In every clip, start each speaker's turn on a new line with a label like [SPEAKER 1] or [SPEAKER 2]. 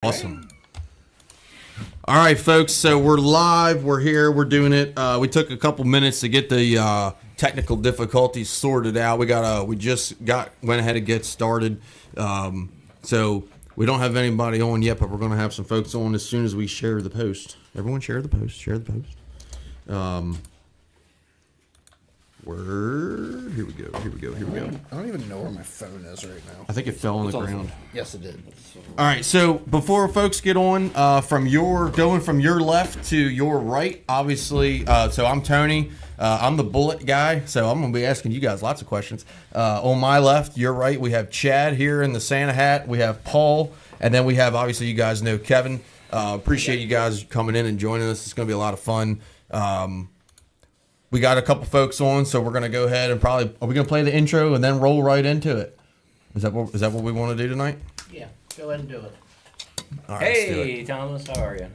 [SPEAKER 1] Awesome. All right, folks. So we're live. We're here. We're doing it. We took a couple minutes to get the technical difficulties sorted out. We went ahead and get started. So we don't have anybody on yet, but we're going to have some folks on as soon as we share the post. Everyone share the post. Share the post. Here we go.
[SPEAKER 2] I don't even know where my phone is right now.
[SPEAKER 1] I think it fell on the ground.
[SPEAKER 2] Yes, it did.
[SPEAKER 1] All right, so before folks get on, going from your left to your right, obviously, so I'm Tony. I'm the bullet guy, so I'm going to be asking you guys lots of questions. On my left, your right, we have Chad here in the Santa hat. We have Paul, and then we have, obviously, you guys know Kevin. Appreciate you guys coming in and joining us. It's going to be a lot of fun. We got a couple folks on, so we're going to go ahead and are we going to play the intro and then roll right into it? Is that what we want to do tonight?
[SPEAKER 3] Yeah, go ahead and do it.
[SPEAKER 1] All right, let's do it.
[SPEAKER 4] Hey, Thomas, how are you?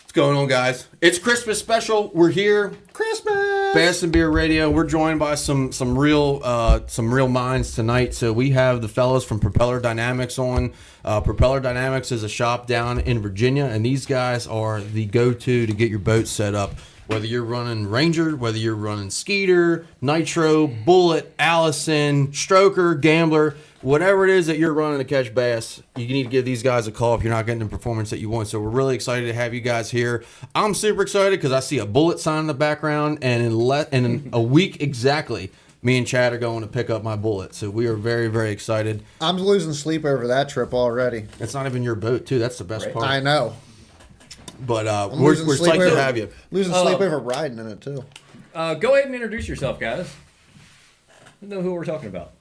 [SPEAKER 1] What's going on, guys? It's Christmas special. We're here.
[SPEAKER 2] Christmas!
[SPEAKER 1] Bass and Beer Radio. We're joined by some real minds tonight. So we have the fellows from Propeller Dynamics on. Propeller Dynamics is a shop down in Virginia, and these guys are the go-to to get your boat set up. Whether you're running Ranger, whether you're running Skeeter, Nitro, Bullet, Allison, Stroker, Gambler, whatever it is that you're running to catch bass, you need to give these guys a call if you're not getting the performance that you want. So we're really excited to have you guys here. I'm super excited because I see a Bullet sign in the background, and in a week exactly, me and Chad are going to pick up my Bullet. So we are very, very excited.
[SPEAKER 2] I'm losing sleep over that trip already.
[SPEAKER 1] It's not even your boat, too. That's the best part.
[SPEAKER 2] I know.
[SPEAKER 1] But we're psyched to have you.
[SPEAKER 2] Losing sleep over riding in it, too.
[SPEAKER 4] Go ahead and introduce yourself, guys. You know who we're talking about.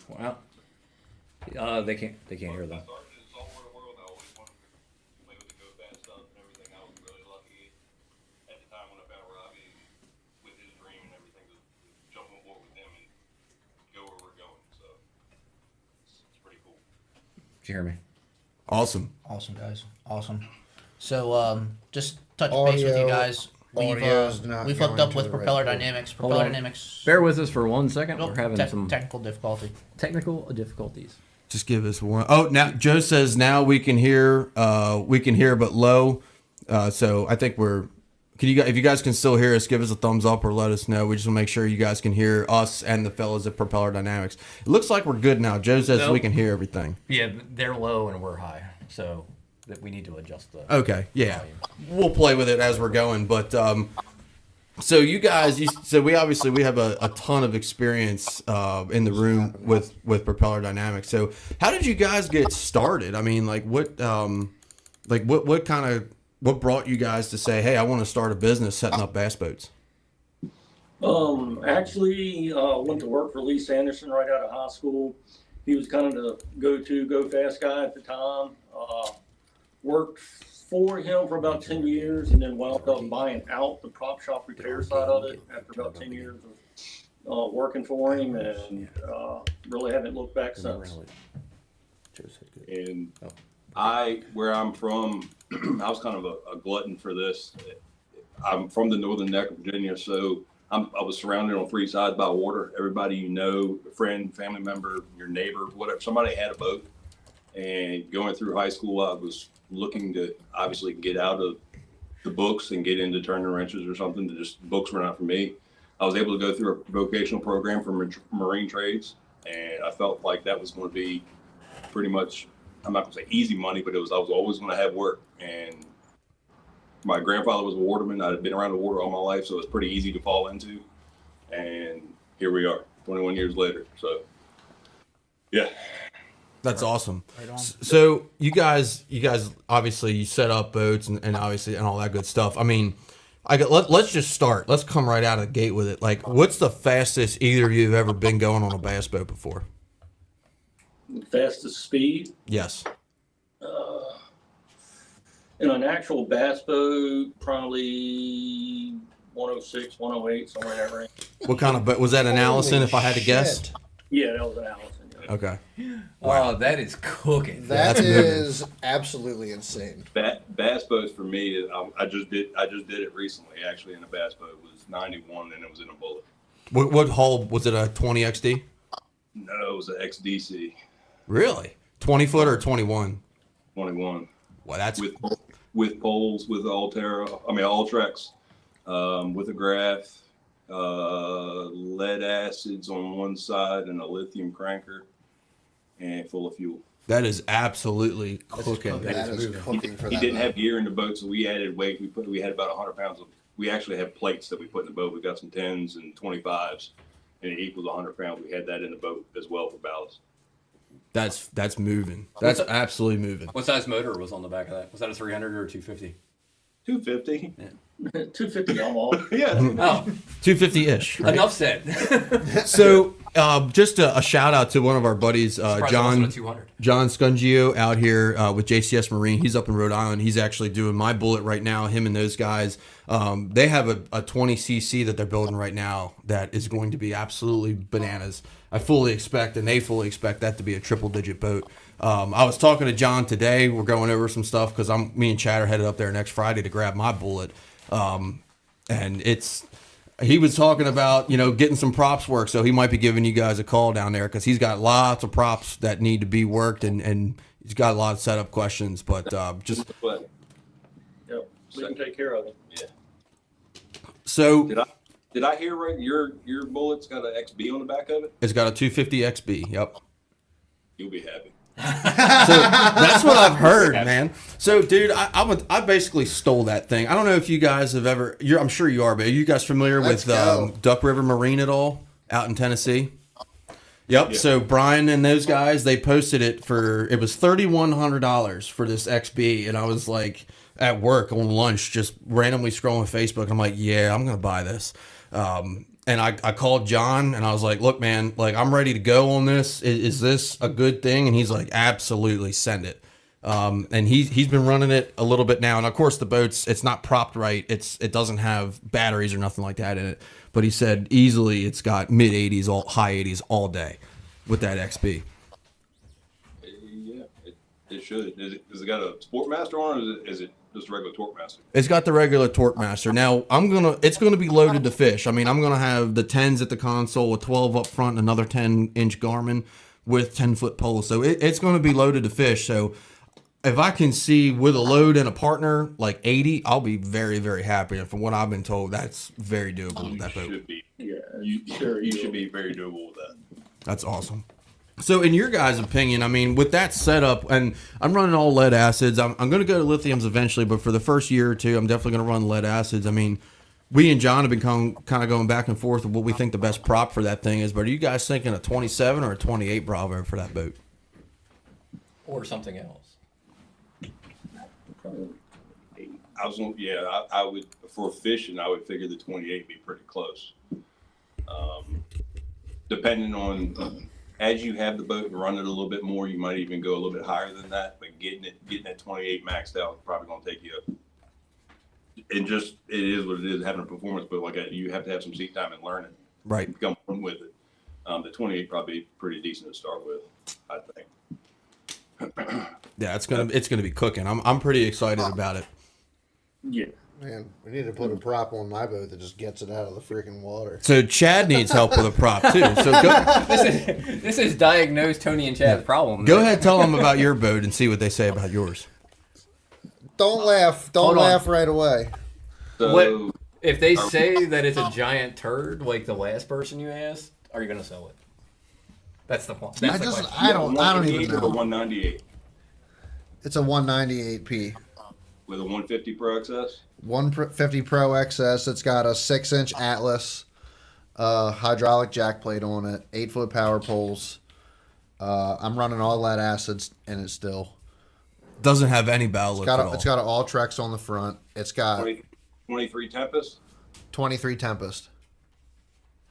[SPEAKER 4] Wow. They can't hear them. Did you hear me?
[SPEAKER 1] Awesome.
[SPEAKER 3] Awesome, guys. Awesome. So, just touch base with you guys. We've hooked up with Propeller Dynamics. Propeller Dynamics.
[SPEAKER 4] Bear with us for 1 second.
[SPEAKER 3] Nope,
[SPEAKER 4] We're having some
[SPEAKER 3] technical difficulties.
[SPEAKER 1] Just give us one. Oh, now Joe says now we can hear but low. So I think if you guys can still hear us, give us a thumbs up or let us know. We just want to make sure you guys can hear us and the fellas at Propeller Dynamics. It looks like we're good now. Joe says we can hear everything.
[SPEAKER 5] Yeah, they're low and we're high, so that we need to adjust the
[SPEAKER 1] Okay, yeah.
[SPEAKER 5] volume.
[SPEAKER 1] We'll play with it as we're going, but so you guys, we have a ton of experience in the room with Propeller Dynamics. So how did you guys get started? I mean, what brought you guys to say, hey, I want to start a business setting up bass boats?
[SPEAKER 6] Actually, went to work for Lee Sanderson right out of high school. He was kind of the go fast guy at the time. Worked for him for about 10 years and then wound up buying out the prop shop repair side of it after about 10 years of working for him, and really haven't looked back since.
[SPEAKER 7] And where I'm from, I was kind of a glutton for this. I'm from the northern neck of Virginia, so I was surrounded on three sides by water. Everybody you know, a friend, family member, your neighbor, whatever, somebody had a boat. And going through high school, I was looking to obviously get out of the books and get into turning wrenches or something. Books were not for me. I was able to go through a vocational program for marine trades, and I felt like that was going to be pretty much, I'm not going to say easy money, but I was always going to have work. And my grandfather was a waterman. I had been around the water all my life, so it was pretty easy to fall into. And here we are, 21 years later. So, yeah.
[SPEAKER 1] That's awesome. Right. So you guys obviously you set up boats and obviously and all that good stuff. I mean, let's just start. Let's come right out of the gate with it. Like, what's the fastest either of you have ever been going on a bass boat before?
[SPEAKER 6] Fastest speed?
[SPEAKER 1] Yes.
[SPEAKER 6] In an actual bass boat, probably 106, 108, somewhere in that range.
[SPEAKER 1] What kind of boat was that? An Allison, if I had to guess?
[SPEAKER 6] Yeah, that was an Allison. Yeah.
[SPEAKER 1] Okay.
[SPEAKER 4] Wow, that is cooking.
[SPEAKER 2] That is absolutely insane.
[SPEAKER 7] Bass boats for me, I just did it recently. Actually, in a bass boat, it was 91, and it was in a bullet.
[SPEAKER 1] What hull was it? A 20 XD?
[SPEAKER 7] No, it was an XDC.
[SPEAKER 1] Really? 20 foot or 21?
[SPEAKER 7] 21.
[SPEAKER 1] Well, that's
[SPEAKER 7] with poles, with Ultrex, with a graph, lead acids on one side, and a lithium cranker, and full of fuel.
[SPEAKER 1] That is absolutely cooking.
[SPEAKER 2] That is cooking for that.
[SPEAKER 7] He didn't
[SPEAKER 2] boat.
[SPEAKER 7] have gear in the boat, so we added weight. We had about 100 pounds of. We actually have plates that we put in the boat. We got some 10s and 25s, and it equals 100 pounds. We had that in the boat as well for ballast.
[SPEAKER 1] That's moving. That's absolutely moving.
[SPEAKER 4] What size motor was on the back of that? Was that a 300 or a 250?
[SPEAKER 7] 250.
[SPEAKER 4] Yeah.
[SPEAKER 6] 250 almost.
[SPEAKER 7] Yeah.
[SPEAKER 4] Oh,
[SPEAKER 1] 250-ish. Right?
[SPEAKER 4] enough said.
[SPEAKER 1] So, just a shout out to one of our buddies,
[SPEAKER 4] Surprised it
[SPEAKER 1] John
[SPEAKER 4] wasn't a 200.
[SPEAKER 1] Scungio out here with JCS Marine. He's up in Rhode Island. He's actually doing my bullet right now. Him and those guys, they have a 20cc that they're building right now that is going to be absolutely bananas. I fully expect, and they fully expect that to be a triple-digit boat. I was talking to John today. We're going over some stuff because me and Chad are headed up there next Friday to grab my bullet. And he was talking about, getting some props work. So he might be giving you guys a call down there because he's got lots of props that need to be worked and he's got a lot of setup questions, but, just,
[SPEAKER 6] Yep, we can take care of it.
[SPEAKER 7] Yeah.
[SPEAKER 1] so
[SPEAKER 7] Did I hear right? Your bullet's got an XB on the back of it?
[SPEAKER 1] it's got a 250 XB. Yep.
[SPEAKER 7] You'll be happy.
[SPEAKER 1] So that's what I've heard, man. So, dude, I basically stole that thing. I don't know if you guys have ever. I'm sure you are, but are you guys familiar
[SPEAKER 2] Let's
[SPEAKER 1] with
[SPEAKER 2] go.
[SPEAKER 1] Duck River Marine at all out in Tennessee? Yep.
[SPEAKER 7] Yeah.
[SPEAKER 1] So Brian and those guys, they posted it it was $3,100 for this XB, and I was like at work on lunch, just randomly scrolling Facebook. I'm like, yeah, I'm gonna buy this. And I called John and I was like, look, man, like I'm ready to go on this. Is this a good thing? And he's like, absolutely, send it. And he's been running it a little bit now. And of course the boat's, it's not propped right. It doesn't have batteries or nothing like that in it. But he said easily it's got mid 80s, high 80s all day with that XB.
[SPEAKER 7] Yeah, it should. Has it got a Sportmaster on it, or is it just a regular Torquemaster?
[SPEAKER 1] It's got the regular Torquemaster. Now it's gonna be loaded to fish. I mean, I'm gonna have the 10s at the console with 12 up front, and another 10-inch Garmin with 10-foot poles. So it's gonna be loaded to fish. So if I can see with a load and a partner like 80, I'll be very, very happy. And from what I've been told, that's very doable with that boat.
[SPEAKER 7] Should be.
[SPEAKER 6] Yeah,
[SPEAKER 7] You should be very doable with that.
[SPEAKER 1] That's awesome. So in your guys' opinion, I mean, with that setup, and I'm running all lead acids, I'm going to go to lithiums eventually, but for the first year or two, I'm definitely going to run lead acids. I mean, we and John have been kind of going back and forth with what we think the best prop for that thing is, but are you guys thinking a 27 or a 28 Bravo for that boat?
[SPEAKER 4] Or something else.
[SPEAKER 7] I would, for fishing, I would figure the 28 be pretty close. Depending on, as you have the boat and run it a little bit more, you might even go a little bit higher than that, but getting that 28 maxed out is probably going to take you it is what it is, having a performance boat like that. You have to have some seat time and learn it.
[SPEAKER 1] Right.
[SPEAKER 7] Come with it. The 28 probably pretty decent to start with, I think.
[SPEAKER 1] Yeah, it's gonna be cooking. I'm pretty excited about it.
[SPEAKER 6] yeah.
[SPEAKER 2] Man, we need to put a prop on my boat that just gets it out of the freaking water.
[SPEAKER 1] So Chad needs help with a prop too. So
[SPEAKER 4] This is diagnosed Tony and Chad's problem.
[SPEAKER 1] go ahead, tell them about your boat and see what they say about yours.
[SPEAKER 2] Don't laugh. Don't
[SPEAKER 5] Hold on.
[SPEAKER 2] laugh right away.
[SPEAKER 7] So
[SPEAKER 5] What if they say that it's a giant turd, like the last person you asked? Are you gonna sell it? That's the point. That's the question.
[SPEAKER 2] I don't even
[SPEAKER 7] 188 or
[SPEAKER 2] know.
[SPEAKER 7] 198
[SPEAKER 2] It's a 198p.
[SPEAKER 7] with a 150 Pro XS.
[SPEAKER 2] 150 Pro XS. It's got a 6-inch Atlas, hydraulic jack plate on it, 8-foot power poles. I'm running all lead acids in it still.
[SPEAKER 1] Doesn't have any bow lift at all.
[SPEAKER 2] It's got an all-Trex on the front. It's got
[SPEAKER 7] 23 Tempest,
[SPEAKER 2] 23 Tempest.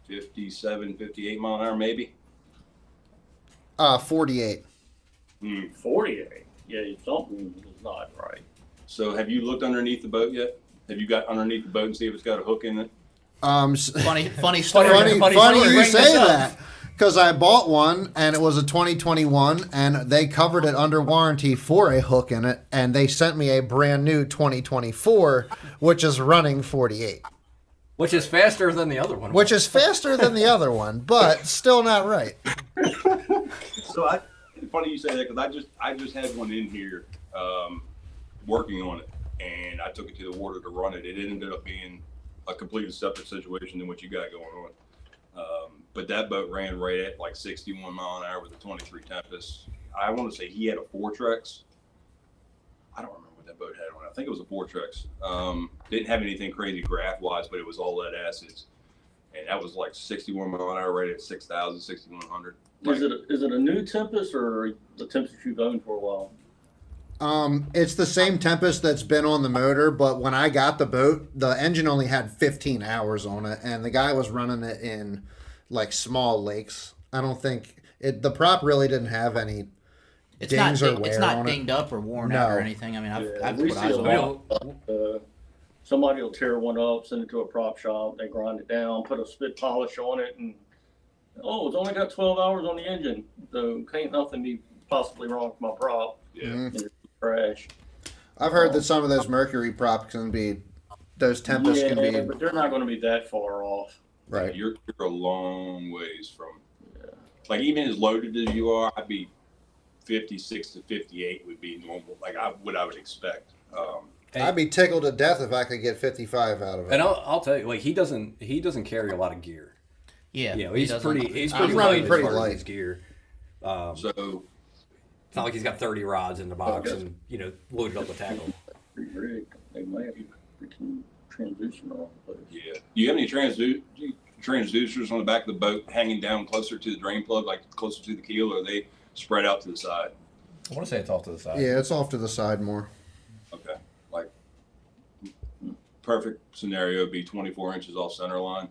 [SPEAKER 7] 57, 58 mile an hour maybe.
[SPEAKER 2] 48.
[SPEAKER 6] 48. Yeah, something is not right.
[SPEAKER 7] So have you looked underneath the boat yet? Have you got underneath the boat and see if it's got a hook in it?
[SPEAKER 3] Funny story.
[SPEAKER 2] Funny
[SPEAKER 3] story.
[SPEAKER 2] you
[SPEAKER 3] Bring
[SPEAKER 2] say
[SPEAKER 3] this up.
[SPEAKER 2] that. Because I bought one, and it was a 2021, and they covered it under warranty for a hook in it, and they sent me a brand new 2024, which is running 48.
[SPEAKER 5] Which is faster than the other one.
[SPEAKER 2] Which is faster than the other one, but still not right.
[SPEAKER 7] So funny you say that because I just had one in here working on it, and I took it to the water to run it. It ended up being a completely separate situation than what you got going on. But that boat ran right at like 61 mile an hour with a 23 Tempest. I want to say he had a Fortrex. I don't remember what that boat had on it. I think it was a Fortrex. Didn't have anything crazy graph wise, but it was all lead acids. And that was like 61 mile an hour right at 6,000, 6,100.
[SPEAKER 6] Is it a new Tempest or the Tempest you've owned for a while?
[SPEAKER 2] It's the same Tempest that's been on the motor, but when I got the boat, the engine only had 15 hours on it, and the guy was running it in like small lakes. I don't think the prop really didn't have any dings or wear
[SPEAKER 3] It's not
[SPEAKER 2] on it.
[SPEAKER 3] dinged up or worn out or anything. I mean, I've
[SPEAKER 6] we
[SPEAKER 3] put
[SPEAKER 6] see
[SPEAKER 3] eyes
[SPEAKER 6] a
[SPEAKER 3] on it.
[SPEAKER 6] lot. Somebody will tear one up, send it to a prop shop, they grind it down, put a spit polish on it, and it's only got 12 hours on the engine, so can't nothing be possibly wrong with my prop.
[SPEAKER 7] Yeah.
[SPEAKER 2] Mhm.
[SPEAKER 6] It's trash.
[SPEAKER 2] I've heard that some of those Mercury props can be, those Tempests can be,
[SPEAKER 6] but they're not going to be that far off.
[SPEAKER 2] right.
[SPEAKER 7] You're a long ways from, like even as loaded as you are, I'd be 56 to 58 would be normal. Like what I would expect.
[SPEAKER 2] I'd be tickled to death if I could get 55 out of it.
[SPEAKER 5] And I'll tell you, like he doesn't carry a lot of gear.
[SPEAKER 3] Yeah,
[SPEAKER 5] You know,
[SPEAKER 3] he
[SPEAKER 5] he's
[SPEAKER 3] doesn't.
[SPEAKER 5] pretty
[SPEAKER 2] running
[SPEAKER 5] light
[SPEAKER 2] pretty
[SPEAKER 5] as far as
[SPEAKER 2] light.
[SPEAKER 5] his gear.
[SPEAKER 7] So
[SPEAKER 5] It's not like he's got 30 rods in the box and loaded up with tackle.
[SPEAKER 6] Pretty rigged. They might have freaking transition on the place.
[SPEAKER 7] yeah, do you have any transducers on the back of the boat hanging down closer to the drain plug, like closer to the keel, or are they spread out to the side?
[SPEAKER 5] I want to say it's off to the side.
[SPEAKER 2] Yeah, it's off to the side more.
[SPEAKER 7] Okay, like perfect scenario would be 24 inches off center line,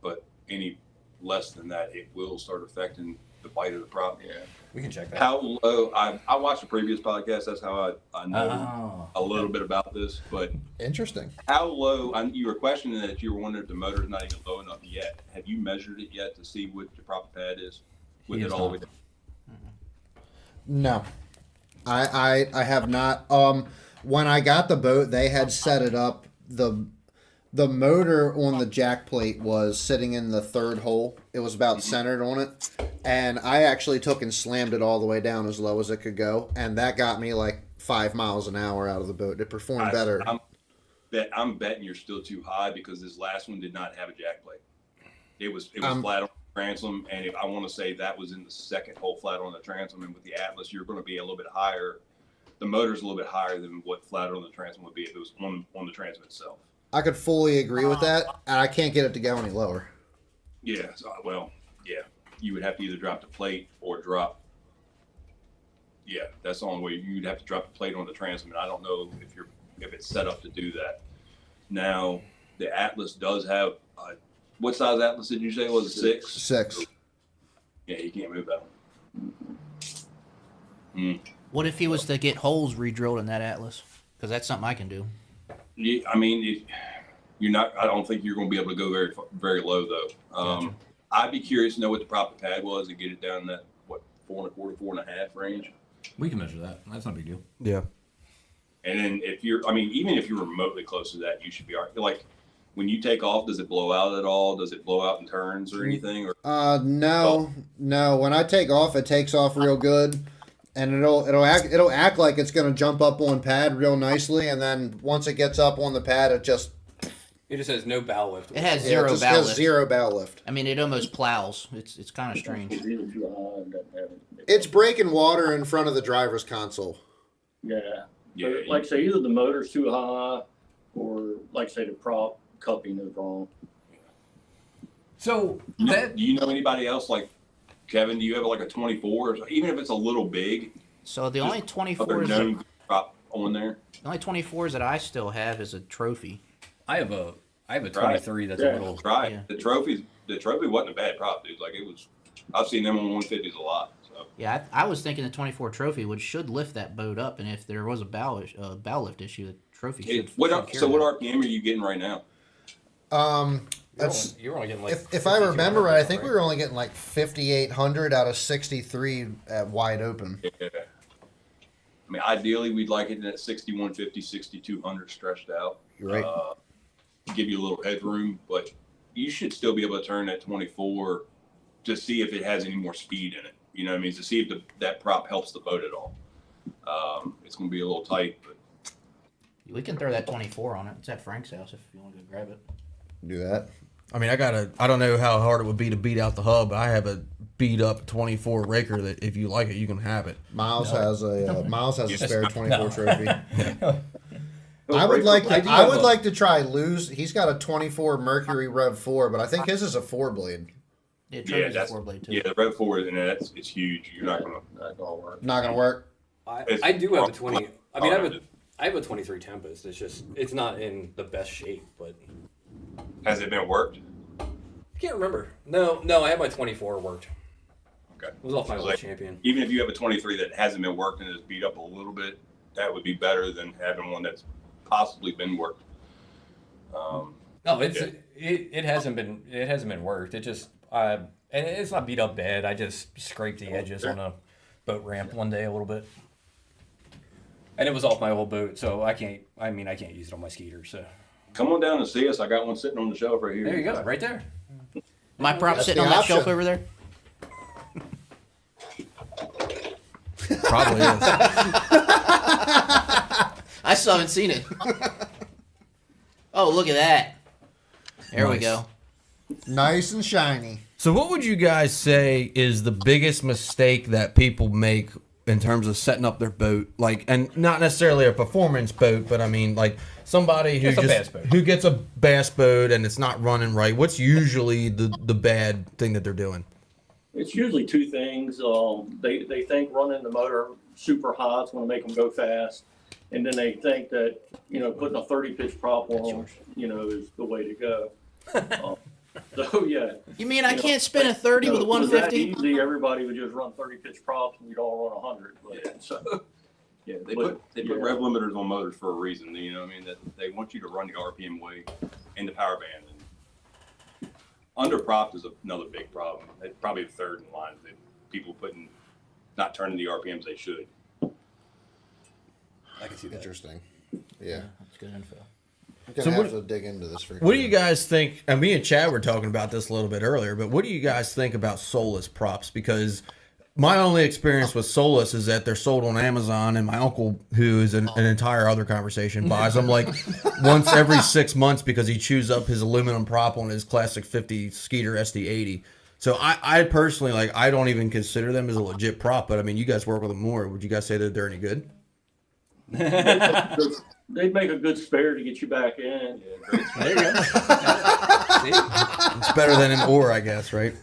[SPEAKER 7] but any less than that, it will start affecting the bite of the prop.
[SPEAKER 6] Yeah.
[SPEAKER 5] We can check that.
[SPEAKER 7] How low? I watched the previous podcast. That's how I know
[SPEAKER 5] Oh,
[SPEAKER 7] a little bit about this. But
[SPEAKER 2] Interesting.
[SPEAKER 7] how low? You were questioning that you were wondering if the motor's not even low enough yet. Have you measured it yet to see what the prop pad is? With
[SPEAKER 5] He
[SPEAKER 7] it
[SPEAKER 5] has
[SPEAKER 7] all the
[SPEAKER 5] not.
[SPEAKER 7] way down?
[SPEAKER 2] No, I have not. When I got the boat, they had set it up. The motor on the jack plate was sitting in the third hole. It was about centered on it, and I actually took and slammed it all the way down as low as it could go, and that got me like 5 miles an hour out of the boat. It performed better.
[SPEAKER 7] I'm betting you're still too high because this last one did not have a jack plate. It was flat on the transom, and I want to say that was in the second hole flat on the transom. And with the Atlas, you're going to be a little bit higher. The motor's a little bit higher than what flat on the transom would be if it was on the transom itself.
[SPEAKER 2] I could fully agree with that, and I can't get it to go any lower.
[SPEAKER 7] Yeah. So, yeah. You would have to either drop the plate or drop. Yeah, that's the only way. You'd have to drop the plate on the transom, and I don't know if it's set up to do that. Now, the Atlas does have what size Atlas did you say was it? 6?
[SPEAKER 2] 6.
[SPEAKER 7] Yeah, you can't move that one.
[SPEAKER 3] What if he was to get holes re-drilled in that Atlas? Because that's something I can do.
[SPEAKER 7] Yeah, I mean, you're not. I don't think you're going to be able to go very low though.
[SPEAKER 3] Gotcha.
[SPEAKER 7] I'd be curious to know what the proper pad was and get it down in that 4 1/4, 4 1/2 range.
[SPEAKER 5] We can measure that. That's not a big deal.
[SPEAKER 1] Yeah.
[SPEAKER 7] And then even if you're remotely close to that, you should be all right. Like when you take off, does it blow out at all? Does it blow out in turns or anything? Or
[SPEAKER 2] No. When I take off, it takes off real good. and it'll act like it's going to jump up on pad real nicely, and then once it gets up on the pad, it just
[SPEAKER 5] has no bow lift.
[SPEAKER 3] It has zero
[SPEAKER 2] just
[SPEAKER 3] bow
[SPEAKER 2] has
[SPEAKER 3] lift.
[SPEAKER 2] zero bow lift.
[SPEAKER 3] I mean, it almost plows. It's kind of strange.
[SPEAKER 6] It's either too high and doesn't have it.
[SPEAKER 2] It's breaking water in front of the driver's console.
[SPEAKER 6] Yeah.
[SPEAKER 7] Yeah,
[SPEAKER 6] So, like I say, either the motor's too high or, like I say, the prop cupping is wrong.
[SPEAKER 5] So
[SPEAKER 7] Do you know anybody else like Kevin? Do you have like a 24? Even if it's a little big,
[SPEAKER 3] So the only
[SPEAKER 7] other
[SPEAKER 3] 24s,
[SPEAKER 7] known prop on there.
[SPEAKER 3] the only 24s that I still have is a trophy.
[SPEAKER 4] I have a 23 that's a
[SPEAKER 6] Yeah.
[SPEAKER 4] little.
[SPEAKER 7] Right.
[SPEAKER 3] Yeah.
[SPEAKER 7] The trophy wasn't a bad prop, dude. Like it was. I've seen them on 150s a lot. So
[SPEAKER 3] Yeah, I was thinking the 24 trophy should lift that boat up, and if there was a bow lift issue, the trophy should.
[SPEAKER 7] what
[SPEAKER 3] should carry
[SPEAKER 7] so what
[SPEAKER 3] that.
[SPEAKER 7] RPM are you getting right now?
[SPEAKER 2] That's
[SPEAKER 4] You're only getting like.
[SPEAKER 2] if I remember right, I think we were only getting like 5,800 out of 63 at wide open.
[SPEAKER 7] Yeah. I mean, ideally, we'd like it at 6,150, 6,200 stretched out.
[SPEAKER 2] You're right.
[SPEAKER 7] Give you a little headroom, but you should still be able to turn that 24 to see if it has any more speed in it. You know what I mean? To see if that prop helps the boat at all. It's going to be a little tight, but
[SPEAKER 3] We can throw that 24 on it. It's at Frank's house if you want to go grab it.
[SPEAKER 2] Do that.
[SPEAKER 1] I mean, I don't know how hard it would be to beat out the hub, but I have a beat up 24 raker that if you like it, you can have it.
[SPEAKER 2] Miles has a spare 24
[SPEAKER 4] No.
[SPEAKER 2] trophy. I would like to try Lou's. He's got a 24 Mercury Rev 4, but I think his is a 4-blade.
[SPEAKER 3] Yeah,
[SPEAKER 7] yeah,
[SPEAKER 3] trophy's a
[SPEAKER 7] that's
[SPEAKER 3] 4-blade too.
[SPEAKER 7] yeah. The Rev 4 and it's huge. You're not going to.
[SPEAKER 6] Not gonna work.
[SPEAKER 2] Not gonna work.
[SPEAKER 5] I do have a 20. I mean, I have a 23 Tempest. It's not in the best shape, but
[SPEAKER 7] Has it been worked?
[SPEAKER 5] I can't remember. No, I have my 24 worked.
[SPEAKER 7] Okay.
[SPEAKER 5] It was off my
[SPEAKER 7] So,
[SPEAKER 5] old
[SPEAKER 7] like,
[SPEAKER 5] champion.
[SPEAKER 7] Even if you have a 23 that hasn't been worked and is beat up a little bit, that would be better than having one that's possibly been worked.
[SPEAKER 5] No, it hasn't been worked. It just and it's not beat up bad. I just scraped the edges on a boat ramp one day a little bit, and it was off my old boat, so I can't use it on my skeeter. So
[SPEAKER 7] Come on down and see us. I got one sitting on the shelf right here.
[SPEAKER 5] there you go, right there.
[SPEAKER 3] My prop
[SPEAKER 2] That's
[SPEAKER 3] sitting
[SPEAKER 2] the
[SPEAKER 3] on that
[SPEAKER 2] option.
[SPEAKER 3] shelf over there.
[SPEAKER 1] Probably is.
[SPEAKER 3] I still haven't seen it. Oh, look at that. There we
[SPEAKER 1] Nice.
[SPEAKER 3] go.
[SPEAKER 2] Nice and shiny.
[SPEAKER 1] So, what would you guys say is the biggest mistake that people make in terms of setting up their boat? Like, and not necessarily a performance boat, but I mean, like somebody who
[SPEAKER 5] Just a bass boat.
[SPEAKER 1] who gets a bass boat and it's not running right. What's usually the bad thing that they're doing?
[SPEAKER 6] It's usually two things. They think running the motor super high is going to make them go fast, and then they think that putting a 30-pitch prop on them, is the way to go. So yeah.
[SPEAKER 3] You mean I can't spin a 30 with a
[SPEAKER 6] If it was that
[SPEAKER 3] 150?
[SPEAKER 6] easy, everybody would just run 30-pitch props, and you'd all run 100. But, so
[SPEAKER 7] Yeah, they
[SPEAKER 6] But,
[SPEAKER 7] put rev limiters on motors for a reason. You know what I mean? That they want you to run the RPM way in the power band. And under propped is another big problem. It's probably the third in line that people not turning the RPMs they should.
[SPEAKER 5] I can see that.
[SPEAKER 2] Interesting. Yeah.
[SPEAKER 3] That's good info.
[SPEAKER 2] I'm gonna
[SPEAKER 1] So
[SPEAKER 2] have
[SPEAKER 1] what-
[SPEAKER 2] to dig into this for
[SPEAKER 1] What do you guys think? And me and Chad were talking about this a little bit earlier, but what do you guys think about Solus props? Because my only experience with Solus is that they're sold on Amazon, and my uncle, who is an entire other conversation, buys them like once every 6 months because he chews up his aluminum prop on his classic 50 Skeeter SD80. So I personally, I don't even consider them as a legit prop, but I mean, you guys work with them more. Would you guys say that they're any good?
[SPEAKER 6] they'd make a good spare to get you back in.
[SPEAKER 5] There you go.
[SPEAKER 1] It's better than an oar, I guess, right?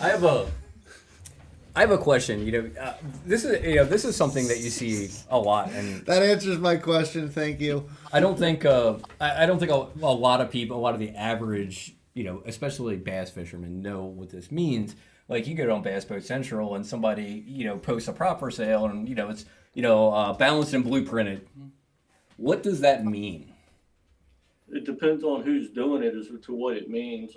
[SPEAKER 5] I have a question. This is something that you see a lot, and
[SPEAKER 2] That answers my question. Thank you.
[SPEAKER 5] I don't think a lot of people, a lot of the average, especially bass fishermen, know what this means. Like you go on Bass Boat Central and somebody, posts a prop for sale, and it's balanced and blueprinted. What does that mean?
[SPEAKER 6] It depends on who's doing it as to what it means.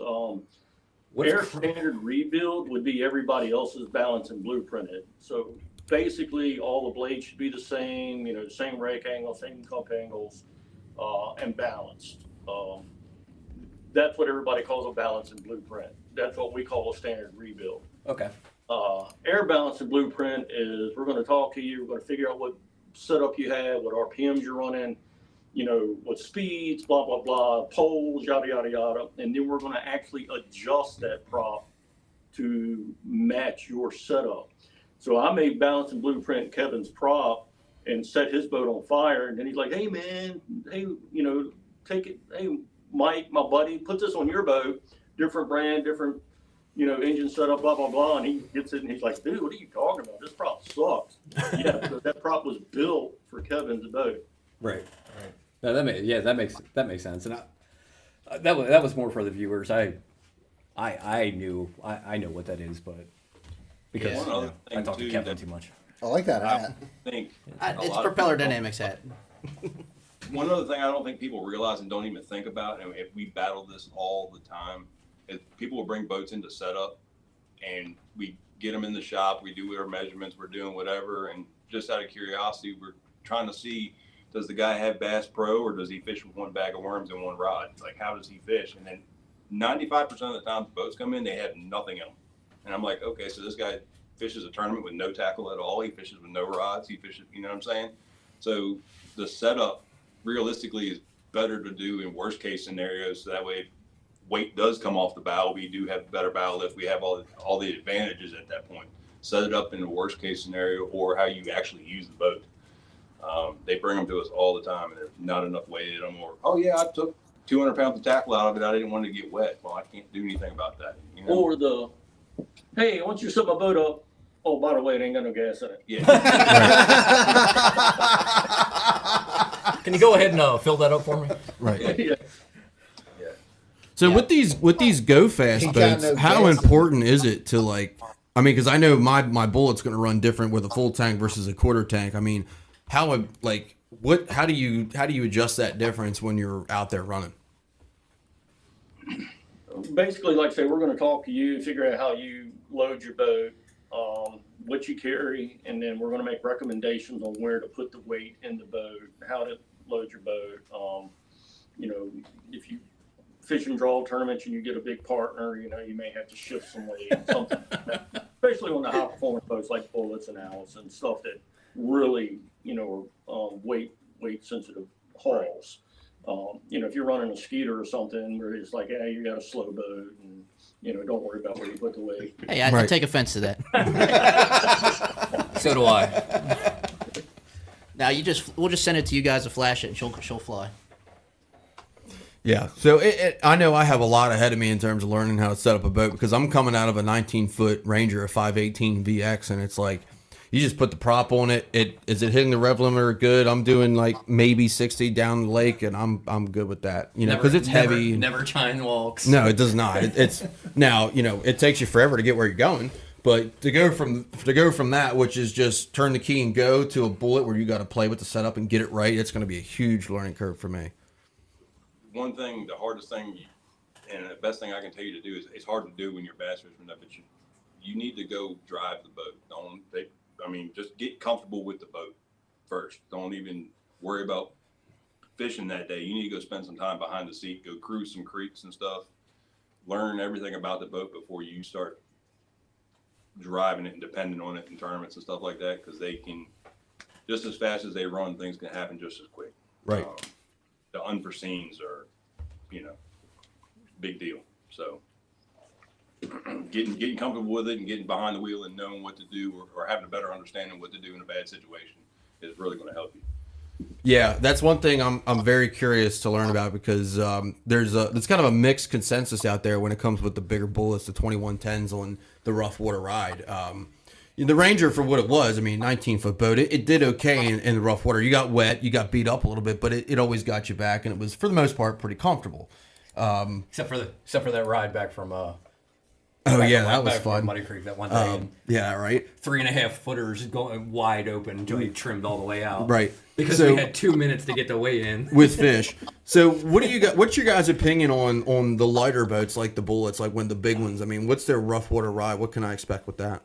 [SPEAKER 6] Air standard rebuild would be everybody else's balance and blueprinted. So basically, all the blades should be the same. The same rake angle, same cup angles, and balanced. That's what everybody calls a balance and blueprint. That's what we call a standard rebuild.
[SPEAKER 5] Okay.
[SPEAKER 6] air balancing blueprint is we're going to talk to you. We're going to figure out what setup you have, what RPMs you're running, what speeds, blah, blah, blah, poles, yada, yada, yada. And then we're going to actually adjust that prop to match your setup. So I made balancing blueprint Kevin's prop and set his boat on fire. And then he's like, hey, man, hey, take it. Hey, Mike, my buddy, put this on your boat, different brand, different, engine setup, blah, blah, blah. And he gets it and he's like, dude, what are you talking about? This prop sucks. Yeah, because that prop was built for Kevin's boat.
[SPEAKER 5] Right. No, that makes sense. And that was more for the viewers. I know what that is, but because
[SPEAKER 7] One other
[SPEAKER 5] I
[SPEAKER 7] thing
[SPEAKER 5] talk to
[SPEAKER 7] too
[SPEAKER 5] Kevin
[SPEAKER 7] that
[SPEAKER 5] too much.
[SPEAKER 2] I like that hat.
[SPEAKER 7] I think
[SPEAKER 3] It's Propeller Dynamics hat.
[SPEAKER 7] one other thing I don't think people realize and don't even think about, and if we battle this all the time, is people will bring boats into setup, and we get them in the shop, we do our measurements, we're doing whatever, and just out of curiosity, we're trying to see, does the guy have Bass Pro or does he fish with one bag of worms and one rod? Like, how does he fish? And then 95% of the time the boats come in, they have nothing in them. And I'm like, okay, so this guy fishes a tournament with no tackle at all. He fishes with no rods. He fishes, you know what I'm saying? So the setup realistically is better to do in worst case scenarios. So that way, if weight does come off the bow, we do have better bow lift. We have all the advantages at that point. Set it up in the worst case scenario or how you actually use the boat. They bring them to us all the time, and there's not enough weight in them. Or, oh yeah, I took 200 pounds of tackle out of it. I didn't want it to get wet. Well, I can't do anything about that.
[SPEAKER 6] Or hey, I want you to set my boat up. Oh, by the way, it ain't got no gas in it.
[SPEAKER 7] Yeah.
[SPEAKER 3] Can you go ahead and fill that up for me?
[SPEAKER 1] Right.
[SPEAKER 6] Yeah.
[SPEAKER 1] So with these go fast
[SPEAKER 2] He got
[SPEAKER 1] boats,
[SPEAKER 2] no
[SPEAKER 1] how
[SPEAKER 2] gas in
[SPEAKER 1] important is it to because I know my bullet's going to run different with a full tank versus a quarter tank. I mean, how do you adjust that difference when you're out there running?
[SPEAKER 6] Basically, like I say, we're going to talk to you, figure out how you load your boat, what you carry, and then we're going to make recommendations on where to put the weight in the boat, how to load your boat. If you fish and draw tournaments and you get a big partner, you may have to shift some weight, something like that. Especially on the high performance boats like bullets and Alice and stuff that really, are weight sensitive hulls. If you're running a skeeter or something where it's like, hey, you got a slow boat and, don't worry about where you put the weight.
[SPEAKER 3] Hey, I take offense to that.
[SPEAKER 5] So do I.
[SPEAKER 3] Now we'll just send it to you guys to flash it and she'll fly.
[SPEAKER 1] Yeah, so I know I have a lot ahead of me in terms of learning how to set up a boat because I'm coming out of a 19-foot Ranger, a 518 VX, and it's like you just put the prop on it. Is it hitting the rev limiter good? I'm doing like maybe 60 down the lake, and I'm good with that. Because it's heavy.
[SPEAKER 5] Never chine walks.
[SPEAKER 1] No, it does not. It's now it takes you forever to get where you're going. But to go from that, which is just turn the key and go, to a bullet where you got to play with the setup and get it right, it's going to be a huge learning curve for me.
[SPEAKER 7] One thing, the hardest thing, and the best thing I can tell you to do is it's hard to do when you're bass fishing, but you need to go drive the boat. Just get comfortable with the boat first. Don't even worry about fishing that day. You need to go spend some time behind the seat, go cruise some creeks and stuff, learn everything about the boat before you start driving it and depending on it in tournaments and stuff like that, because they can, just as fast as they run, things can happen just as quick.
[SPEAKER 1] Right.
[SPEAKER 7] The unforeseens are, big deal. So getting comfortable with it and getting behind the wheel and knowing what to do or having a better understanding of what to do in a bad situation is really going to help you.
[SPEAKER 1] Yeah, that's one thing I'm very curious to learn about because there's kind of a mixed consensus out there when it comes with the bigger bullets, the 2110s on the rough water ride. The Ranger, for what it was, 19-foot boat, it did okay in the rough water. You got wet, you got beat up a little bit, but it always got you back, and it was, for the most part, pretty comfortable.
[SPEAKER 5] Except for that ride back from
[SPEAKER 1] that was fun.
[SPEAKER 5] Muddy Creek that one day.
[SPEAKER 1] Yeah, right.
[SPEAKER 5] 3.5 footers going wide open, Joey trimmed all the way out.
[SPEAKER 1] Right.
[SPEAKER 5] Because we had 2 minutes to get the weigh in
[SPEAKER 1] with fish. So what's your guys' opinion on the lighter boats like the bullets, like when the big ones? What's their rough water ride? What can I expect with that?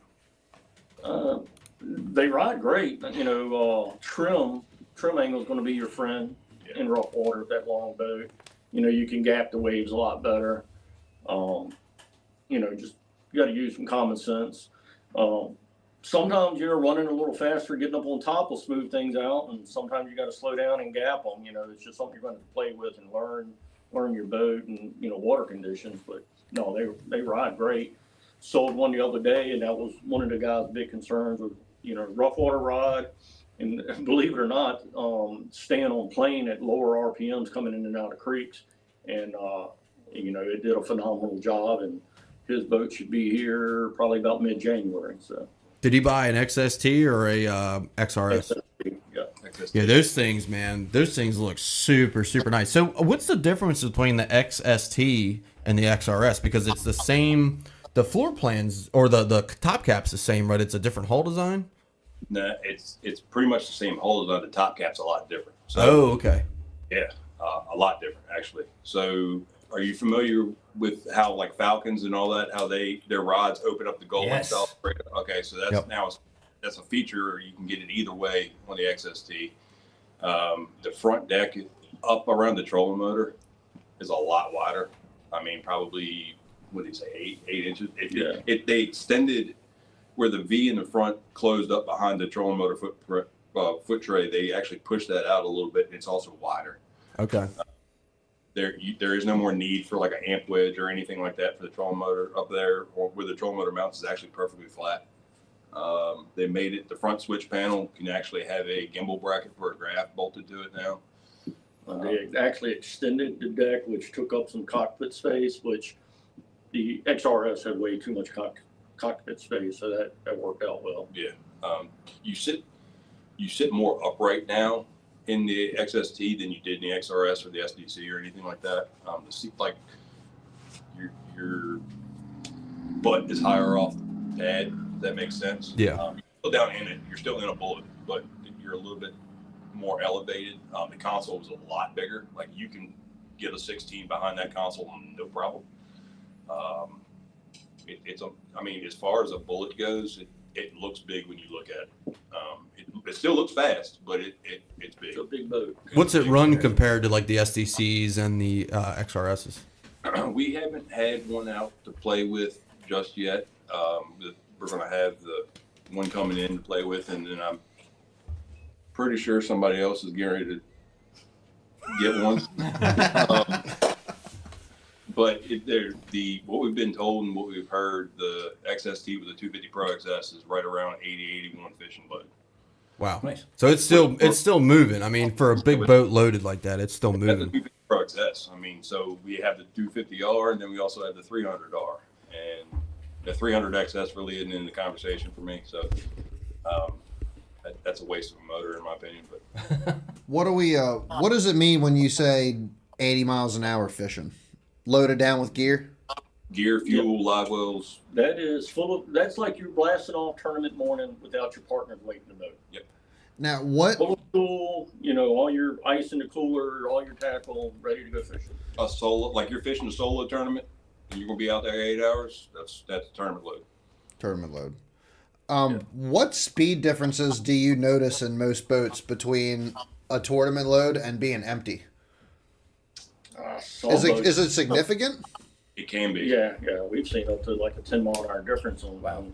[SPEAKER 6] They ride great. Trim angle is going to be your friend in rough water with that long boat. You can gap the waves a lot better. Just you got to use some common sense. Sometimes running a little faster, getting up on top will smooth things out, and sometimes you got to slow down and gap them. It's just something you're going to play with and learn your boat and water conditions. But no, they ride great. Sold one the other day, and that was one of the guys' big concerns was rough water ride, and believe it or not, staying on plane at lower RPMs coming in and out of creeks, and it did a phenomenal job, and his boat should be here probably about mid-January. So.
[SPEAKER 1] Did he buy an XST or a XRS?
[SPEAKER 6] Yeah.
[SPEAKER 1] Yeah, those things, man, those things look super, super nice. So what's the difference between the XST and the XRS? Because it's the same, the floor plans or the top cap's the same, right? It's a different hull design?
[SPEAKER 7] No, it's pretty much the same hull design. The top cap's a lot different. So,
[SPEAKER 1] Oh, okay.
[SPEAKER 7] yeah, a lot different actually. So are you familiar with how like Falcons and all that, how their rods open up the gull
[SPEAKER 5] Yes.
[SPEAKER 7] itself? Okay, so that's
[SPEAKER 1] Yep.
[SPEAKER 7] that's a feature. You can get it either way on the XST. The front deck up around the trolling motor is a lot wider. I mean, probably what did he say, 8 inches? They extended where the V in the front closed up behind the trolling motor foot tray. They actually pushed that out a little bit, and it's also wider.
[SPEAKER 1] Okay.
[SPEAKER 7] There is no more need for like an amp wedge or anything like that for the trolling motor up there, or where the trolling motor mounts is actually perfectly flat. They made it, the front switch panel can actually have a gimbal bracket for a graph bolted to it now.
[SPEAKER 6] They actually extended the deck, which took up some cockpit space, which the XRS had way too much cockpit space, so that worked out well.
[SPEAKER 7] Yeah. You sit more upright now in the XST than you did in the XRS or the SDC or anything like that. The seat, like your butt is higher off the pad. If that makes sense.
[SPEAKER 1] Yeah.
[SPEAKER 7] You're still down in it. You're still in a bullet, but you're a little bit more elevated. The console is a lot bigger. Like you can get a 16 behind that console, no problem. I mean, as far as a bullet goes, it looks big when you look at it. It still looks fast, but it's big.
[SPEAKER 6] It's a big boat.
[SPEAKER 1] What's it run compared to like the SDCs and the XRSs?
[SPEAKER 7] We haven't had one out to play with just yet. We're going to have the one coming in to play with, and then I'm pretty sure somebody else is getting ready to get one. But what we've been told and what we've heard, the XST with the 250 Pro XS is right around 80, 81 fishing load.
[SPEAKER 1] Wow.
[SPEAKER 5] Nice.
[SPEAKER 1] So it's still moving. I mean, for a big boat loaded like that, it's still
[SPEAKER 7] That's the
[SPEAKER 1] moving.
[SPEAKER 7] 250 Pro XS. I mean, so we have the 250R, and then we also have the 300R, and the 300 XS really isn't in the conversation for me. So that's a waste of a motor, in my opinion. But
[SPEAKER 2] What does it mean when you say 80 miles an hour fishing? Loaded down with gear?
[SPEAKER 7] gear, fuel, live wells.
[SPEAKER 6] That is that's like you're blasting off tournament morning without your partner waiting to boat.
[SPEAKER 7] Yep.
[SPEAKER 2] Now, what?
[SPEAKER 6] Full of fuel, all your ice in the cooler, all your tackle, ready to go fishing.
[SPEAKER 7] A solo, like you're fishing a solo tournament, and you're gonna be out there 8 hours. That's tournament load.
[SPEAKER 2] Tournament load. What speed differences do you notice in most boats between a tournament load and being empty? Is it significant?
[SPEAKER 7] It can be.
[SPEAKER 6] Yeah. We've seen up to like a 10-mile-an-hour difference on
[SPEAKER 2] Wow.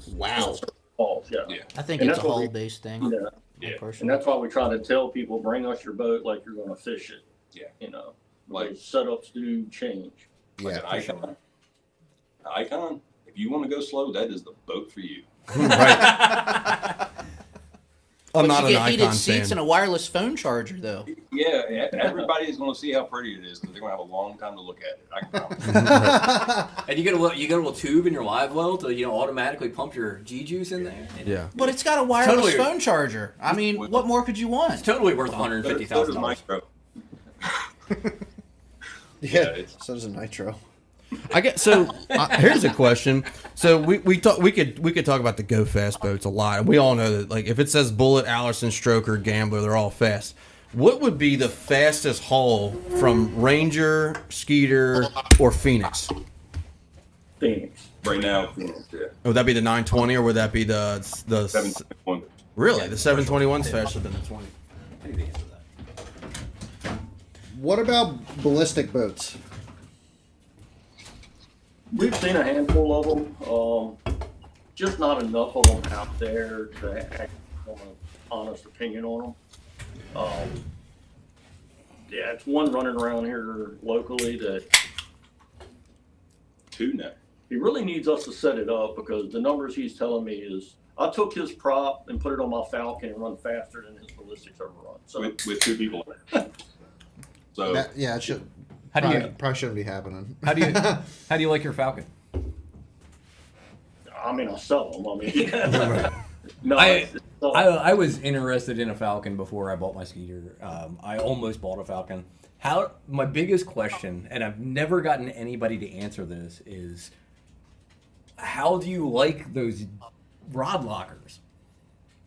[SPEAKER 6] falls. Yeah.
[SPEAKER 3] I think
[SPEAKER 6] And
[SPEAKER 3] it's a
[SPEAKER 6] that's what
[SPEAKER 3] hull-based thing.
[SPEAKER 6] Yeah.
[SPEAKER 7] Yeah.
[SPEAKER 6] And
[SPEAKER 3] Personally.
[SPEAKER 6] that's why we try to tell people, bring us your boat like you're going to fish it.
[SPEAKER 7] Yeah.
[SPEAKER 6] Like setups do change.
[SPEAKER 7] Like
[SPEAKER 2] Yeah,
[SPEAKER 7] an Icon. An Icon. If you want to go slow, that is the boat for you.
[SPEAKER 1] Right. I'm
[SPEAKER 3] But
[SPEAKER 1] not
[SPEAKER 3] you
[SPEAKER 1] an
[SPEAKER 3] get heated
[SPEAKER 1] Icon
[SPEAKER 3] seats
[SPEAKER 1] fan.
[SPEAKER 3] and a wireless phone charger, though.
[SPEAKER 7] Yeah, everybody is going to see how pretty it is because they're going to have a long time to look at it. I can promise.
[SPEAKER 5] And you get a little tube in your live well to automatically pump your G juice in there.
[SPEAKER 1] Yeah.
[SPEAKER 3] But it's got a wireless
[SPEAKER 5] Totally.
[SPEAKER 3] phone charger. I mean, what more could you want?
[SPEAKER 5] It's totally worth
[SPEAKER 7] So does
[SPEAKER 5] $150,000.
[SPEAKER 7] Micro.
[SPEAKER 2] Yeah,
[SPEAKER 7] it's-
[SPEAKER 2] so does a nitro.
[SPEAKER 1] I get so. Here's a question. So we could talk about the go fast boats a lot, and we all know that like if it says Bullet, Allison, Stroker, Gambler, they're all fast. What would be the fastest haul from Ranger, Skeeter, or Phoenix?
[SPEAKER 6] Phoenix.
[SPEAKER 7] Right now, yeah.
[SPEAKER 1] Would that be the 920 or would that be the
[SPEAKER 7] 7.1.
[SPEAKER 1] really the 721's faster than the 20?
[SPEAKER 5] I need to answer that.
[SPEAKER 2] What about ballistic boats?
[SPEAKER 6] We've seen a handful of them. just not enough of them out there to act on an honest opinion on them. Yeah, it's one running around here locally that
[SPEAKER 7] Two now.
[SPEAKER 6] he really needs us to set it up, because the numbers he's telling me is, I took his prop and put it on my Falcon and run faster than his ballistics ever run. So
[SPEAKER 7] With two people in it. So
[SPEAKER 2] Yeah, it should.
[SPEAKER 5] How do you
[SPEAKER 2] Probably shouldn't be happening.
[SPEAKER 5] how do you like your Falcon?
[SPEAKER 6] I mean, I'll sell them. I mean, no,
[SPEAKER 5] I was interested in a Falcon before I bought my Skeeter. I almost bought a Falcon. My biggest question, and I've never gotten anybody to answer this, is how do you like those rod lockers?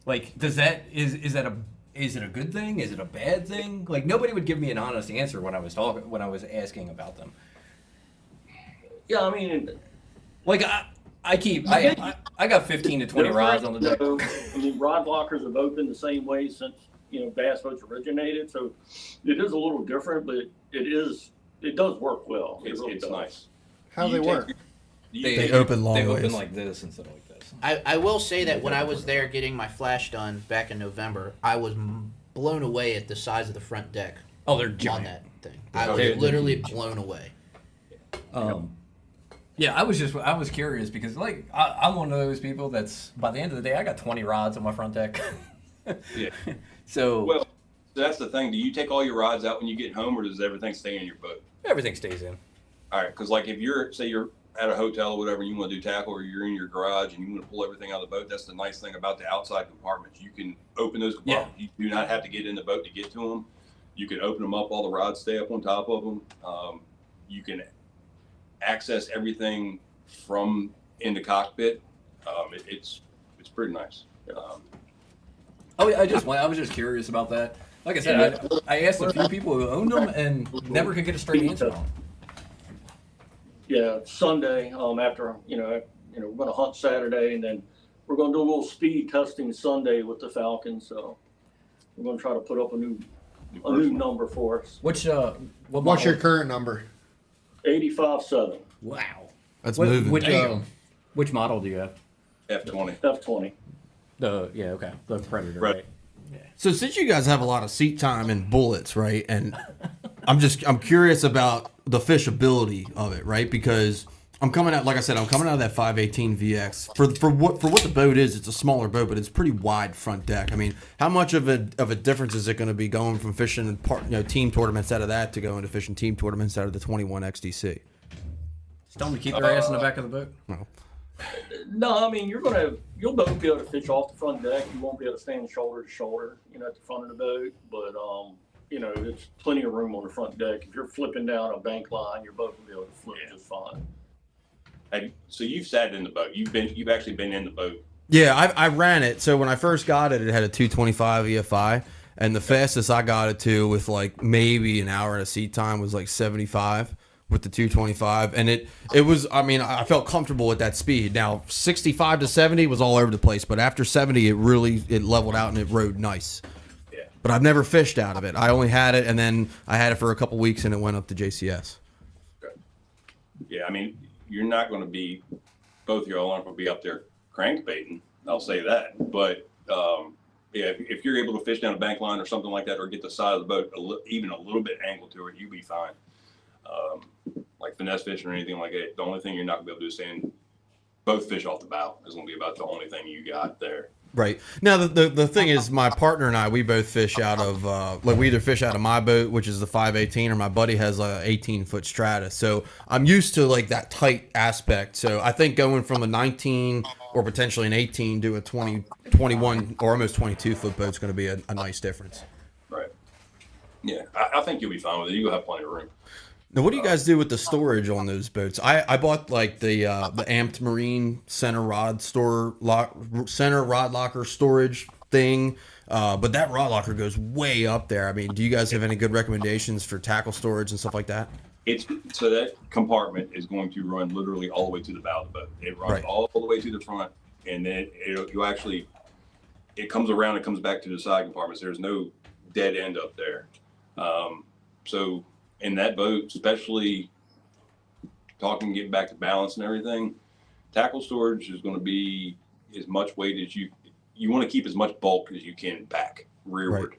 [SPEAKER 5] Like, is it a good thing? Is it a bad thing? Like, nobody would give me an honest answer when I was asking about them.
[SPEAKER 6] yeah, I mean,
[SPEAKER 5] Like, I got 15 to 20 rods on the deck.
[SPEAKER 6] I mean, rod lockers have opened the same way since, bass boats originated. So it is a little different, but it does work well.
[SPEAKER 7] it's
[SPEAKER 6] really does.
[SPEAKER 7] nice.
[SPEAKER 2] How do they work?
[SPEAKER 1] They open long
[SPEAKER 5] They open
[SPEAKER 1] ways.
[SPEAKER 5] like this instead of like this.
[SPEAKER 3] I will say that when I was there getting my flash done back in November, I was blown away at the size of the front deck
[SPEAKER 5] Oh, they're
[SPEAKER 3] on
[SPEAKER 5] giant.
[SPEAKER 3] that thing. I was
[SPEAKER 5] They're
[SPEAKER 3] literally blown away.
[SPEAKER 5] Yeah, I was curious because like I'm one of those people that's by the end of the day I got 20 rods on my front deck.
[SPEAKER 7] Yeah.
[SPEAKER 5] So
[SPEAKER 7] Well, that's the thing. Do you take all your rods out when you get home, or does everything stay in your boat?
[SPEAKER 5] everything stays in.
[SPEAKER 7] All right, because like if you're at a hotel or whatever, and you want to do tackle, or you're in your garage and you want to pull everything out of the boat, that's the nice thing about the outside compartments. You can open those compartments. You do not have to get in the boat to get to them. You can open them up. All the rods stay up on top of them. You can access everything from in the cockpit. It's pretty nice.
[SPEAKER 5] I was just curious about that. Like I said, I asked a few people who owned them and never could get a straight answer on them.
[SPEAKER 6] Yeah, Sunday, after, we're going to hunt Saturday, and then we're going to do a little speed testing Sunday with the Falcons. So we're going to try to put up a new number for us.
[SPEAKER 5] What's
[SPEAKER 2] What's your current number?
[SPEAKER 6] 85.7
[SPEAKER 5] Wow.
[SPEAKER 1] That's
[SPEAKER 5] What-
[SPEAKER 1] moving.
[SPEAKER 5] which model do you have?
[SPEAKER 7] F20.
[SPEAKER 6] F20.
[SPEAKER 5] The Predator,
[SPEAKER 7] Right.
[SPEAKER 5] right?
[SPEAKER 1] So since you guys have a lot of seat time and bullets, right? And I'm curious about the fishability of it, right? Because I'm coming out, like I said, I'm coming out of that 518 VX. For what the boat is, it's a smaller boat, but it's pretty wide front deck. I mean, how much of a difference is it going to be going from fishing team tournaments out of that to going to fishing team tournaments out of the 21 XDC?
[SPEAKER 5] Just tell them to keep their ass in the back of the boat.
[SPEAKER 1] No.
[SPEAKER 6] No, I mean, you'll both be able to fish off the front deck. You won't be able to stand shoulder to shoulder, at the front of the boat. But, there's plenty of room on the front deck. If you're flipping down a bank line, you're both going to be able to flip just fine.
[SPEAKER 7] So you've sat in the boat. You've actually been in the boat.
[SPEAKER 1] Yeah, I ran it. So when I first got it, it had a 225 EFI, and the fastest I got it to with like maybe an hour of seat time was like 75 with the 225, and it was. I mean, I felt comfortable at that speed. Now 65 to 70 was all over the place, but after 70, it leveled out and it rode nice.
[SPEAKER 7] Yeah.
[SPEAKER 1] But I've never fished out of it. I only had it, and then I had it for a couple weeks, and it went up to JCS.
[SPEAKER 7] Okay. Yeah, I mean, you're not going to be, both of y'all aren't going to be up there crankbaiting. I'll say that. But yeah, if you're able to fish down a bank line or something like that, or get the side of the boat even a little bit angled to it, you'll be fine. Like finesse fishing or anything like that, the only thing you're not going to be able to do is stand both fish off the bow. Is going to be about the only thing you got there.
[SPEAKER 1] Right. Now, the thing is, my partner and I, we both fish out of, we either fish out of my boat, which is the 518, or my buddy has a 18-foot Strata. So I'm used to, like, that tight aspect. So I think going from a 19 or potentially an 18 to a 20, 21, or almost 22-foot boat is going to be a nice difference.
[SPEAKER 7] Right. Yeah, I think you'll be fine with it. You'll have plenty of room.
[SPEAKER 1] Now, what do you guys do with the storage on those boats? I bought like the Amped Marine center rod locker storage thing, but that rod locker goes way up there. I mean, do you guys have any good recommendations for tackle storage and stuff like that?
[SPEAKER 7] So that compartment is going to run literally all the way to the bow of the boat. It runs
[SPEAKER 1] Right.
[SPEAKER 7] all the way to the front, and then it comes around and comes back to the side compartments. There's no dead end up there. So in that boat, especially getting back to balance and everything, tackle storage is going to be as much weight as you want to keep as much bulk as you can back rearward,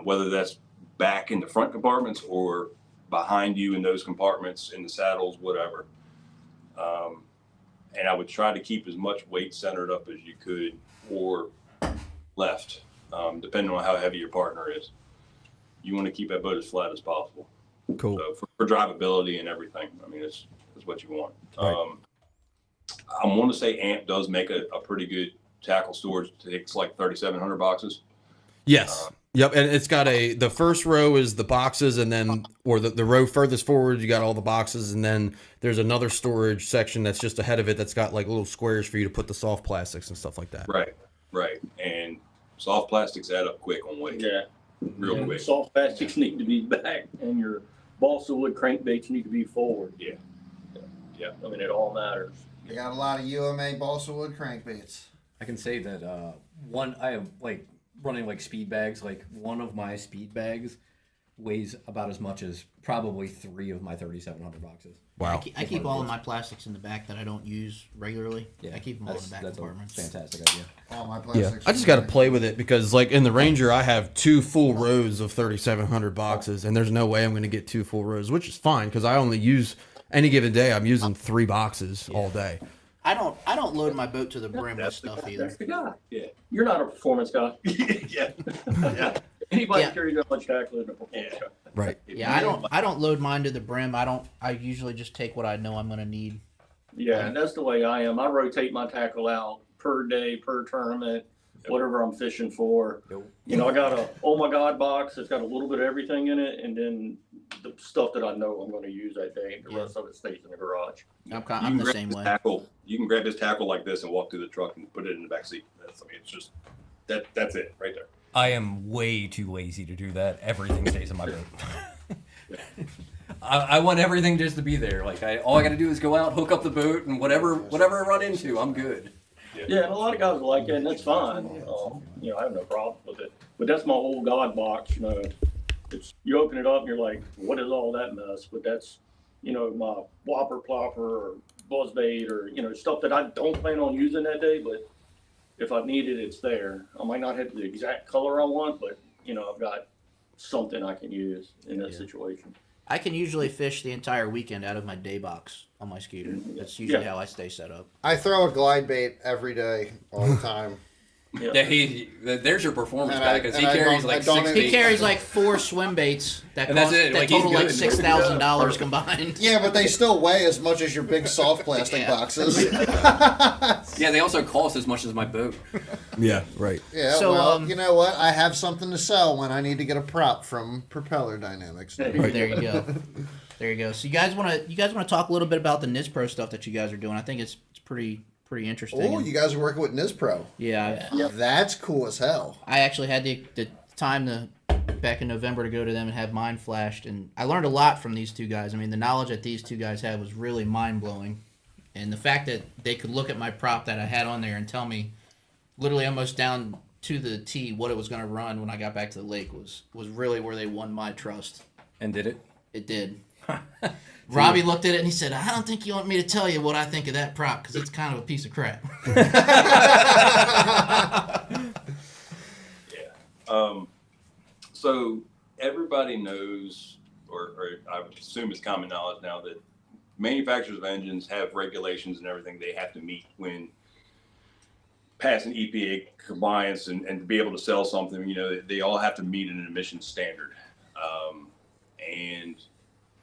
[SPEAKER 7] whether that's back in the front compartments or behind you in those compartments in the saddles, whatever. And I would try to keep as much weight centered up as you could or left, depending on how heavy your partner is. You want to keep that boat as flat as possible.
[SPEAKER 1] Cool.
[SPEAKER 7] So for drivability and everything, I mean, it's what you want.
[SPEAKER 1] Right.
[SPEAKER 7] I want to say AMP does make a pretty good tackle storage. It's like 3,700 boxes.
[SPEAKER 1] Yes. Yep. And it's got the first row is the boxes, and then, or the row furthest forward, you got all the boxes. And then there's another storage section that's just ahead of it that's got like little squares for you to put the soft plastics and stuff like that.
[SPEAKER 7] Right. And soft plastics add up quick on weight.
[SPEAKER 6] Yeah.
[SPEAKER 7] Real quick.
[SPEAKER 6] Soft plastics need to be back, and your balsa wood crankbaits need to be forward.
[SPEAKER 7] Yeah.
[SPEAKER 6] I mean, it all matters.
[SPEAKER 2] You got a lot of UMA balsa wood crankbaits.
[SPEAKER 5] I can say that I have like running like speed bags. Like one of my speed bags weighs about as much as probably 3 of my 3,700 boxes.
[SPEAKER 1] Wow.
[SPEAKER 3] I keep all of my plastics in the back that I don't use regularly.
[SPEAKER 5] Yeah,
[SPEAKER 3] I keep them all in the back
[SPEAKER 5] that's
[SPEAKER 3] compartments.
[SPEAKER 5] a fantastic idea.
[SPEAKER 2] All my
[SPEAKER 1] Yeah,
[SPEAKER 2] plastics.
[SPEAKER 1] I just got to play with it because, like, in the Ranger, I have 2 full rows of 3,700 boxes, and there's no way I'm going to get 2 full rows, which is fine because I only use any given day. I'm using 3 boxes all day.
[SPEAKER 3] I don't load my boat to the brim with stuff either.
[SPEAKER 6] That's the guy.
[SPEAKER 7] Yeah.
[SPEAKER 6] You're not a performance guy.
[SPEAKER 7] Yeah.
[SPEAKER 6] Anybody
[SPEAKER 3] Yeah.
[SPEAKER 6] carries that much tackle in a performance guy.
[SPEAKER 1] Right.
[SPEAKER 3] Yeah, I don't load mine to the brim. I usually just take what I know I'm gonna need.
[SPEAKER 6] Yeah, and that's the way I am. I rotate my tackle out per day, per tournament, whatever I'm fishing for. You know, I got a oh my god box. It's got a little bit of everything in it, and then the stuff that I know I'm going to use that day. The rest of it stays in the garage.
[SPEAKER 3] I'm the same way.
[SPEAKER 7] You can grab this tackle like this and walk through the truck and put it in the back seat. It's just that's it right there.
[SPEAKER 5] I am way too lazy to do that. Everything stays in my boat. I want everything just to be there. Like all I got to do is go out, hook up the boat, and whatever I run into, I'm good.
[SPEAKER 6] Yeah, and a lot of guys are like that, and that's fine. You know, I have no problem with it. But that's my old God box. You know, it's you open it up and you're like, what is all that mess? But that's, you know, my whopper plopper or buzzbait or stuff that I don't plan on using that day. But if I need it, it's there. I might not have the exact color I want, but I've got something I can use in that situation.
[SPEAKER 3] I can usually fish the entire weekend out of my day box on my Skeeter. That's usually how I stay set up.
[SPEAKER 2] I throw a glide bait every day, all the time.
[SPEAKER 5] Yeah, there's your performance
[SPEAKER 2] And
[SPEAKER 5] guy because he
[SPEAKER 2] I
[SPEAKER 5] carries
[SPEAKER 2] don't-
[SPEAKER 5] like
[SPEAKER 2] I don't
[SPEAKER 5] 6
[SPEAKER 2] even-
[SPEAKER 3] He carries like 4 swim baits that
[SPEAKER 5] And that's
[SPEAKER 3] cost
[SPEAKER 5] it,
[SPEAKER 3] that
[SPEAKER 5] like, he's
[SPEAKER 3] total like
[SPEAKER 5] good.
[SPEAKER 3] $6,000 combined.
[SPEAKER 2] Yeah, but they still weigh as much as your big soft plastic
[SPEAKER 3] Yeah.
[SPEAKER 2] boxes.
[SPEAKER 5] Yeah, they also cost as much as my boat.
[SPEAKER 1] Yeah, right.
[SPEAKER 2] Yeah,
[SPEAKER 3] So,
[SPEAKER 2] well, you know what? I have something to sell when I need to get a prop from Propeller Dynamics.
[SPEAKER 3] There you go. There you go. So you guys want to talk a little bit about the NISPRO stuff that you guys are doing? I think it's pretty interesting.
[SPEAKER 2] Oh, you guys are working with NISPRO.
[SPEAKER 3] Yeah.
[SPEAKER 2] That's cool as hell.
[SPEAKER 3] I actually had the time back in November to go to them and have mine flashed, and I learned a lot from these two guys. I mean, the knowledge that these two guys had was really mind-blowing, and the fact that they could look at my prop that I had on there and tell me literally almost down to the T what it was going to run when I got back to the lake was really where they won my trust.
[SPEAKER 5] And did it?
[SPEAKER 3] It did. Robbie looked at it and he said, I don't think you want me to tell you what I think of that prop because it's kind of a piece of crap.
[SPEAKER 7] So everybody knows, or I would assume it's common knowledge now, that manufacturers of engines have regulations and everything they have to meet when passing EPA compliance and to be able to sell something. They all have to meet an emissions standard. And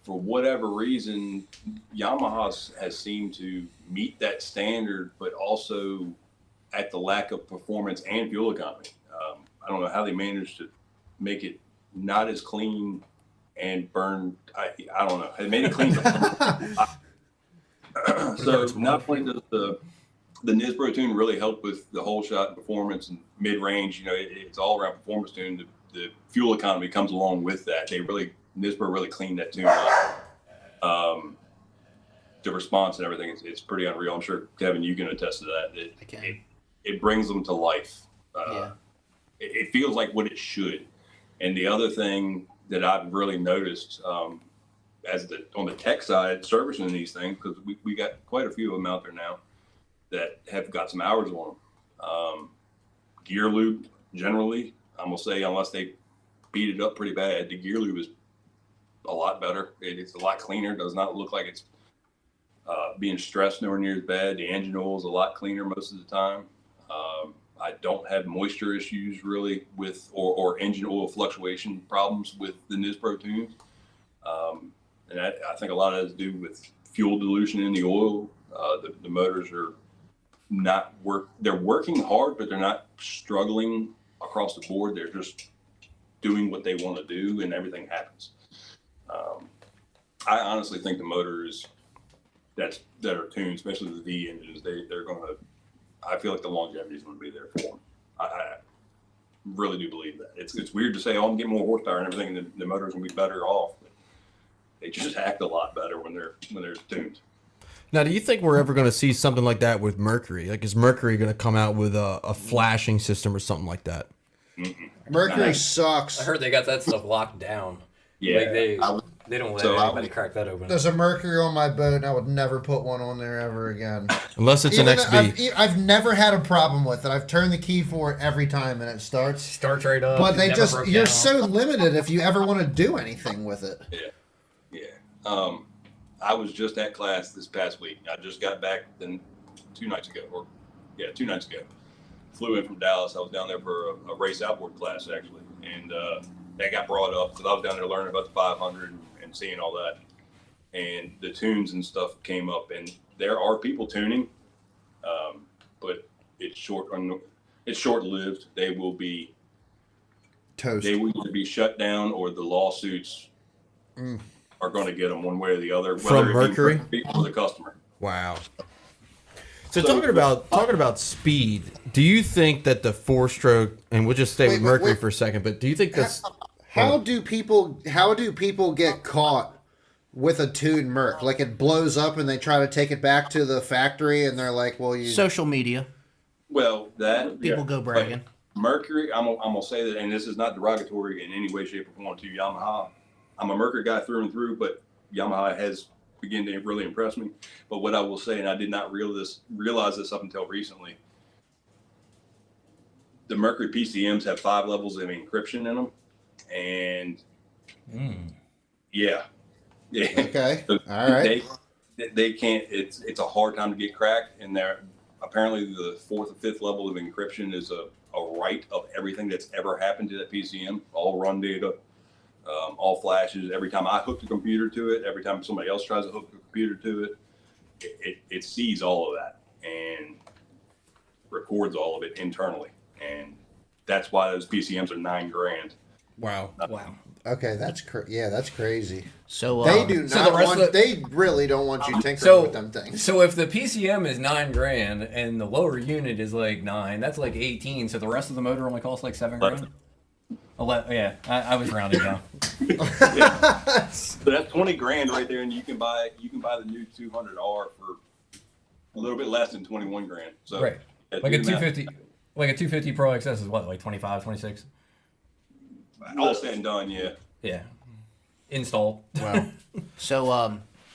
[SPEAKER 7] for whatever reason, Yamaha has seemed to meet that standard, but also at the lack of performance and fuel economy. I don't know how they managed to make it not as clean and burn. I don't know. They made it clean. So not only does the NISPRO tune really help with the whole shot performance and mid range, it's all around performance tune. The fuel economy comes along with that. NISPRO really cleaned that tune up. The response and everything, it's pretty unreal. I'm sure, Kevin, you can attest to that. It brings them to life. It feels like what it should. And the other thing that I've really noticed on the tech side, servicing these things, because we got quite a few of them out there now that have got some hours on them. Gear loop, generally, I'm going to say, unless they beat it up pretty bad, the gear loop is a lot better. It's a lot cleaner. Does not look like it's being stressed nowhere near as bad. The engine oil is a lot cleaner most of the time. I don't have moisture issues really with, or engine oil fluctuation problems with the Nispro tunes. And I think a lot of that has to do with fuel dilution in the oil. The motors are they're working hard, but they're not struggling across the board. They're just doing what they want to do, and everything happens. I honestly think the motors that are tuned, especially the V engines, they're going to. I feel like the longevity is going to be there for them. I really do believe that. It's weird to say, oh, I'm getting more horsepower and everything, and the motor's going to be better off. But they just act a lot better when they're tuned.
[SPEAKER 1] Now, do you think we're ever going to see something like that with Mercury? Like, is Mercury going to come out with a flashing system or something like that?
[SPEAKER 2] Mercury sucks.
[SPEAKER 5] I heard they got that stuff locked down.
[SPEAKER 7] Yeah,
[SPEAKER 5] Like they don't let anybody crack that open.
[SPEAKER 2] There's a Mercury on my boat, and I would never put one on there ever again.
[SPEAKER 1] Unless it's an XB.
[SPEAKER 2] I've never had a problem with it. I've turned the key for it every time, and it starts.
[SPEAKER 5] Starts right up.
[SPEAKER 2] But
[SPEAKER 5] it never broke
[SPEAKER 2] you're
[SPEAKER 5] down.
[SPEAKER 2] so limited if you ever want to do anything with it.
[SPEAKER 7] Yeah. I was just at class this past week. I just got back 2 nights ago. 2 nights ago. Flew in from Dallas. I was down there for a race outboard class, actually. And that got brought up because I was down there learning about the 500 and seeing all that. And the tunes and stuff came up. And there are people tuning, but it's short-lived. They will be
[SPEAKER 2] Toast.
[SPEAKER 7] They will either be shut down or the lawsuits are going to get them one way or the other.
[SPEAKER 1] From Mercury?
[SPEAKER 7] Or the customer.
[SPEAKER 1] Wow. So talking about speed, do you think that the 4-stroke, and we'll just stay with Mercury for a second, but do you think that's
[SPEAKER 2] How do people get caught with a tuned Merc? Like it blows up and they try to take it back to the factory and they're like, well, you
[SPEAKER 3] Social media.
[SPEAKER 7] Well, that
[SPEAKER 3] People go bragging.
[SPEAKER 7] Mercury, I'm gonna say that, and this is not derogatory in any way, shape, or form to Yamaha. I'm a Mercury guy through and through, but Yamaha has begun to really impress me. But what I will say, and I did not realize this up until recently, the Mercury PCMs have 5 levels of encryption in them, and yeah.
[SPEAKER 2] Okay.
[SPEAKER 7] So
[SPEAKER 2] All right.
[SPEAKER 7] They can't. It's a hard time to get cracked, and they're apparently the 4th or 5th level of encryption is a write of everything that's ever happened to that PCM, all run data, all flashes. Every time I hook the computer to it, every time somebody else tries to hook the computer to it, it sees all of that and records all of it internally, and that's why those PCMs are $9,000.
[SPEAKER 1] wow?
[SPEAKER 2] Okay, that's crazy.
[SPEAKER 3] So
[SPEAKER 2] They do
[SPEAKER 5] so
[SPEAKER 2] not
[SPEAKER 5] the rest
[SPEAKER 2] want.
[SPEAKER 5] of the-
[SPEAKER 2] They really don't want you tinkering with them things.
[SPEAKER 5] So if the PCM is $9,000 and the lower unit is like 9, that's like 18. So the rest of the motor only costs like $7,000. Yeah, I was rounding down.
[SPEAKER 7] So that's $20,000 right there, and you can buy the new 200R for a little bit less than $21,000. So
[SPEAKER 5] Right, like a 250, like a 250 Pro XS is what, like 25, 26?
[SPEAKER 7] All said and done, yeah.
[SPEAKER 5] Yeah, installed.
[SPEAKER 2] Wow.
[SPEAKER 3] So,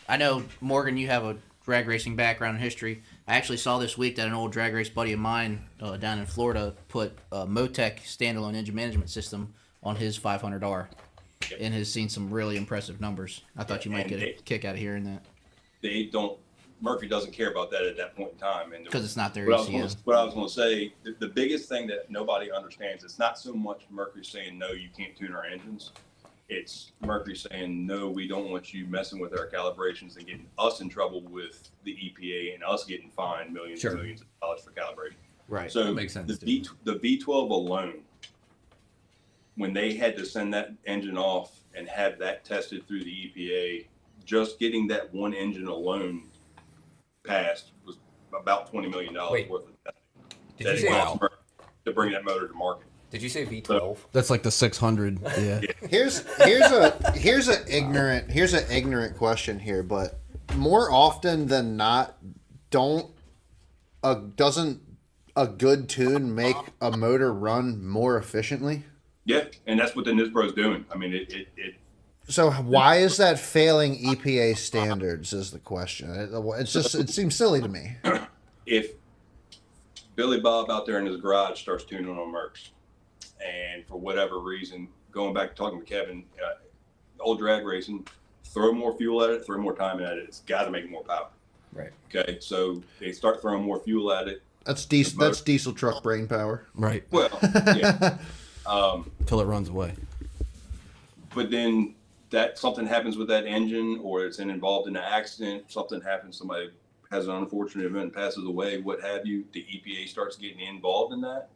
[SPEAKER 3] I know, Morgan, you have a drag racing background and history. I actually saw this week that an old drag race buddy of mine down in Florida put a Motec standalone engine management system on his 500R and has seen some really impressive numbers. I thought you might get a kick out of hearing that.
[SPEAKER 7] Mercury doesn't care about that at that point in time.
[SPEAKER 3] Because it's not their
[SPEAKER 7] What
[SPEAKER 3] ECU.
[SPEAKER 7] I was going to say, the biggest thing that nobody understands, it's not so much Mercury saying, no, you can't tune our engines. It's Mercury saying, no, we don't want you messing with our calibrations and getting us in trouble with the EPA and us getting fined millions and millions of dollars for calibration.
[SPEAKER 3] Right.
[SPEAKER 7] So
[SPEAKER 5] That makes sense,
[SPEAKER 7] the V12 alone, when they had to send that engine off and have that tested through the EPA, just getting that one engine alone passed was about $20 million
[SPEAKER 5] Wait.
[SPEAKER 7] worth of testing.
[SPEAKER 5] Did
[SPEAKER 7] That
[SPEAKER 5] you
[SPEAKER 7] it
[SPEAKER 5] say
[SPEAKER 7] cost Mercury to bring that motor to market.
[SPEAKER 5] Did you say V12?
[SPEAKER 1] That's like the 600. Yeah.
[SPEAKER 2] Here's an ignorant question here, but more often than not, doesn't a good tune make a motor run more efficiently?
[SPEAKER 7] Yeah, and that's what the Nisbro is doing. I mean, it
[SPEAKER 2] So why is that failing EPA standards? Is the question. It seems silly to me.
[SPEAKER 7] if Billy Bob out there in his garage starts tuning on Mercs. And for whatever reason, going back to talking to Kevin, old drag racing, throw more fuel at it, throw more time at it. It's got to make more power.
[SPEAKER 5] Right.
[SPEAKER 7] Okay. So they start throwing more fuel at it.
[SPEAKER 2] That's diesel. That's diesel truck brain power.
[SPEAKER 1] Right.
[SPEAKER 7] Well, yeah.
[SPEAKER 1] Until it runs away.
[SPEAKER 7] But then that something happens with that engine, or it's involved in an accident, something happens, somebody has an unfortunate event and passes away, what have you, the EPA starts getting involved in that.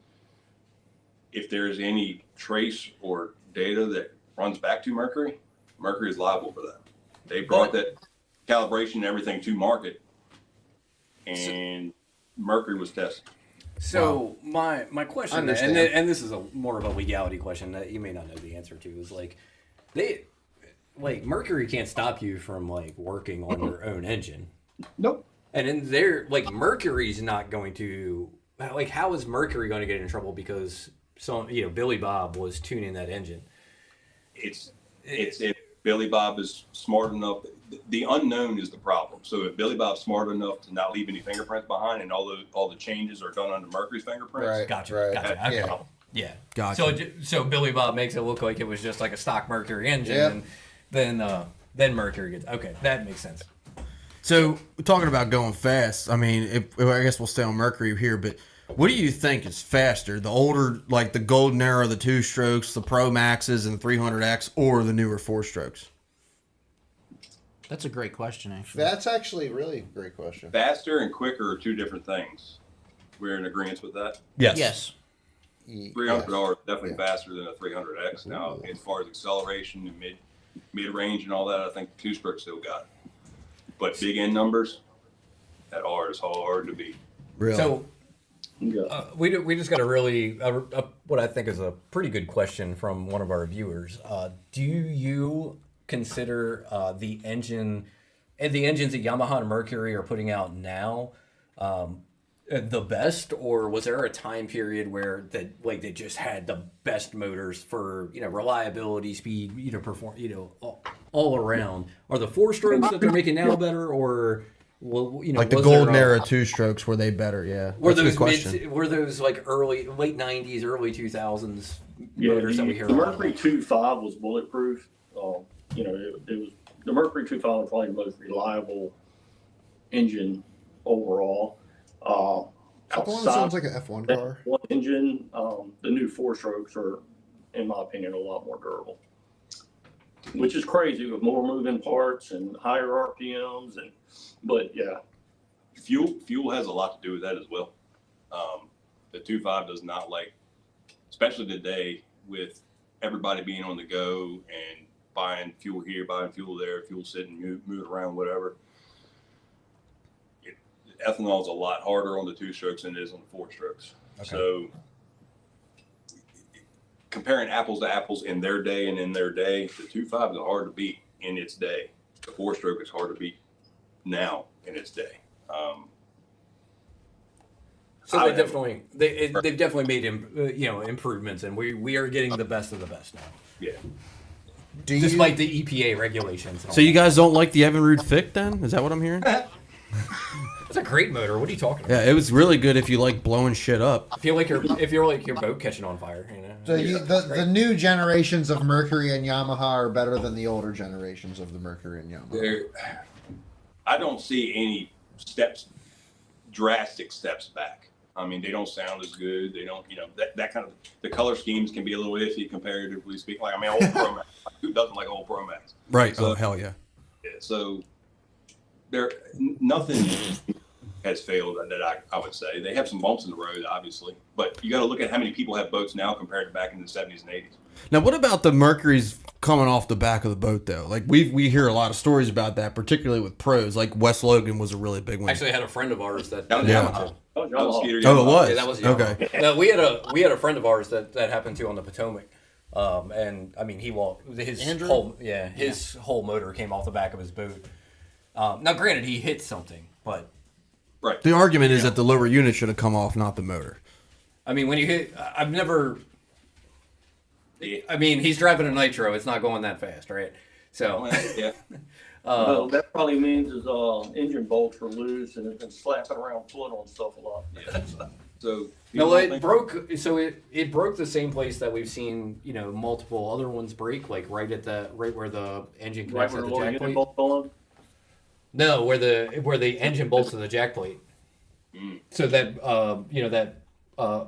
[SPEAKER 7] If there's any trace or data that runs back to Mercury, Mercury is liable for that. They brought that calibration and everything to market, and Mercury was tested.
[SPEAKER 5] So my question, and
[SPEAKER 2] Understand.
[SPEAKER 5] this is more of a legality question that you may not know the answer to, is like Mercury can't stop you from like working on your own engine.
[SPEAKER 7] Nope.
[SPEAKER 5] And in there, like Mercury's not going to like, how is Mercury going to get in trouble because Billy Bob was tuning that engine?
[SPEAKER 7] It's if Billy Bob is smart enough. The unknown is the problem. So if Billy Bob's smart enough to not leave any fingerprints behind, and all the changes are done under Mercury's fingerprints,
[SPEAKER 2] Right.
[SPEAKER 5] Gotcha. Okay.
[SPEAKER 2] Yeah.
[SPEAKER 5] Yeah.
[SPEAKER 1] Gotcha.
[SPEAKER 5] So Billy Bob makes it look like it was just like a stock Mercury engine,
[SPEAKER 2] Yep.
[SPEAKER 5] and then Mercury gets that makes sense.
[SPEAKER 1] So talking about going fast, I mean, I guess we'll stay on Mercury here, but what do you think is faster? The older, like the Golden Era, the 2-strokes, the Pro Maxes and 300X, or the newer 4-strokes?
[SPEAKER 3] That's a great question, actually.
[SPEAKER 2] That's actually really a great question.
[SPEAKER 7] faster and quicker are two different things. We're in agreement with that.
[SPEAKER 3] Yes.
[SPEAKER 7] 300R is definitely faster than a 300X. Now, as far as acceleration and mid range and all that, I think 2-stroke still got it. But big end numbers, that R is hard to beat.
[SPEAKER 1] Really?
[SPEAKER 5] So
[SPEAKER 6] Yeah.
[SPEAKER 5] we just got a really what I think is a pretty good question from one of our viewers. Do you consider the engines that Yamaha and Mercury are putting out now the best, or was there a time period where they just had the best motors for reliability, speed, perform, all around? Are the 4-strokes that they're making now better, or
[SPEAKER 1] like the
[SPEAKER 5] was
[SPEAKER 1] Golden
[SPEAKER 5] there
[SPEAKER 1] Era 2-strokes, were they better? Yeah.
[SPEAKER 5] Were
[SPEAKER 1] That's a good
[SPEAKER 5] those
[SPEAKER 1] question.
[SPEAKER 5] were those like late 90s, early 2000s
[SPEAKER 6] Yeah,
[SPEAKER 5] motors that we hear
[SPEAKER 6] the
[SPEAKER 5] a lot
[SPEAKER 6] Mercury
[SPEAKER 5] about?
[SPEAKER 6] 2.5 was bulletproof. It was the Mercury 2.5 was probably the most reliable engine overall.
[SPEAKER 2] That one sounds like an F1
[SPEAKER 6] that
[SPEAKER 2] car.
[SPEAKER 6] one engine, the new 4-strokes are, in my opinion, a lot more durable. Which is crazy with more moving parts and higher RPMs, but yeah.
[SPEAKER 7] Fuel has a lot to do with that as well. The 2.5 does not like, especially today with everybody being on the go and buying fuel here, buying fuel there, fuel sitting, moving around, whatever. Ethanol is a lot harder on the 2-strokes than it is on the 4-strokes.
[SPEAKER 5] Okay.
[SPEAKER 7] So comparing apples to apples in their day and in their day, the 2.5 is hard to beat in its day. The 4-stroke is hard to beat now in its day.
[SPEAKER 5] So they've definitely made improvements, and we are getting the best of the best now,
[SPEAKER 7] Yeah.
[SPEAKER 5] despite the EPA regulations. and all
[SPEAKER 1] So you
[SPEAKER 5] that.
[SPEAKER 1] guys don't like the Evinrude Fick then? Is that what I'm hearing?
[SPEAKER 5] It's a great motor. What are you talking about?
[SPEAKER 1] Yeah, it was really good if you like blowing shit up.
[SPEAKER 5] If you're like your boat catching on fire,
[SPEAKER 2] So the new generations of Mercury and Yamaha are better than the older generations of the Mercury and Yamaha.
[SPEAKER 7] I don't see any drastic steps back. I mean, they don't sound as good. They don't, that kind of, the color schemes can be a little iffy comparatively speaking. Like, I mean, old Pro Max. Who doesn't like old Pro Max?
[SPEAKER 1] Right.
[SPEAKER 7] So-
[SPEAKER 1] Oh, hell yeah.
[SPEAKER 7] Yeah, so nothing has failed that I would say. They have some bumps in the road, obviously, but you got to look at how many people have boats now compared to back in the 70s and 80s.
[SPEAKER 1] Now, what about the Mercury's coming off the back of the boat, though? Like, we hear a lot of stories about that, particularly with pros. Like, Wes Logan was a really big one.
[SPEAKER 5] Actually, I had a friend of ours that.
[SPEAKER 7] That was
[SPEAKER 1] Yeah.
[SPEAKER 7] Yamaha.
[SPEAKER 6] Oh,
[SPEAKER 7] That was Skeeter
[SPEAKER 1] Oh, it
[SPEAKER 7] Yamaha.
[SPEAKER 1] was?
[SPEAKER 5] Yeah, that was
[SPEAKER 1] Okay.
[SPEAKER 5] No, we had a friend of ours that happened to on the Potomac, and I mean
[SPEAKER 3] Andrew?
[SPEAKER 5] his whole motor came off the back of his boat. Now, granted, he hit something, but
[SPEAKER 7] Right.
[SPEAKER 1] The argument is that the lower unit should have come off, not the motor.
[SPEAKER 5] I mean, when you hit, I've never.
[SPEAKER 7] Yeah.
[SPEAKER 5] I mean, he's driving a nitro; it's not going that fast, right? So,
[SPEAKER 7] Well, yeah.
[SPEAKER 6] Well, that probably means his engine bolts were loose and it's been slapping around foot on stuff a lot.
[SPEAKER 7] So
[SPEAKER 5] No,
[SPEAKER 7] people
[SPEAKER 5] it
[SPEAKER 7] think-
[SPEAKER 5] broke. So it broke the same place that we've seen, multiple other ones break, like right where the engine
[SPEAKER 6] Right
[SPEAKER 5] connects
[SPEAKER 6] where
[SPEAKER 5] at
[SPEAKER 6] the
[SPEAKER 5] the
[SPEAKER 6] little
[SPEAKER 5] jack
[SPEAKER 6] unit
[SPEAKER 5] plate.
[SPEAKER 6] bolt on.
[SPEAKER 5] No, where the engine bolts to the jack plate. So that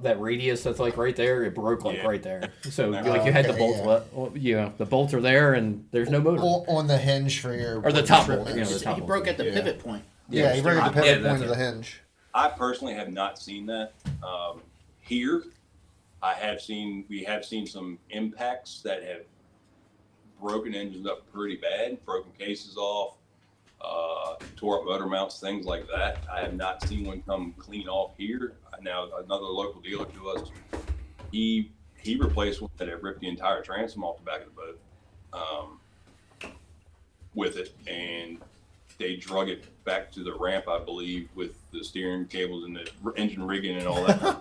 [SPEAKER 5] that radius that's like right there, it broke like
[SPEAKER 7] Yeah.
[SPEAKER 5] right there. So like you had the
[SPEAKER 2] Okay,
[SPEAKER 5] bolt, the bolts are there, and there's no motor.
[SPEAKER 2] On the hinge for your
[SPEAKER 5] Or the top
[SPEAKER 2] trip
[SPEAKER 5] bolt,
[SPEAKER 2] is.
[SPEAKER 5] the top
[SPEAKER 3] He
[SPEAKER 5] bolt.
[SPEAKER 3] broke at the
[SPEAKER 2] Yeah.
[SPEAKER 3] pivot point.
[SPEAKER 2] Yeah, he broke at the
[SPEAKER 5] Yeah,
[SPEAKER 2] pivot
[SPEAKER 5] that's
[SPEAKER 2] point of
[SPEAKER 5] it.
[SPEAKER 2] the hinge.
[SPEAKER 7] I personally have not seen that. Here, we have seen some impacts that have broken engines up pretty bad, broken cases off, tore up motor mounts, things like that. I have not seen one come clean off here. Now, another local dealer to us, he replaced one that had ripped the entire transom off the back of the boat with it, and they drug it back to the ramp, I believe, with the steering cables and the engine rigging and all that.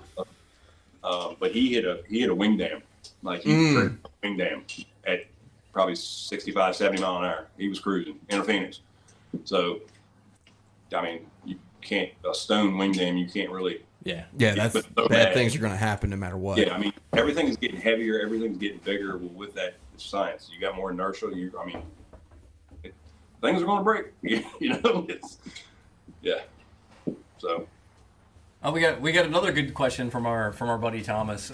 [SPEAKER 7] But he hit a wing dam, like he triggered a wing dam at probably 65, 70 mile an hour. He was cruising in a Phoenix. So, I mean, a stone wing dam, you can't really.
[SPEAKER 5] Yeah.
[SPEAKER 1] Yeah, that's
[SPEAKER 7] But so
[SPEAKER 1] bad
[SPEAKER 7] bad.
[SPEAKER 1] things are going to happen no matter what.
[SPEAKER 7] Yeah, I mean, everything is getting heavier, everything's getting bigger. Well, with that, it's science. You got more inertia. Things are going to break. Yeah. So.
[SPEAKER 5] Oh, we got another good question from our buddy Thomas.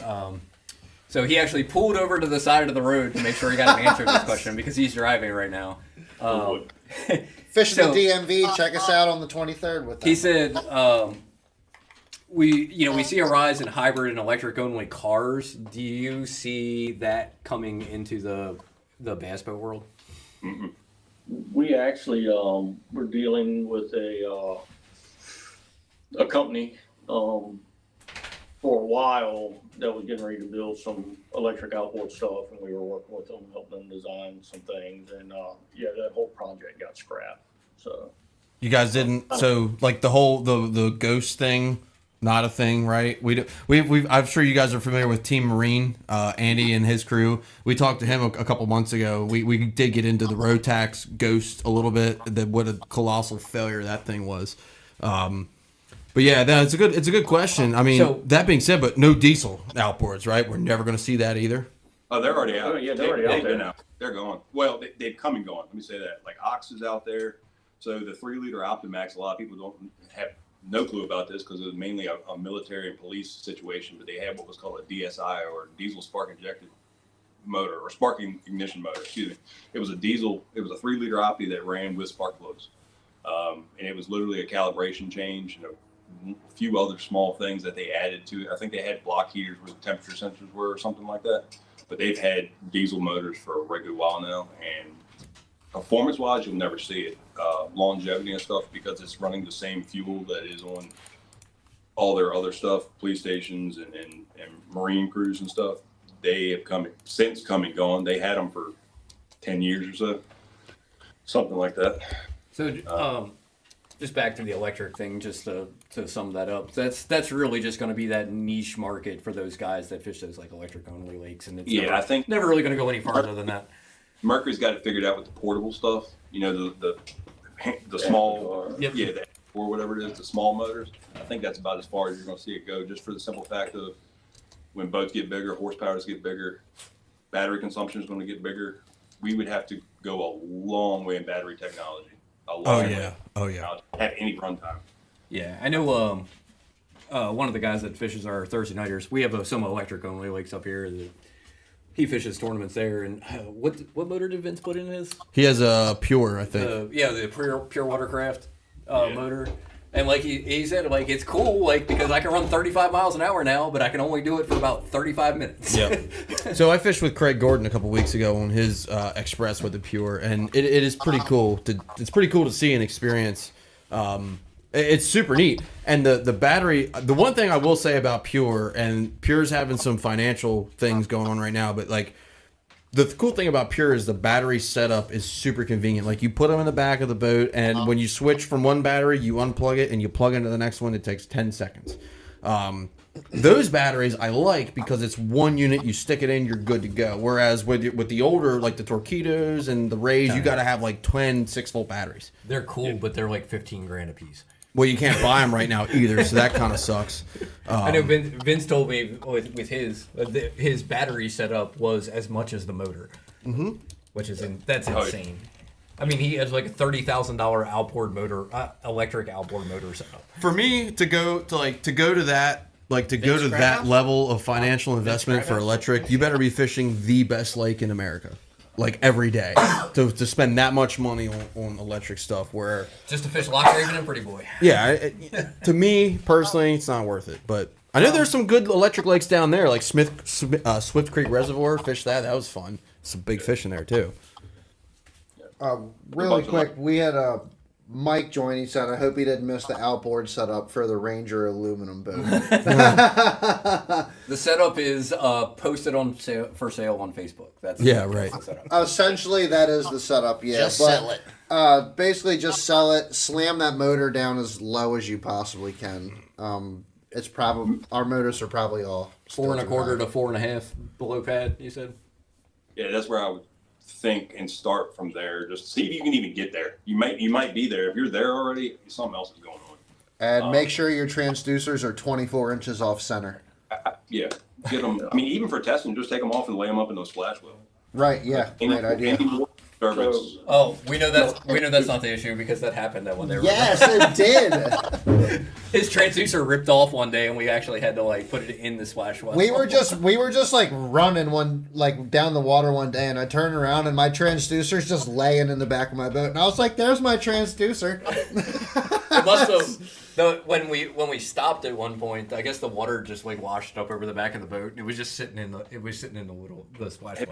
[SPEAKER 5] So he actually pulled over to the side of the road to make sure he got an answer to this question because he's driving right now.
[SPEAKER 2] Fishing
[SPEAKER 5] So-
[SPEAKER 2] the DMV. Check us out on the 23rd with that.
[SPEAKER 5] He said, we see a rise in hybrid and electric only cars. Do you see that coming into the bass boat world?
[SPEAKER 6] We actually were dealing with a company for a while that was getting ready to build some electric outboard stuff, and we were working with them, helping them design some things, and that whole project got scrapped. So
[SPEAKER 1] You guys didn't. So like the whole the ghost thing, not a thing, right? I'm sure you guys are familiar with Team Marine, Andy and his crew. We talked to him a couple months ago. We did get into the Rotax Ghost a little bit. That what a colossal failure that thing was. But yeah, it's a good question. I mean,
[SPEAKER 5] So-
[SPEAKER 1] that being said, but no diesel outboards, right? We're never going to see that either.
[SPEAKER 7] Oh, they're already out.
[SPEAKER 6] Oh, yeah, they're already out
[SPEAKER 7] They've been
[SPEAKER 6] there.
[SPEAKER 7] out. They're gone. Well, they've come and gone. Let me say that. Like Ox is out there. So the 3-liter Optimax, a lot of people don't have no clue about this because it was mainly a military and police situation, but they had what was called a DSI, or diesel spark injected motor, or sparking ignition motor, excuse me. It was a 3-liter Opti that ran with spark plugs. And it was literally a calibration change and a few other small things that they added to it. I think they had block heaters where the temperature sensors were or something like that. But they've had diesel motors for a regular while now, and performance-wise, you'll never see it. Longevity and stuff, because it's running the same fuel that is on all their other stuff, police stations and Marine crews and stuff. They have come and gone. They had them for 10 years or so, something like that.
[SPEAKER 5] So, just back to the electric thing, just to sum that up, that's really just going to be that niche market for those guys that fish those like electric only lakes, and it's
[SPEAKER 7] I think
[SPEAKER 5] never really going to go any farther than that.
[SPEAKER 7] Mercury's got it figured out with the portable stuff. You know, the small,
[SPEAKER 5] Yep.
[SPEAKER 7] or whatever it is, the small motors. I think that's about as far as you're going to see it go, just for the simple fact of when boats get bigger, horsepowers get bigger, battery consumption is going to get bigger. We would have to go a long way in battery technology. A long way.
[SPEAKER 1] Oh yeah.
[SPEAKER 7] To have any runtime.
[SPEAKER 5] Yeah, I know. One of the guys that fishes our Thursday nighters, we have some electric only lakes up here. He fishes tournaments there, and what motor did Vince put in his?
[SPEAKER 1] He has a Pure, I think.
[SPEAKER 5] The pure watercraft motor. And like he said, like it's cool, like because I can run 35 miles an hour now, but I can only do it for about 35 minutes.
[SPEAKER 1] Yeah. So I fished with Craig Gordon a couple weeks ago on his Express with the Pure, and it is pretty cool to see and experience. It's super neat, and the battery. The one thing I will say about Pure, and Pure's having some financial things going on right now, but like the cool thing about Pure is the battery setup is super convenient. Like you put them in the back of the boat, and when you switch from one battery, you unplug it and you plug into the next one. It takes 10 seconds. Those batteries I like because it's one unit. You stick it in, you're good to go. Whereas with the older, like the Torpedoes and the Rays, you got to have like 10 6-volt batteries.
[SPEAKER 5] They're cool, but they're like $15,000 a piece.
[SPEAKER 1] Well, you can't buy them right now either, so that kind of sucks.
[SPEAKER 5] I know Vince told me with his battery setup was as much as the motor, which is that's insane. I mean, he has like a $30,000 outboard motor, electric outboard motor setup.
[SPEAKER 1] For me to go to that level of financial investment for electric, you better be fishing the best lake in America, like every day, to spend that much money on electric stuff. Where
[SPEAKER 5] Just to fish Loch Raven and Pretty Boy.
[SPEAKER 1] yeah, to me personally, it's not worth it. But I know there's some good electric lakes down there, like Swift Creek Reservoir. Fished that was fun. Some big fish in there too.
[SPEAKER 2] Really quick, we had Mike join. He said, I hope he didn't miss the outboard setup for the Ranger aluminum boat.
[SPEAKER 5] The setup is posted for sale on Facebook. That's
[SPEAKER 1] right.
[SPEAKER 5] the setup.
[SPEAKER 2] Essentially, that is the setup, yeah.
[SPEAKER 3] Just sell it.
[SPEAKER 2] Basically, just sell it, slam that motor down as low as you possibly can. It's probably, our motors are probably all
[SPEAKER 5] 4 1/4 to 4.5 below pad, you said?
[SPEAKER 7] Yeah, that's where I would think and start from there. Just see if you can even get there. You might be there. If you're there already, something else is going on.
[SPEAKER 2] And make sure your transducers are 24 inches off center.
[SPEAKER 7] Yeah, get them. I mean, even for testing, just take them off and lay them up in those splash wells.
[SPEAKER 2] Right, yeah, great idea.
[SPEAKER 7] Any more disturbance.
[SPEAKER 5] Oh, we know that's not the issue because that happened that one day.
[SPEAKER 2] Yes, it did.
[SPEAKER 5] His transducer ripped off one day, and we actually had to like put it in the splash well.
[SPEAKER 2] We were just like running down the water one day, and I turned around and my transducer's just laying in the back of my boat, and I was like, "There's my transducer."
[SPEAKER 5] It must have. No, when we stopped at one point, I guess the water just like washed up over the back of the boat. And it was just sitting in the splash well.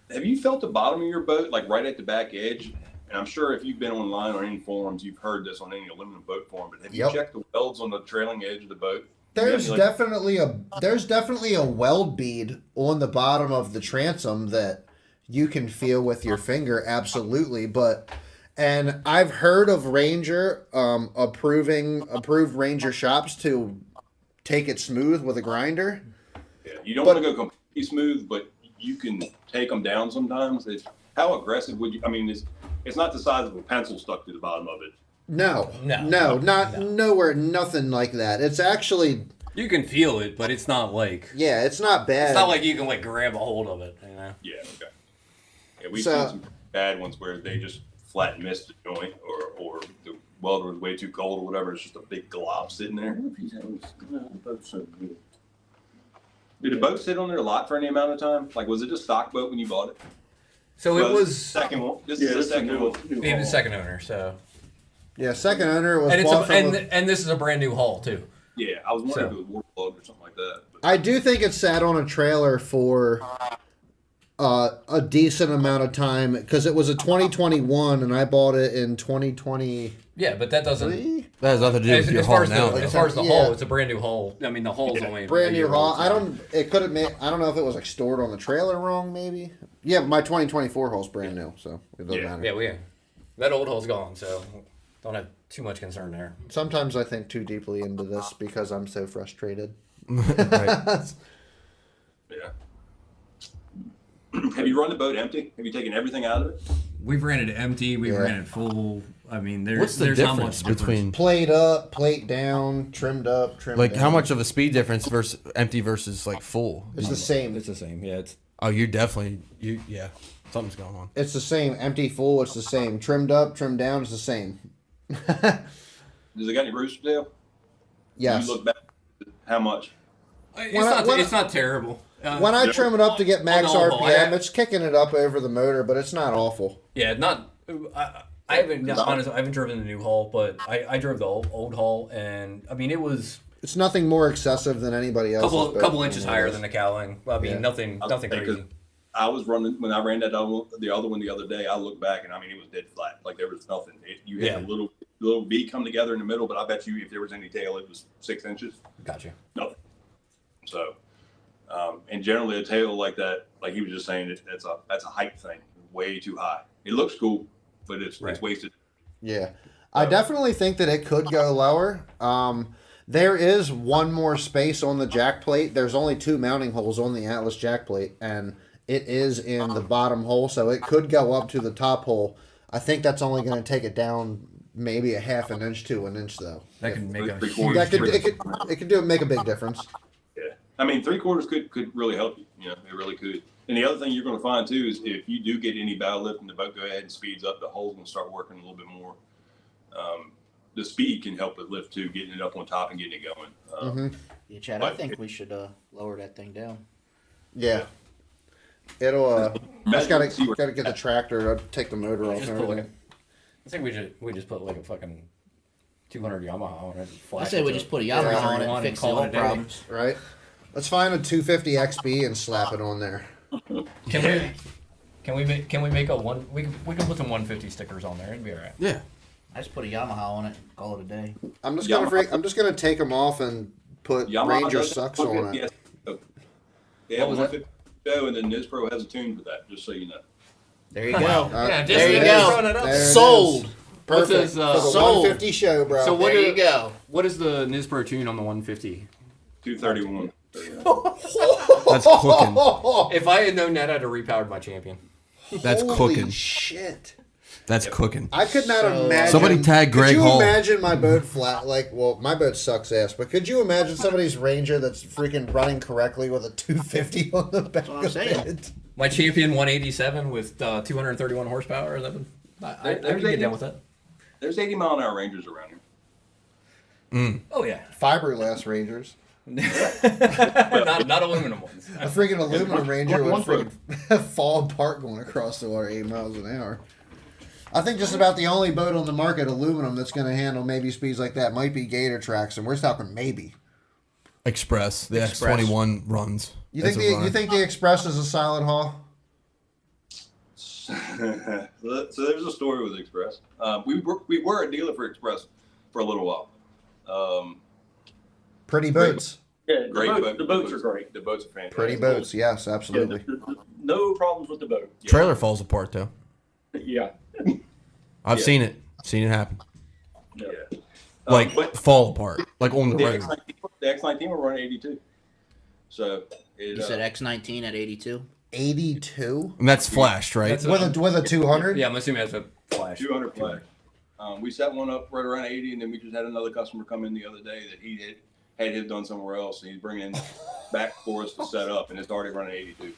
[SPEAKER 7] Have you felt the bottom of your boat like right at the back edge? And I'm sure if you've been online or any forums, you've heard this on any aluminum boat forum. But have you checked the welds on the trailing edge of the boat?
[SPEAKER 2] There's definitely a weld bead on the bottom of the transom that you can feel with your finger, absolutely. And I've heard of Ranger approved Ranger shops to take it smooth with a grinder.
[SPEAKER 7] Yeah, you don't want to go completely smooth, but you can take them down sometimes. How aggressive would you? I mean, it's not the size of a pencil stuck to the bottom of it.
[SPEAKER 2] No, nowhere, nothing like that. It's actually,
[SPEAKER 5] You can feel it, but it's not like
[SPEAKER 2] it's not bad.
[SPEAKER 5] it's not like you can like grab a hold of it, you know.
[SPEAKER 7] Yeah, okay. Yeah, we've seen some bad ones where they just flat and missed the joint, or the welder was way too cold or whatever. It's just a big glob sitting there. Did the boat sit on there a lot for any amount of time? Like, was it a stock boat when you bought it?
[SPEAKER 5] So it was
[SPEAKER 7] second one. This is the second one.
[SPEAKER 5] he was the second owner, so
[SPEAKER 2] Yeah, second owner was
[SPEAKER 5] and
[SPEAKER 2] bought from
[SPEAKER 5] and this is a brand new hull too.
[SPEAKER 7] Yeah, I was wondering if it was water plugged or something like that. But
[SPEAKER 2] I do think it sat on a trailer for a decent amount of time because it was a 2021 and I bought it in 2023.
[SPEAKER 5] Yeah, but that doesn't.
[SPEAKER 1] That has nothing to do with your hull now.
[SPEAKER 5] As far as the hull, it's a brand new hull. I mean, the hull's only
[SPEAKER 2] Brand
[SPEAKER 5] a
[SPEAKER 2] new
[SPEAKER 5] year
[SPEAKER 2] hull.
[SPEAKER 5] old,
[SPEAKER 2] I don't know if it was like stored on the trailer wrong. Maybe. Yeah, my 2024 hull's brand new, so it doesn't matter.
[SPEAKER 5] Yeah, that old hull's gone, so don't have too much concern there.
[SPEAKER 2] Sometimes I think too deeply into this because I'm so frustrated.
[SPEAKER 1] Right.
[SPEAKER 7] yeah. Have you run the boat empty? Have you taken everything out of it?
[SPEAKER 5] We've ran it empty. We've
[SPEAKER 2] Yeah.
[SPEAKER 5] ran it full. I mean,
[SPEAKER 1] What's the
[SPEAKER 5] there's not
[SPEAKER 1] difference
[SPEAKER 5] much
[SPEAKER 1] between
[SPEAKER 2] Plate up, plate down, trimmed up, trimmed
[SPEAKER 1] like
[SPEAKER 2] down.
[SPEAKER 1] how much of a speed difference versus empty versus like full?
[SPEAKER 2] It's the same.
[SPEAKER 5] It's the same. Yeah, it's
[SPEAKER 1] Oh, you're definitely something's going on.
[SPEAKER 2] It's the same. Empty, full. It's the same. Trimmed up, trimmed down. It's the same.
[SPEAKER 7] Does it got any rooster tail?
[SPEAKER 2] Yes.
[SPEAKER 7] You look back. How much?
[SPEAKER 5] it's not terrible.
[SPEAKER 2] When I trim it up to get max
[SPEAKER 5] on the whole,
[SPEAKER 2] RPM, it's kicking it up over the motor, but it's not awful.
[SPEAKER 5] Yeah, not. I haven't honestly. I haven't driven the new hull, but I drove the old hull, and I mean it was
[SPEAKER 2] It's nothing more excessive than anybody else.
[SPEAKER 5] couple inches higher than the cowling. I mean
[SPEAKER 2] Yeah.
[SPEAKER 5] nothing crazy.
[SPEAKER 7] I was running when I ran the other one the other day. I looked back and I mean it was dead flat. Like there was nothing. You had a little V come together in the middle, but I bet you if there was any tail, it was 6 inches.
[SPEAKER 5] Gotcha.
[SPEAKER 7] Nothing. So, and generally a tail like that, like he was just saying, that's a height thing. Way too high. It looks cool, but it's wasted.
[SPEAKER 2] Yeah. I definitely think that it could go lower. There is one more space on the jack plate. There's only 2 mounting holes on the Atlas jack plate, and it is in the bottom hole, so it could go up to the top hole. I think that's only going to take it down maybe a half an inch to an inch though.
[SPEAKER 5] That can make a
[SPEAKER 7] Three-quarters.
[SPEAKER 2] It could make a big difference.
[SPEAKER 7] Yeah, I mean, 3/4 could really help you. You know, it really could. And the other thing you're going to find too is if you do get any bow lift and the boat go ahead and speeds up, the hole's going to start working a little bit more. The speed can help with lift too, getting it up on top and getting it going.
[SPEAKER 3] Yeah, Chad, I think we should lower that thing down.
[SPEAKER 2] Yeah. It'll just gotta
[SPEAKER 7] See where-
[SPEAKER 2] get the tractor, take the motor off
[SPEAKER 5] Just
[SPEAKER 2] and
[SPEAKER 5] put like
[SPEAKER 2] everything.
[SPEAKER 5] I think we just put like a fucking 200 Yamaha on it.
[SPEAKER 3] I say we just put a Yamaha on it and fix the old problems.
[SPEAKER 2] Right? Let's find a 250 XB and slap it on there.
[SPEAKER 5] Can we make a one? We can put some 150 stickers on there. It'd be alright.
[SPEAKER 1] Yeah.
[SPEAKER 3] I just put a Yamaha on it and call it a day.
[SPEAKER 2] I'm just gonna take them off and put
[SPEAKER 7] Yamaha
[SPEAKER 2] Ranger
[SPEAKER 7] does
[SPEAKER 2] sucks
[SPEAKER 7] have
[SPEAKER 2] on it.
[SPEAKER 7] 150. They have
[SPEAKER 5] What was that?
[SPEAKER 7] 150 show, and then Nispro has a tune for that. Just so you know.
[SPEAKER 3] There you go.
[SPEAKER 5] Yeah, just
[SPEAKER 3] There you
[SPEAKER 5] just
[SPEAKER 3] go.
[SPEAKER 5] throwing it up.
[SPEAKER 2] There it is.
[SPEAKER 3] Sold.
[SPEAKER 2] Perfect.
[SPEAKER 5] What's his,
[SPEAKER 2] For the
[SPEAKER 3] sold.
[SPEAKER 2] 150 show, bro.
[SPEAKER 5] So what
[SPEAKER 3] There
[SPEAKER 5] do-
[SPEAKER 3] you go.
[SPEAKER 5] What is the Nispro tune on the 150?
[SPEAKER 7] 231.
[SPEAKER 1] That's cooking.
[SPEAKER 5] If I had known that, I'd have repowered my Champion.
[SPEAKER 1] That's
[SPEAKER 2] Holy
[SPEAKER 1] cooking.
[SPEAKER 2] shit.
[SPEAKER 1] That's cooking.
[SPEAKER 2] I could not
[SPEAKER 3] So,
[SPEAKER 2] imagine.
[SPEAKER 1] Somebody tag Greg
[SPEAKER 2] Could you
[SPEAKER 1] Hall.
[SPEAKER 2] imagine my boat flat? Well, my boat sucks ass, but could you imagine somebody's Ranger that's freaking running correctly with a 250 on the back
[SPEAKER 3] what I'm
[SPEAKER 2] of
[SPEAKER 3] saying.
[SPEAKER 2] it?
[SPEAKER 5] My Champion 187 with 231 horsepower. That would, I could get down with that.
[SPEAKER 7] There's 80-mile-an-hour Rangers around here.
[SPEAKER 5] Oh yeah,
[SPEAKER 2] Fiberglass Rangers.
[SPEAKER 5] not aluminum ones.
[SPEAKER 2] A freaking aluminum Ranger would
[SPEAKER 6] One
[SPEAKER 2] freaking fall apart going across the water 8 miles an hour. I think just about the only boat on the market, aluminum, that's going to handle maybe speeds like that might be Gator Tracks, and we're talking maybe.
[SPEAKER 1] Express. The
[SPEAKER 3] Express.
[SPEAKER 1] X21 runs.
[SPEAKER 2] You
[SPEAKER 1] as
[SPEAKER 2] think
[SPEAKER 1] a runner.
[SPEAKER 2] you think the Express is a solid haul?
[SPEAKER 7] So there's a story with Express. We were a dealer for Express for a little while.
[SPEAKER 2] Pretty boats.
[SPEAKER 6] Yeah,
[SPEAKER 7] Great
[SPEAKER 6] the boats are great.
[SPEAKER 7] The boats are fantastic.
[SPEAKER 2] Pretty boats, yes,
[SPEAKER 6] Yeah,
[SPEAKER 2] absolutely.
[SPEAKER 6] no problems with the boat.
[SPEAKER 1] Trailer falls apart though.
[SPEAKER 6] Yeah.
[SPEAKER 1] I've
[SPEAKER 7] Yeah.
[SPEAKER 1] seen it. Seen it happen.
[SPEAKER 6] Yeah.
[SPEAKER 1] Like
[SPEAKER 7] But
[SPEAKER 1] fall apart. Like on the
[SPEAKER 7] the
[SPEAKER 1] road.
[SPEAKER 7] X19 will run 82. So it,
[SPEAKER 3] You said X19 at 82?
[SPEAKER 2] 82
[SPEAKER 1] And that's flashed, right?
[SPEAKER 5] That's
[SPEAKER 2] with a 200.
[SPEAKER 5] Yeah, I'm assuming that's a flash.
[SPEAKER 7] 200 flag. We set one up right around 80, and then we just had another customer come in the other day that he had his done somewhere else, and he's bringing back for us to set up, and it's already running 82.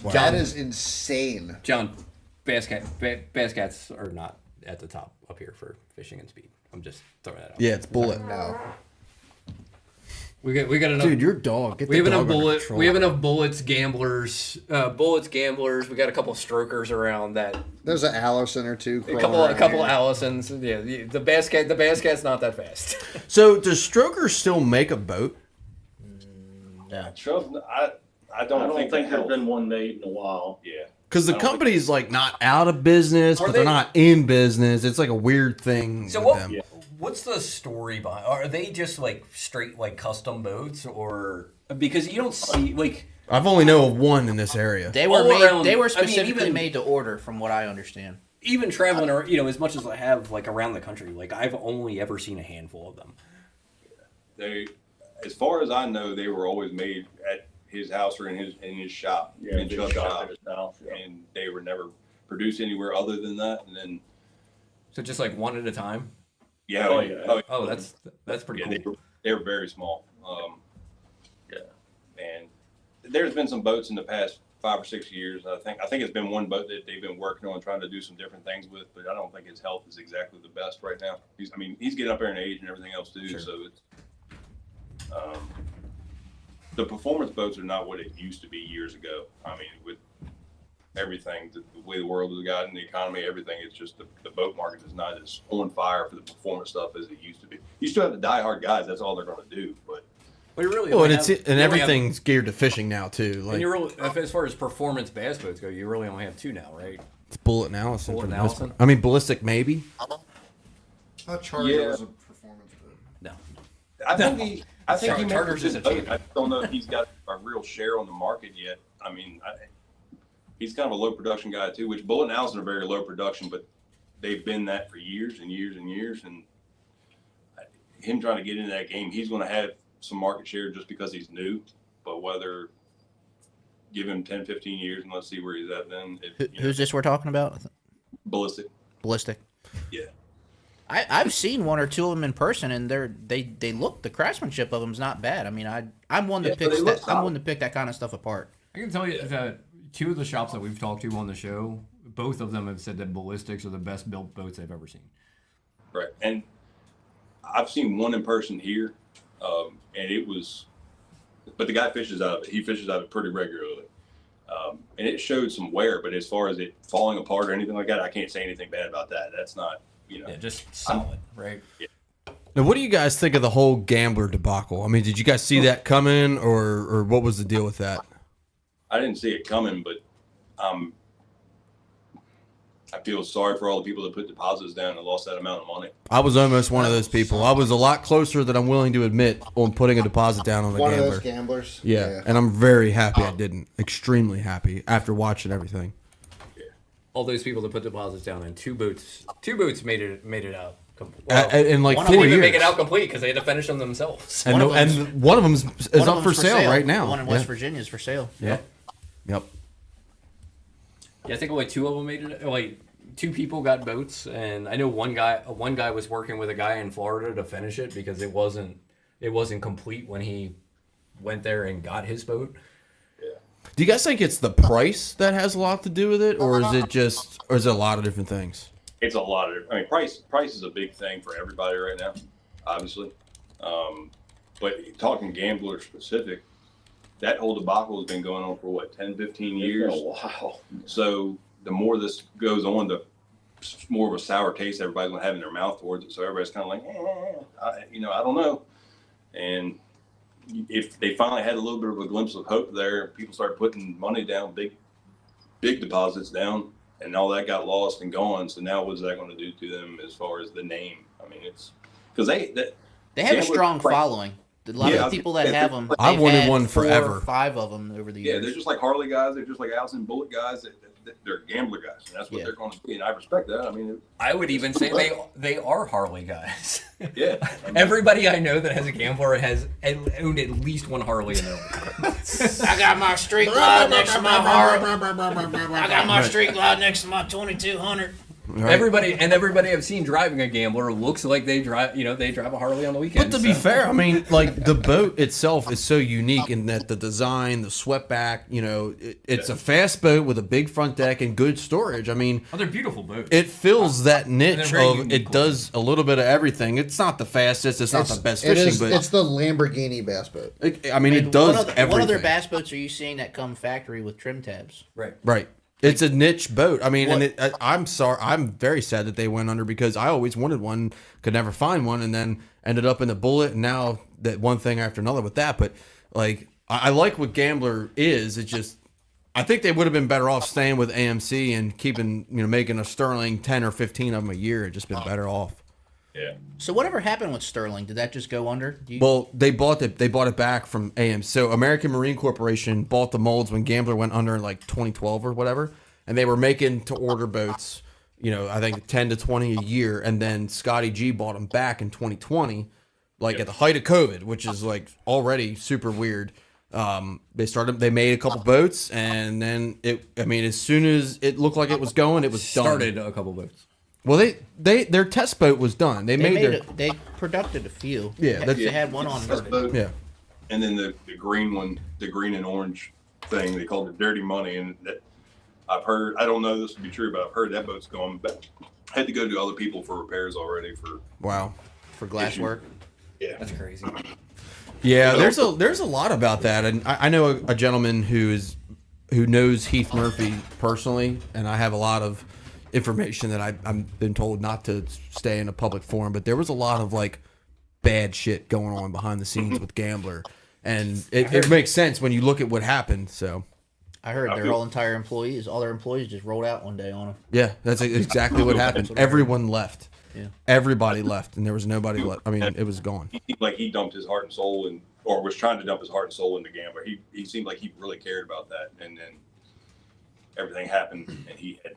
[SPEAKER 1] Wow.
[SPEAKER 2] That is insane.
[SPEAKER 5] John, bass cats are not at the top up here for fishing and speed. I'm just throwing that out.
[SPEAKER 1] Yeah, it's bullet.
[SPEAKER 2] No.
[SPEAKER 5] We got enough.
[SPEAKER 1] Dude, your dog. Get
[SPEAKER 5] We
[SPEAKER 1] the
[SPEAKER 5] have enough
[SPEAKER 1] dog under
[SPEAKER 5] bullet.
[SPEAKER 1] control.
[SPEAKER 5] We have enough bullets, gamblers. We got a couple strokers around that.
[SPEAKER 2] There's an Allison or two.
[SPEAKER 5] A couple Allisons. Yeah, the bass cat's not that fast.
[SPEAKER 1] So does Stroker still make a boat?
[SPEAKER 3] No.
[SPEAKER 7] I
[SPEAKER 6] I don't think there's been one made in a while.
[SPEAKER 7] Yeah.
[SPEAKER 1] Because the
[SPEAKER 7] I don't
[SPEAKER 1] company's like not out of business, but they're not in business. It's like a weird thing
[SPEAKER 5] So
[SPEAKER 1] with
[SPEAKER 5] what?
[SPEAKER 1] them.
[SPEAKER 7] Yeah.
[SPEAKER 5] What's the story behind? Are they just like straight like custom boats, or because you don't see like
[SPEAKER 1] I've only know of one in this area.
[SPEAKER 3] They were
[SPEAKER 5] All
[SPEAKER 3] made.
[SPEAKER 5] around-
[SPEAKER 3] They were
[SPEAKER 5] I mean,
[SPEAKER 3] specifically
[SPEAKER 5] even-
[SPEAKER 3] made to order, from what I understand.
[SPEAKER 5] even traveling or as much as I have like around the country, like I've only ever seen a handful of them.
[SPEAKER 7] They, as far as I know, they were always made at his house or in his shop,
[SPEAKER 6] Yeah,
[SPEAKER 7] in
[SPEAKER 6] big
[SPEAKER 7] Chuck's
[SPEAKER 6] shop
[SPEAKER 7] shop,
[SPEAKER 6] at his house. Yeah.
[SPEAKER 7] and they were never produced anywhere other than that. And then
[SPEAKER 5] So just like one at a time.
[SPEAKER 7] yeah,
[SPEAKER 6] Oh, yeah.
[SPEAKER 5] Oh, that's pretty
[SPEAKER 7] yeah,
[SPEAKER 5] cool.
[SPEAKER 7] they were very small.
[SPEAKER 6] Yeah.
[SPEAKER 7] And there's been some boats in the past 5 or 6 years. I think it's been one boat that they've been working on trying to do some different things with, but I don't think his health is exactly the best right now. He's getting up there in age and everything else too.
[SPEAKER 5] Sure.
[SPEAKER 7] So it's the performance boats are not what it used to be years ago. I mean, with everything, the way the world has gotten, the economy, everything, it's just the boat market is not as on fire for the performance stuff as it used to be. You still have the diehard guys; that's all they're going to do. But
[SPEAKER 5] But you really
[SPEAKER 1] Oh,
[SPEAKER 5] only
[SPEAKER 1] and
[SPEAKER 5] have- you only
[SPEAKER 1] everything's geared to fishing now too.
[SPEAKER 5] have,
[SPEAKER 1] Like
[SPEAKER 5] and you really, as far as performance bass boats go, you really only have two now, right?
[SPEAKER 1] it's Bullet and Allison.
[SPEAKER 5] Bullet
[SPEAKER 1] for the
[SPEAKER 5] and
[SPEAKER 1] most
[SPEAKER 5] Allison?
[SPEAKER 1] part. I mean, Ballistic maybe.
[SPEAKER 2] I Charger
[SPEAKER 7] Yeah.
[SPEAKER 2] was a performance boat.
[SPEAKER 5] No.
[SPEAKER 7] I think he
[SPEAKER 5] Charter's
[SPEAKER 7] makes
[SPEAKER 5] just a
[SPEAKER 7] a boat.
[SPEAKER 5] champion.
[SPEAKER 7] I don't know if he's got a real share on the market yet. I mean, he's kind of a low production guy too, which Bullet and Allison are very low production, but they've been that for years and years and years. And him trying to get into that game, he's going to have some market share just because he's new. But whether give him 10, 15 years and let's see where he's at then.
[SPEAKER 3] Who's this we're talking about?
[SPEAKER 7] Ballistic.
[SPEAKER 3] Ballistic.
[SPEAKER 7] Yeah.
[SPEAKER 3] I've seen one or two of them in person, and they look, the craftsmanship of them's not bad. I mean, I'm one to pick
[SPEAKER 7] they look
[SPEAKER 3] that. I'm
[SPEAKER 7] solid.
[SPEAKER 3] one to pick that kind of stuff apart.
[SPEAKER 5] I can tell you that 2 of the shops that we've talked to on the show, both of them have said that ballistics are the best built boats they've ever seen.
[SPEAKER 7] Right. And I've seen one in person here, and it was, but the guy fishes out of it. He fishes out of it pretty regularly. And it showed some wear, but as far as it falling apart or anything like that, I can't say anything bad about that. That's not,
[SPEAKER 5] Yeah, just solid, right?
[SPEAKER 1] Now, what do you guys think of the whole gambler debacle? I mean, did you guys see that coming, or what was the deal with that?
[SPEAKER 7] I didn't see it coming, but I feel sorry for all the people that put deposits down and lost that amount of money.
[SPEAKER 1] I was almost one of those people. I was a lot closer than I'm willing to admit on putting a deposit down on a
[SPEAKER 2] One
[SPEAKER 1] gambler.
[SPEAKER 2] of those gamblers.
[SPEAKER 1] Yeah, and I'm very happy I didn't. Extremely happy after watching everything.
[SPEAKER 5] All those people that put deposits down in 2 boats made it out.
[SPEAKER 1] In like
[SPEAKER 3] one
[SPEAKER 1] 4
[SPEAKER 3] of them
[SPEAKER 5] Didn't even
[SPEAKER 1] years.
[SPEAKER 5] make it out complete because they had to finish them themselves.
[SPEAKER 1] And one of them is
[SPEAKER 3] One of
[SPEAKER 1] up for
[SPEAKER 3] them's
[SPEAKER 1] sale right now.
[SPEAKER 3] The one in West Virginia is for sale.
[SPEAKER 1] Yeah. Yep.
[SPEAKER 5] Yeah, I think like 2 of them made it. Like 2 people got boats, and I know one guy was working with a guy in Florida to finish it because it wasn't complete when he went there and got his boat.
[SPEAKER 1] Do you guys think it's the price that has a lot to do with it, or is it a lot of different things?
[SPEAKER 7] It's a lot of, I mean, price is a big thing for everybody right now, obviously. But talking gambler specific, that whole debacle has been going on for what, 10, 15 years?
[SPEAKER 6] Wow.
[SPEAKER 7] So the more this goes on, the more of a sour taste everybody's gonna have in their mouth towards it. So everybody's kind of like, I don't know. And if they finally had a little bit of a glimpse of hope there, people started putting money down, big deposits down, and all that got lost and gone. So now what's that going to do to them as far as the name? I mean, it's because they
[SPEAKER 3] They have a
[SPEAKER 7] Yeah,
[SPEAKER 3] strong
[SPEAKER 7] like-
[SPEAKER 3] following. A lot
[SPEAKER 7] Yeah,
[SPEAKER 3] of people that
[SPEAKER 7] yeah,
[SPEAKER 3] have them.
[SPEAKER 1] I've wanted one
[SPEAKER 3] 4
[SPEAKER 1] forever.
[SPEAKER 3] or 5 of them over the
[SPEAKER 7] yeah,
[SPEAKER 3] years.
[SPEAKER 7] they're just like Harley guys. They're just like Allison Bullet guys. They're gambler guys, and that's what
[SPEAKER 3] Yeah.
[SPEAKER 7] they're going to be. And I respect that. I mean,
[SPEAKER 5] I would even say they are Harley guys.
[SPEAKER 7] yeah.
[SPEAKER 5] Everybody I know that has a gambler has owned at least one Harley in their life.
[SPEAKER 3] I got my street glide next to my Harley. I got my street glide next to my 2200.
[SPEAKER 1] Right?
[SPEAKER 5] Everybody I've seen driving a gambler looks like they drive a Harley on the weekend.
[SPEAKER 1] But to be fair, I mean, like the boat itself is so unique in that the design, the swept back, it's a fast boat with a big front deck and good storage. I mean,
[SPEAKER 5] they're beautiful boats.
[SPEAKER 1] it fills that niche
[SPEAKER 5] they're very
[SPEAKER 1] of
[SPEAKER 5] unique
[SPEAKER 1] it does a little bit of everything. It's not the fastest, it's not the best
[SPEAKER 2] It
[SPEAKER 1] fishing,
[SPEAKER 2] is,
[SPEAKER 1] but
[SPEAKER 2] it's the Lamborghini bass boat.
[SPEAKER 1] it does everything.
[SPEAKER 3] What other bass boats are you seeing that come factory with trim tabs?
[SPEAKER 5] Right.
[SPEAKER 1] Right. It's a niche boat. I mean, and I'm sorry. I'm very sad that they went under because I always wanted one, could never find one, and then ended up in the Bullet. And now that one thing after another with that. But like, I like what Gambler is. It's just, I think they would have been better off staying with AMC and keeping, making a Sterling 10 or 15 of them a year. It'd just been better off.
[SPEAKER 7] Yeah.
[SPEAKER 3] So whatever happened with Sterling? Did that just go under?
[SPEAKER 1] Well, they bought it back from AM. So American Marine Corporation bought the molds when Gambler went under in like 2012 or whatever, and they were making to order boats, I think 10 to 20 a year, and then Scotty G bought them back in 2020, like at the height of COVID, which is like already super weird. They made a couple boats, and then as soon as it looked like it was going, it was
[SPEAKER 5] Started
[SPEAKER 1] done.
[SPEAKER 5] a couple boats.
[SPEAKER 1] Well, their test boat was done. They
[SPEAKER 3] produced a few.
[SPEAKER 1] Yeah,
[SPEAKER 3] they had one on
[SPEAKER 7] That's
[SPEAKER 3] Herded.
[SPEAKER 7] boat.
[SPEAKER 1] yeah.
[SPEAKER 7] And then the green one, the green and orange thing, they called it Dirty Money. And that I've heard, I don't know this to be true, but I've heard that boat's going back. Had to go to other people for repairs already for.
[SPEAKER 1] Wow.
[SPEAKER 3] For glass work.
[SPEAKER 7] Yeah.
[SPEAKER 5] That's crazy.
[SPEAKER 1] Yeah, there's a lot about that, and I know a gentleman who knows Heath Murphy personally, and I have a lot of information that I've been told not to stay in a public forum, but there was a lot of like bad shit going on behind the scenes with Gambler, and it makes sense when you look at what happened. So
[SPEAKER 3] I heard all their employees just rolled out one day on them.
[SPEAKER 1] yeah, that's exactly what happened. Everyone left.
[SPEAKER 3] Yeah.
[SPEAKER 1] Everybody left, and there was nobody left. I mean, it was gone.
[SPEAKER 7] He seemed like he dumped his heart and soul or was trying to dump his heart and soul into Gambler. He seemed like he really cared about that, and then everything happened, and he had.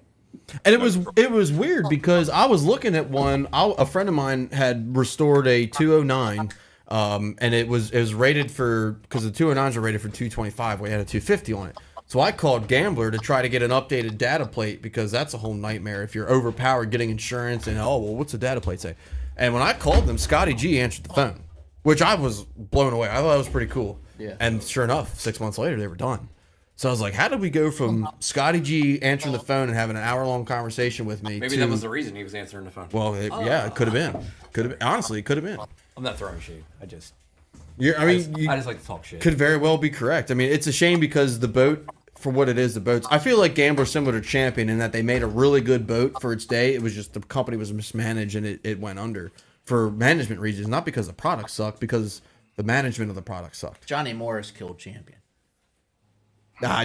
[SPEAKER 1] And it was weird because I was looking at one. A friend of mine had restored a 209, and it was rated for, because the 209s are rated for 225. We had a 250 on it. So I called Gambler to try to get an updated data plate because that's a whole nightmare if you're overpowered getting insurance and, oh, well, what's the data plate say? And when I called them, Scotty G answered the phone, which I was blown away. I thought that was pretty cool.
[SPEAKER 3] Yeah.
[SPEAKER 1] And sure enough, 6 months later, they were done. So I was like, how did we go from Scotty G answering the phone and having an hour-long conversation with me
[SPEAKER 5] Maybe
[SPEAKER 1] to...
[SPEAKER 5] that was the reason he was answering the phone.
[SPEAKER 1] Well, yeah, it could have been. Honestly, it could have been.
[SPEAKER 5] I'm not throwing shade. I just
[SPEAKER 1] I
[SPEAKER 5] just like to talk shit.
[SPEAKER 1] could very well be correct. I mean, it's a shame because the boat, for what it is, the boats, I feel like Gambler's similar to Champion in that they made a really good boat for its day. It was just the company was mismanaged and it went under for management reasons, not because the product sucked, because the management of the product sucked.
[SPEAKER 3] Johnny Morris killed Champion.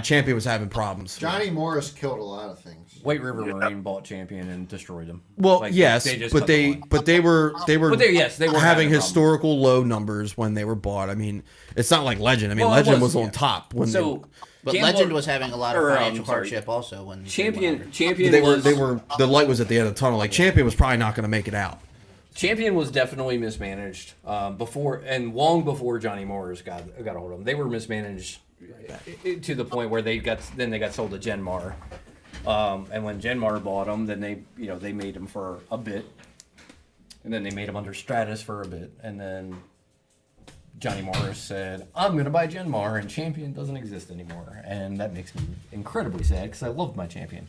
[SPEAKER 1] Champion was having problems.
[SPEAKER 2] Johnny Morris killed a lot of things.
[SPEAKER 5] White River Marine bought Champion and destroyed them.
[SPEAKER 1] Well,
[SPEAKER 5] Like,
[SPEAKER 1] yes,
[SPEAKER 5] just
[SPEAKER 1] but
[SPEAKER 5] cut the line.
[SPEAKER 1] they were
[SPEAKER 5] But they were
[SPEAKER 1] having
[SPEAKER 5] having
[SPEAKER 1] historical low numbers when they were bought. I mean, it's not like Legend. I mean,
[SPEAKER 5] Well, it
[SPEAKER 1] Legend
[SPEAKER 5] was,
[SPEAKER 1] was on
[SPEAKER 5] yeah.
[SPEAKER 1] top when
[SPEAKER 5] So
[SPEAKER 3] But
[SPEAKER 5] Gambler-
[SPEAKER 3] Legend was having a lot of
[SPEAKER 5] or,
[SPEAKER 3] financial
[SPEAKER 5] sorry.
[SPEAKER 3] hardship also when they
[SPEAKER 5] Champion
[SPEAKER 3] went
[SPEAKER 1] they
[SPEAKER 5] was
[SPEAKER 1] were the light was at the end of the tunnel. Like Champion was probably not going to make it out.
[SPEAKER 5] Champion was definitely mismanaged before and long before Johnny Morris got a hold of them. They were mismanaged to the point where they got sold to Genmar, and when Genmar bought them, then they made them for a bit, and then they made them under Stratus for a bit, and then Johnny Morris said, "I'm going to buy Genmar," and Champion doesn't exist anymore, and that makes me incredibly sad because I loved my Champion.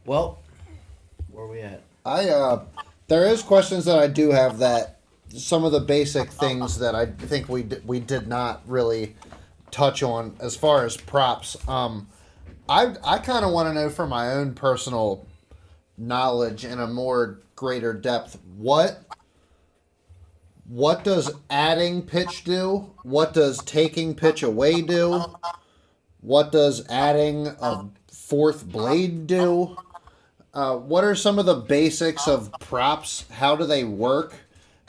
[SPEAKER 3] Well, where are we at?
[SPEAKER 2] There is questions that I do have that some of the basic things that I think we did not really touch on as far as props. I kind of want to know from my own personal knowledge in a more greater depth what does adding pitch do? What does taking pitch away do? What does adding a fourth blade do? What are some of the basics of props? How do they work?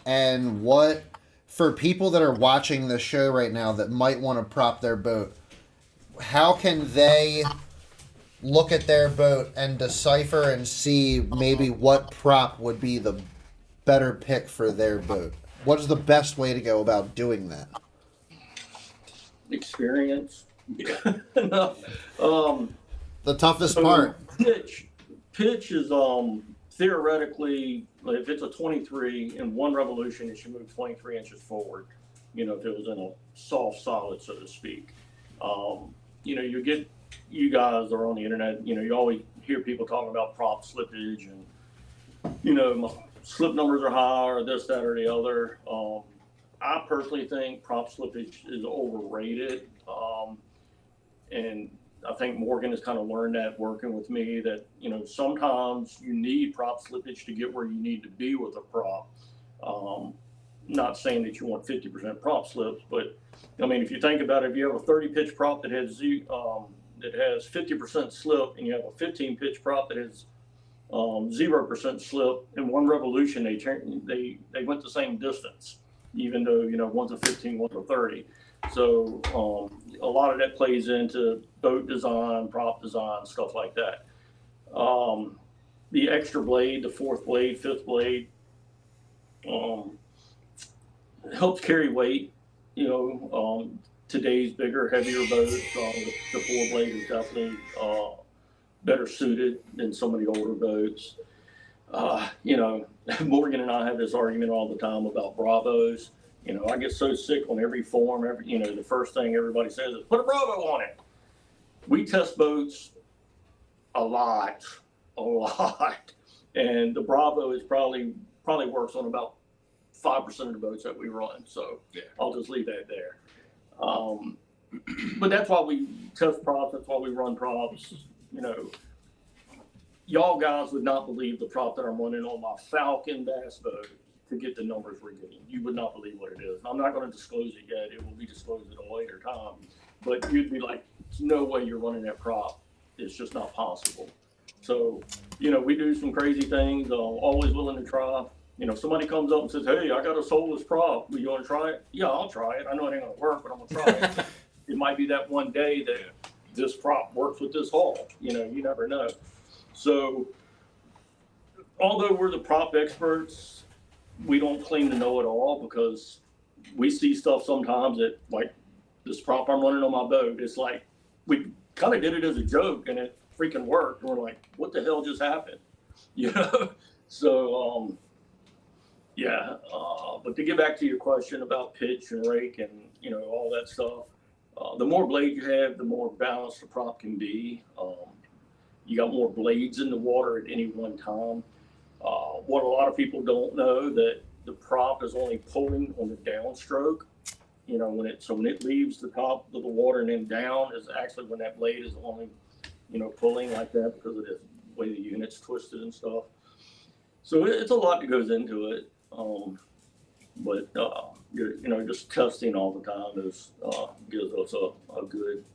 [SPEAKER 2] And what, for people that are watching the show right now that might want to prop their boat, how can they look at their boat and decipher and see maybe what prop would be the better pick for their boat? What is the best way to go about doing that?
[SPEAKER 6] Experience. No.
[SPEAKER 2] The toughest
[SPEAKER 6] So
[SPEAKER 2] part.
[SPEAKER 6] Pitch is theoretically, if it's a 23 in one revolution, it should move 23 inches forward. If it was in a soft solid, so to speak. You guys are on the internet. You always hear people talking about prop slippage and my slip numbers are high or this, that, or the other. I personally think prop slippage is overrated. And I think Morgan has kind of learned that working with me that, sometimes you need prop slippage to get where you need to be with a prop. Not saying that you want 50% prop slips, but I mean, if you think about it, if you have a 30 pitch prop that has 50% slip and you have a 15 pitch prop that has 0% slip, in one revolution, they went the same distance, even though, one's a 15, one's a 30. So a lot of that plays into boat design, prop design, stuff like that. The extra blade, the fourth blade, fifth blade, helps carry weight. Today's bigger, heavier boats, the four blade is definitely better suited than some of the older boats. Morgan and I have this argument all the time about Bravos. I get so sick on every form. The first thing everybody says is put a Bravo on it. We test boats a lot, and the Bravo is probably works on about 5% of the boats that we run. So yeah. I'll just leave that there. But that's why we test props. That's why we run props. Y'all guys would not believe the prop that I'm running on my Falcon bass boat to get the numbers we're getting. You would not believe what it is. I'm not going to disclose it yet. It will be disclosed at a later time. But you'd be like, there's no way you're running that prop. It's just not possible. So, we do some crazy things. Always willing to try. If somebody comes up and says, hey, I got a soulless prop. You want to try it? Yeah, I'll try it. I know it ain't going to work, but I'm going to try it. It might be that one day that this prop works with this hull. You never know. So, although we're the prop experts, we don't claim to know it all because we see stuff sometimes that, like this prop I'm running on my boat, it's like we kind of did it as a joke, and it freaking worked. And we're like, what the hell just happened? You know? So, yeah. But to get back to your question about pitch and rake and, you know, all that stuff, the more blades you have, the more balanced the prop can be. You got more blades in the water at any one time. What a lot of people don't know, that the prop is only pulling on the downstroke. You know, when it leaves the top of the water and then down is actually when that blade is only, you know, pulling like that because of the way the unit's twisted and stuff. So it's a lot that goes into it. But you know, just testing all the time gives us a good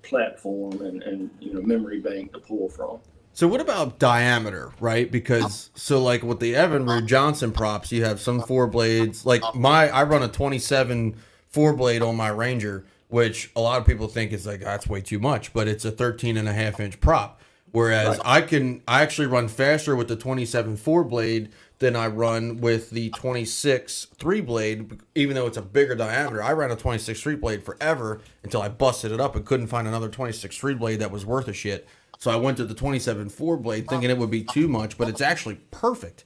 [SPEAKER 6] platform and you know, memory bank to pull from.
[SPEAKER 1] So what about diameter, right? Because so like with the Evinrude Johnson props, you have some 4 blades. Like I run a 27 4-blade on my Ranger, which a lot of people think is like, that's way too much, but it's a 13.5-inch prop. Whereas I actually run faster with the 27 4-blade than I run with the 26 3-blade, even though it's a bigger diameter. I ran a 26 3-blade forever until I busted it up and couldn't find another 26 3-blade that was worth a shit. So I went to the 27 4-blade thinking it would be too much, but it's actually perfect.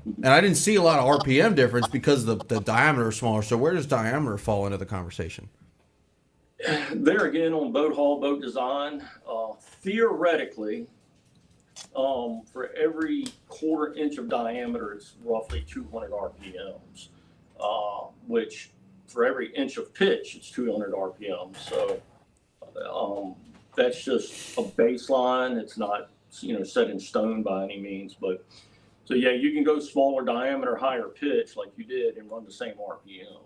[SPEAKER 1] And I didn't see a lot of RPM difference because the diameter is smaller. So where does diameter fall into the conversation?
[SPEAKER 6] There again, on boat hull, boat design, theoretically, for every 1/4 inch of diameter, it's roughly 200 RPMs, which for every inch of pitch, it's 200 RPMs. So that's just a baseline. It's not, you know, set in stone by any means, but so yeah, you can go smaller diameter, higher pitch like you did and run the same RPMs.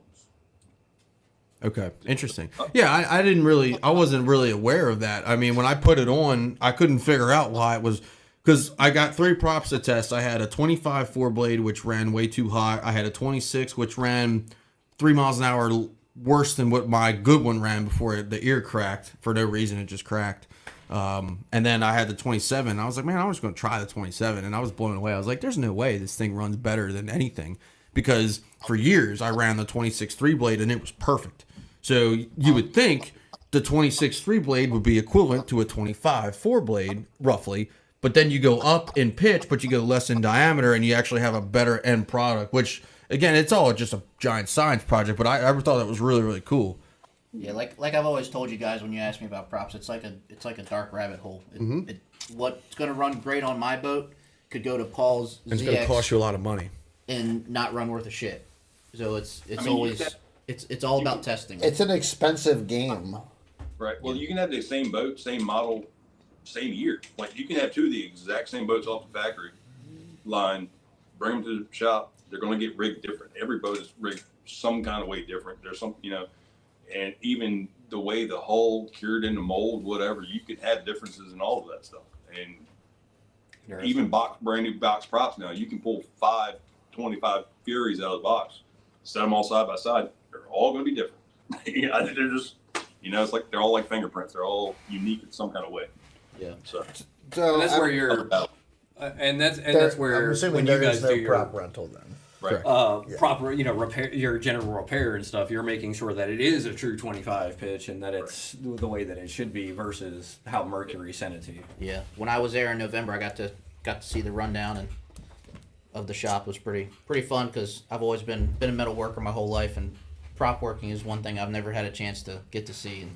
[SPEAKER 1] Okay, interesting. Yeah, I wasn't really aware of that. I mean, when I put it on, I couldn't figure out why it was, because I got 3 props to test. I had a 25 4-blade, which ran way too hot. I had a 26, which ran 3 miles an hour worse than what my good one ran before the ear cracked. For no reason, it just cracked. And then I had the 27. I was like, man, I was going to try the 27, and I was blown away. I was like, there's no way this thing runs better than anything, because for years I ran the 26 3-blade and it was perfect. So you would think the 26 3-blade would be equivalent to a 25 4-blade, roughly. But then you go up in pitch, but you go less in diameter, and you actually have a better end product, which, again, it's all just a giant science project, but I thought that was really, really cool.
[SPEAKER 3] Yeah, like I've always told you guys when you ask me about props, it's like a dark rabbit hole. What's going to run great on my boat could go to Paul's
[SPEAKER 1] And it's going to cost you a lot of money.
[SPEAKER 3] and not run worth a shit. So it's all about testing.
[SPEAKER 2] It's an expensive game.
[SPEAKER 7] Right. Well, you can have the same boat, same model, same year. Like, you can have 2 of the exact same boats off the factory line, bring them to the shop. They're going to get rigged different. Every boat is rigged some kind of way different. There's some, you know, and even the way the hull cured in the mold, whatever, you could have differences in all of that stuff. And even brand new box props now, you can pull 5 25 Furies out of the box, set them all side by side. They're all going to be different. Yeah, they're just, you know, it's like they're all like fingerprints. They're all unique in some kind of way.
[SPEAKER 3] Yeah.
[SPEAKER 7] So
[SPEAKER 2] So
[SPEAKER 5] And that's where you're, and that's where
[SPEAKER 2] I'm assuming
[SPEAKER 5] when you
[SPEAKER 2] there is
[SPEAKER 5] guys
[SPEAKER 2] no
[SPEAKER 5] do your
[SPEAKER 2] prop rental then.
[SPEAKER 7] right.
[SPEAKER 5] proper, you know, repair your general repair and stuff, you're making sure that it is a true 25 pitch and that it's the way that it should be versus how Mercury sent it to you.
[SPEAKER 3] Yeah. When I was there in November, I got to see the rundown of the shop. It was pretty fun because I've always been a metal worker my whole life, and prop working is one thing I've never had a chance to get to see. And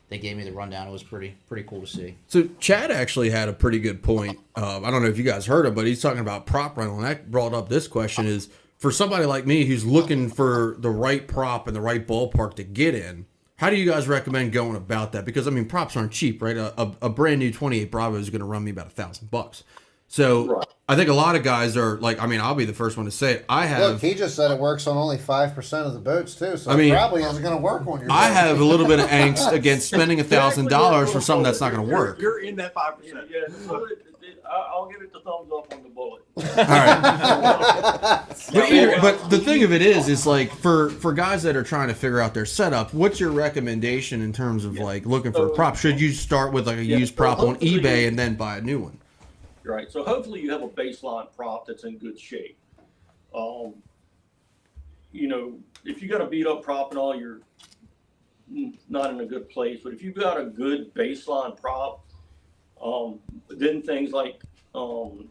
[SPEAKER 3] they gave me the rundown. It was pretty cool to see.
[SPEAKER 1] So Chad actually had a pretty good point. I don't know if you guys heard him, but he's talking about prop rental, and that brought up this question: is for somebody like me who's looking for the right prop and the right ballpark to get in, how do you guys recommend going about that? Because I mean, props aren't cheap, right? A brand new 28 Bravo is going to run me about $1,000. So
[SPEAKER 6] Right.
[SPEAKER 1] I think a lot of guys are like, I mean, I'll be the first one to say it. I have.
[SPEAKER 2] Look, he just said it works on only 5% of the boats too, so
[SPEAKER 1] I mean,
[SPEAKER 2] it probably isn't going to work on your.
[SPEAKER 1] I
[SPEAKER 2] boat.
[SPEAKER 1] have a little bit of angst against spending $1,000 for something that's not going to work.
[SPEAKER 7] You're in that 5%.
[SPEAKER 6] Yeah, so I'll give it the thumbs up on the bullet.
[SPEAKER 1] All right. But the thing of it is like for guys that are trying to figure out their setup, what's your recommendation in terms of like looking for a prop? Should you start with like a used prop on eBay and then buy a new one?
[SPEAKER 6] Right. So hopefully you have a baseline prop that's in good shape. You know, if you got a beat up prop and all, you're not in a good place. But if you've got a good baseline prop, then things like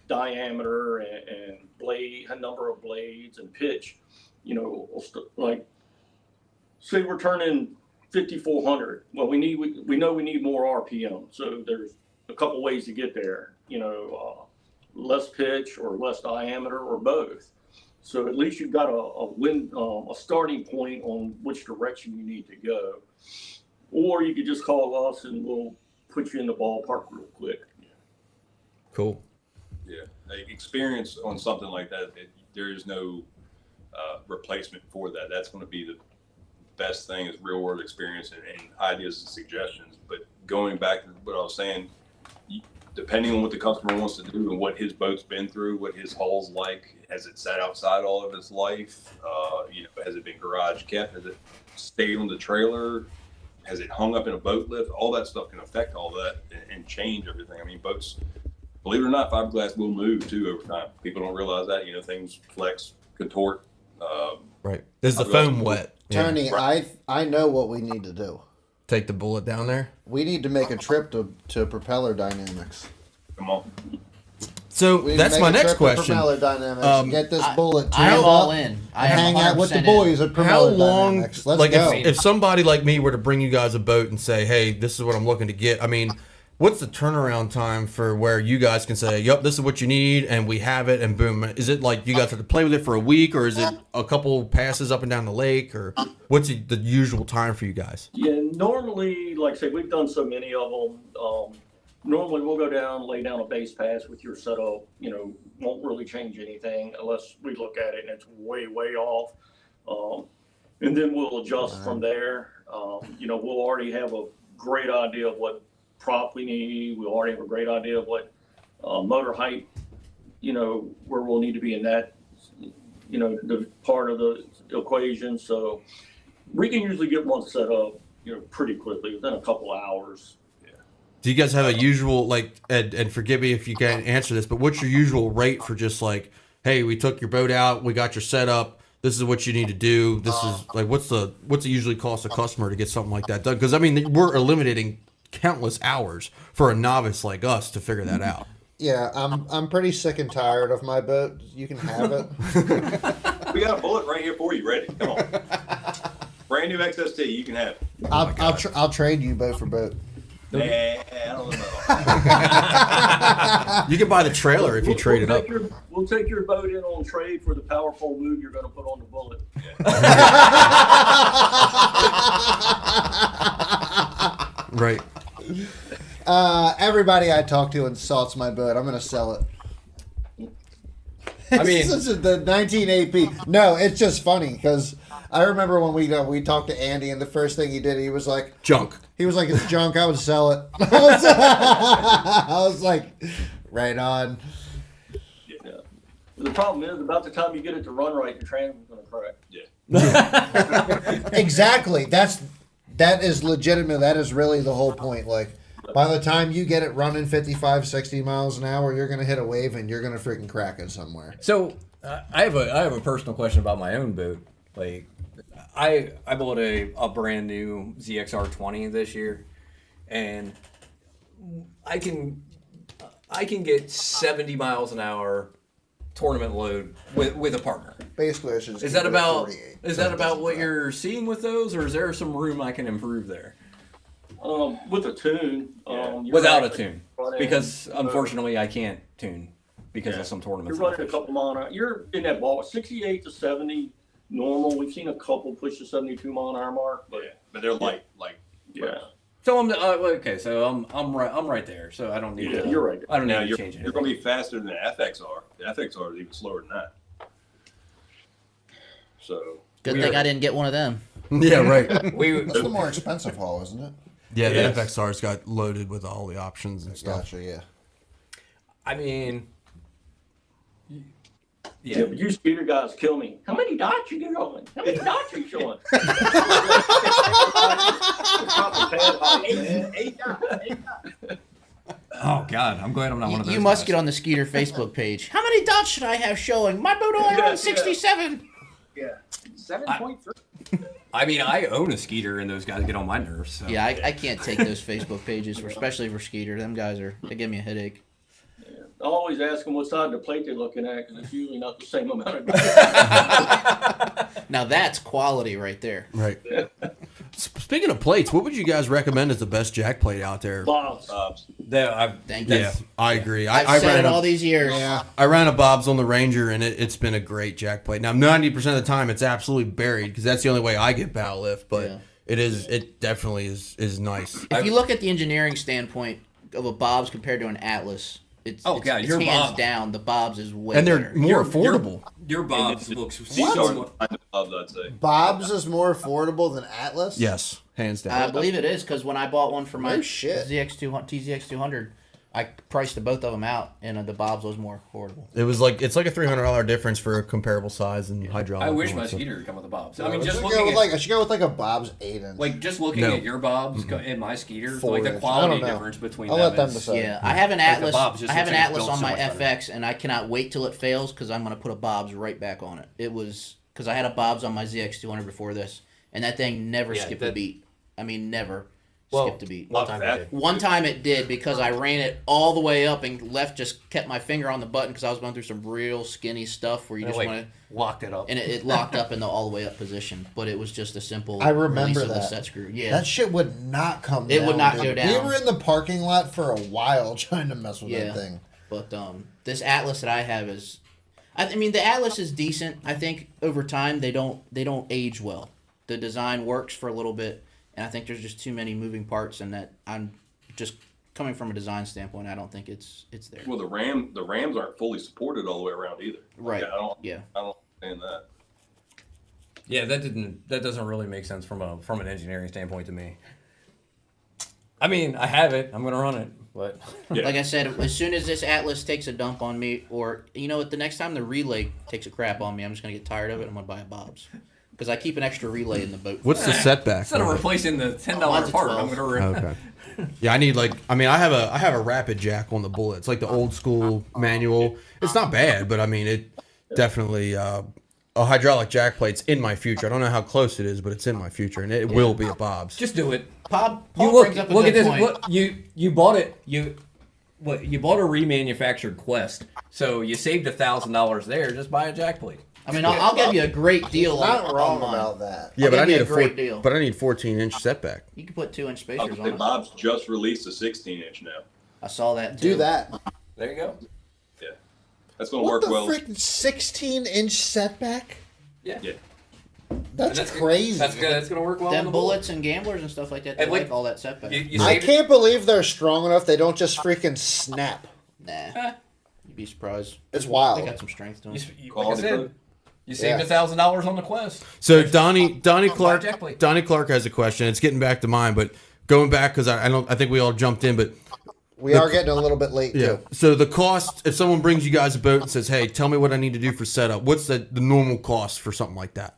[SPEAKER 6] diameter and blade, a number of blades and pitch, like say we're turning 5,400. Well, we know we need more RPM. So there's a couple ways to get there. Less pitch or less diameter or both. So at least you've got a starting point on which direction you need to go. Or you could just call us and we'll put you in the ballpark real quick.
[SPEAKER 1] Cool.
[SPEAKER 7] Yeah, experience on something like that, there is no replacement for that. That's going to be the best thing, is real world experience and ideas and suggestions. But going back to what I was saying, depending on what the customer wants to do and what his boat's been through, what his hull's like, has it sat outside all of its life? Has it been garage kept? Has it stayed on the trailer? Has it hung up in a boat lift? All that stuff can affect all that and change everything. I mean, boats, believe it or not, fiberglass will move too over time. People don't realize that. Things flex, contort.
[SPEAKER 1] Right. Is the foam wet?
[SPEAKER 2] Tony,
[SPEAKER 1] Yeah.
[SPEAKER 2] I know what we need to do.
[SPEAKER 1] Take the bullet down there.
[SPEAKER 2] We need to make a trip to Propeller Dynamics.
[SPEAKER 7] Come on.
[SPEAKER 1] So
[SPEAKER 2] We need
[SPEAKER 1] that's
[SPEAKER 2] to
[SPEAKER 1] my
[SPEAKER 2] make a
[SPEAKER 1] next
[SPEAKER 2] trip to
[SPEAKER 1] question.
[SPEAKER 2] Propeller Dynamics. Get this bullet
[SPEAKER 3] I am
[SPEAKER 2] tuned
[SPEAKER 3] all
[SPEAKER 2] up,
[SPEAKER 3] in. I
[SPEAKER 2] and
[SPEAKER 3] am
[SPEAKER 2] hang out with the
[SPEAKER 3] 100%
[SPEAKER 2] boys
[SPEAKER 3] in.
[SPEAKER 2] at
[SPEAKER 1] How
[SPEAKER 2] Propeller
[SPEAKER 1] long,
[SPEAKER 2] Dynamics. Let's
[SPEAKER 1] like
[SPEAKER 2] go.
[SPEAKER 1] if somebody like me were to bring you guys a boat and say, hey, this is what I'm looking to get, I mean, what's the turnaround time for where you guys can say, yep, this is what you need, and we have it, and boom? Is it like you guys have to play with it for a week, or is it a couple passes up and down the lake, or what's the usual time for you guys?
[SPEAKER 6] Yeah, normally, like I say, we've done so many of them. Normally, we'll go down, lay down a base pass with your setup. Won't really change anything unless we look at it and it's way, way off. And then we'll adjust from there. We'll already have a great idea of what prop we need. We'll already have a great idea of what motor height, where we'll need to be in that, the part of the equation. So we can usually get one set up, pretty quickly, within a couple hours.
[SPEAKER 1] Do you guys have a usual, and forgive me if you can't answer this, but what's your usual rate for just like, hey, we took your boat out, we got your setup, this is what you need to do, this is like, what's the usually cost a customer to get something like that done? Because I mean, we're eliminating countless hours for a novice like us to figure that out.
[SPEAKER 2] Yeah, I'm pretty sick and tired of my boat. You can have it.
[SPEAKER 7] We got a bullet right here for you, ready. Come on. Brand new XST, you can have it.
[SPEAKER 2] I'll trade you boat for boat.
[SPEAKER 7] I don't know.
[SPEAKER 1] You can buy the trailer if you trade it up.
[SPEAKER 6] We'll take your boat in on trade for the powerful move you're going to put on the bullet.
[SPEAKER 1] Right.
[SPEAKER 2] Everybody I talk to insults my boat. I'm going to sell it.
[SPEAKER 5] I mean,
[SPEAKER 2] This is the 19 AP. No, it's just funny because I remember when we talked to Andy, and the first thing he did, he was like,
[SPEAKER 1] Junk.
[SPEAKER 2] it's junk. I would sell it. I was like, right on.
[SPEAKER 6] Yeah. The problem is, about the time you get it to run right, your transmit's going to crack.
[SPEAKER 7] Yeah.
[SPEAKER 2] Exactly. That is legitimate. That is really the whole point. Like, by the time you get it running 55, 60 miles an hour, you're going to hit a wave and you're going to freaking crack it somewhere.
[SPEAKER 5] so I have a personal question about my own boat. Like, I bought a brand new ZXR 20 this year, and I can get 70 miles an hour tournament load with a partner.
[SPEAKER 2] Basically, I should just
[SPEAKER 5] Is
[SPEAKER 2] keep
[SPEAKER 5] that
[SPEAKER 2] it at
[SPEAKER 5] about
[SPEAKER 2] 48.
[SPEAKER 5] is that about what you're seeing with those, or is there some room I can improve there
[SPEAKER 6] With a tune.
[SPEAKER 5] without a tune? Because unfortunately, I can't tune because of some
[SPEAKER 6] You're
[SPEAKER 5] tournaments.
[SPEAKER 6] running a couple mile an hour. You're in that ball, 68 to 70 normal. We've seen a couple push the 72 mile an hour mark, but
[SPEAKER 7] But they're light.
[SPEAKER 6] yeah.
[SPEAKER 5] So I'm okay. So I'm right there. So I don't need
[SPEAKER 6] Yeah,
[SPEAKER 5] to.
[SPEAKER 6] you're right.
[SPEAKER 5] I don't need
[SPEAKER 7] Now
[SPEAKER 5] to
[SPEAKER 7] you're
[SPEAKER 5] change
[SPEAKER 7] going
[SPEAKER 5] anything.
[SPEAKER 7] to be faster than the FXR. The FXR is even slower than that. So
[SPEAKER 3] Good thing I didn't get one of them.
[SPEAKER 1] Yeah, right.
[SPEAKER 2] That's the more expensive haul, isn't it?
[SPEAKER 1] Yeah,
[SPEAKER 7] Yes.
[SPEAKER 1] the FXR's got loaded with all the options and stuff.
[SPEAKER 2] Gotcha, yeah.
[SPEAKER 5] I mean,
[SPEAKER 6] Yeah, but you skeeter guys kill me. How many dots you showing? How many dots are you showing? Eight dots.
[SPEAKER 5] oh God, I'm glad I'm not one of those.
[SPEAKER 3] You must
[SPEAKER 5] guys.
[SPEAKER 3] get on the Skeeter Facebook page. How many dots should I have showing? My boat only
[SPEAKER 6] Yeah,
[SPEAKER 3] runs 67.
[SPEAKER 6] Yeah. 7.3.
[SPEAKER 5] I mean, I own a Skeeter, and those guys get on my nerves. So.
[SPEAKER 3] Yeah, I can't take those Facebook pages, especially for Skeeter. Them guys they give me a headache.
[SPEAKER 6] I always ask them what side of the plate they're looking at, because it's usually not the same amount of.
[SPEAKER 3] Now that's quality right there.
[SPEAKER 1] Right. Speaking of plates, what would you guys recommend as the best jack plate out there?
[SPEAKER 6] Bob's.
[SPEAKER 3] Thank you.
[SPEAKER 1] Yeah, I agree.
[SPEAKER 3] I've said
[SPEAKER 1] ran
[SPEAKER 3] it
[SPEAKER 1] a-
[SPEAKER 3] all these years.
[SPEAKER 2] Yeah.
[SPEAKER 1] I ran a Bob's on the Ranger, and it's been a great jack plate. Now, 90% of the time, it's absolutely buried because that's the only way I get bow lift. But
[SPEAKER 3] Yeah.
[SPEAKER 1] it definitely is nice.
[SPEAKER 3] If you look at the engineering standpoint of a Bob's compared to an Atlas, it's
[SPEAKER 5] Oh, God,
[SPEAKER 3] it's
[SPEAKER 5] your
[SPEAKER 3] hands
[SPEAKER 5] Bob.
[SPEAKER 3] down. The Bob's is way
[SPEAKER 1] And they're
[SPEAKER 3] better.
[SPEAKER 1] more affordable.
[SPEAKER 5] Your Bob's looks
[SPEAKER 7] These are
[SPEAKER 5] somewhat.
[SPEAKER 7] kind of Bob's, I'd say.
[SPEAKER 2] Bob's is more affordable than Atlas?
[SPEAKER 1] Yes, hands down.
[SPEAKER 3] I believe it is because when I bought one for my
[SPEAKER 2] No shit.
[SPEAKER 3] TZX 200, I priced both of them out, and the Bob's was more affordable.
[SPEAKER 1] It's like a $300 difference for a comparable size and hydraulic.
[SPEAKER 5] I wish
[SPEAKER 1] one,
[SPEAKER 5] my
[SPEAKER 1] so-
[SPEAKER 5] Skeeter would come with a Bob's. I mean,
[SPEAKER 2] I
[SPEAKER 5] just
[SPEAKER 2] should
[SPEAKER 5] looking
[SPEAKER 2] go with
[SPEAKER 5] at
[SPEAKER 2] I should go with like a Bob's 8-inch.
[SPEAKER 5] like just looking
[SPEAKER 1] No.
[SPEAKER 5] at your Bob's and my Skeeter, like
[SPEAKER 2] 4-inch.
[SPEAKER 5] the
[SPEAKER 2] I don't
[SPEAKER 5] quality
[SPEAKER 2] know.
[SPEAKER 5] difference between
[SPEAKER 2] I'll
[SPEAKER 5] them.
[SPEAKER 2] let them
[SPEAKER 5] is-
[SPEAKER 2] decide.
[SPEAKER 3] Yeah, I have an
[SPEAKER 5] the
[SPEAKER 3] Atlas.
[SPEAKER 5] Bob's just
[SPEAKER 3] I have an
[SPEAKER 5] looks like it's
[SPEAKER 3] Atlas
[SPEAKER 5] built
[SPEAKER 3] on my
[SPEAKER 5] so much better.
[SPEAKER 3] FX, and I cannot wait till it fails because I'm going to put a Bob's right back on it. It was because I had a Bob's on my ZX 200 before this, and that thing never
[SPEAKER 4] Yeah,
[SPEAKER 3] skipped a
[SPEAKER 4] that-
[SPEAKER 3] beat. I mean, never
[SPEAKER 4] Well,
[SPEAKER 3] skipped a beat.
[SPEAKER 4] One time I did.
[SPEAKER 3] One time it did because I ran it all the way up and left, just kept my finger on the button because I was going through some real skinny stuff where you
[SPEAKER 4] And
[SPEAKER 3] just
[SPEAKER 4] like,
[SPEAKER 3] want to,
[SPEAKER 4] locked it up.
[SPEAKER 3] and it locked up in the all the way up position. But it was just a simple
[SPEAKER 2] I remember
[SPEAKER 3] release of the
[SPEAKER 2] that.
[SPEAKER 3] set screw. Yeah,
[SPEAKER 2] That shit would not come
[SPEAKER 3] It
[SPEAKER 2] down.
[SPEAKER 3] would not
[SPEAKER 2] dude.
[SPEAKER 3] go down.
[SPEAKER 2] We were in the parking lot for a while trying to mess with
[SPEAKER 3] Yeah.
[SPEAKER 2] that thing.
[SPEAKER 3] but this Atlas that I have is, I mean, the Atlas is decent. I think over time they don't age well. The design works for a little bit, and I think there's just too many moving parts, and that I'm just coming from a design standpoint. I don't think it's there.
[SPEAKER 7] Well, the Rams aren't fully supported all the way around either.
[SPEAKER 3] Right.
[SPEAKER 7] I don't
[SPEAKER 3] Yeah.
[SPEAKER 7] understand that.
[SPEAKER 5] Yeah, that doesn't really make sense from an engineering standpoint to me. I mean, I have it. I'm gonna run it, but
[SPEAKER 7] Yeah.
[SPEAKER 3] Like I said, as soon as this Atlas takes a dump on me, or you know what, the next time the relay takes a crap on me, I'm just gonna get tired of it. I'm gonna buy a Bob's because I keep an extra relay in the boat.
[SPEAKER 1] What's the setback?
[SPEAKER 5] instead of
[SPEAKER 1] of it?
[SPEAKER 5] replacing the $10
[SPEAKER 3] Mine's a
[SPEAKER 5] part,
[SPEAKER 3] 12.
[SPEAKER 5] I'm gonna.
[SPEAKER 1] Okay. Yeah, I need I have a rapid jack on the bullet. It's like the old school manual. It's not bad, but I mean it definitely a hydraulic jack plate's in my future. I don't know how close it is, but it's in my future, and it will be a Bob's.
[SPEAKER 5] Just do it.
[SPEAKER 3] Paul
[SPEAKER 5] You look
[SPEAKER 3] brings up a
[SPEAKER 5] at
[SPEAKER 3] good
[SPEAKER 5] this.
[SPEAKER 3] point.
[SPEAKER 5] Look, you bought it. You bought a remanufactured Quest, so you saved $1,000 there. Just buy a jack plate.
[SPEAKER 3] I mean, I'll give you a great deal
[SPEAKER 2] Not
[SPEAKER 3] on
[SPEAKER 2] wrong
[SPEAKER 3] mine.
[SPEAKER 2] about that.
[SPEAKER 1] Yeah,
[SPEAKER 3] I'll
[SPEAKER 1] but I
[SPEAKER 3] give you
[SPEAKER 1] need
[SPEAKER 3] a great deal.
[SPEAKER 1] but I need 14-inch setback.
[SPEAKER 3] You can put 2-inch
[SPEAKER 7] I
[SPEAKER 3] spacers
[SPEAKER 7] was
[SPEAKER 3] on
[SPEAKER 7] say
[SPEAKER 3] it.
[SPEAKER 7] Bob's just released a 16-inch now.
[SPEAKER 3] I saw that too.
[SPEAKER 2] Do that.
[SPEAKER 5] There you go.
[SPEAKER 7] Yeah, that's going to
[SPEAKER 2] What
[SPEAKER 7] work
[SPEAKER 2] the
[SPEAKER 7] well.
[SPEAKER 2] freaking 16-inch setback?
[SPEAKER 5] Yeah.
[SPEAKER 7] Yeah.
[SPEAKER 2] That's crazy.
[SPEAKER 5] That's gonna work well. on
[SPEAKER 3] Them
[SPEAKER 5] the bullet.
[SPEAKER 3] bullets and gamblers and stuff like that. They
[SPEAKER 5] And, like,
[SPEAKER 3] like all that setback.
[SPEAKER 5] You
[SPEAKER 2] I
[SPEAKER 5] saved it.
[SPEAKER 2] can't believe they're strong enough they don't just freaking snap.
[SPEAKER 3] Nah, you'd be surprised.
[SPEAKER 2] It's
[SPEAKER 3] They
[SPEAKER 2] wild.
[SPEAKER 3] got some strength to them.
[SPEAKER 5] Like I
[SPEAKER 7] Quality
[SPEAKER 5] said,
[SPEAKER 7] proof.
[SPEAKER 5] you saved
[SPEAKER 2] Yeah.
[SPEAKER 5] $1,000 on the Quest.
[SPEAKER 1] So Donnie Clark
[SPEAKER 5] jack plate.
[SPEAKER 1] has a question. It's getting back to mine, but going back because I think we all jumped in, but
[SPEAKER 2] We are getting a little bit late,
[SPEAKER 1] yeah.
[SPEAKER 2] too.
[SPEAKER 1] So the cost, if someone brings you guys a boat and says, "Hey, tell me what I need to do for setup," what's the normal cost for something like that?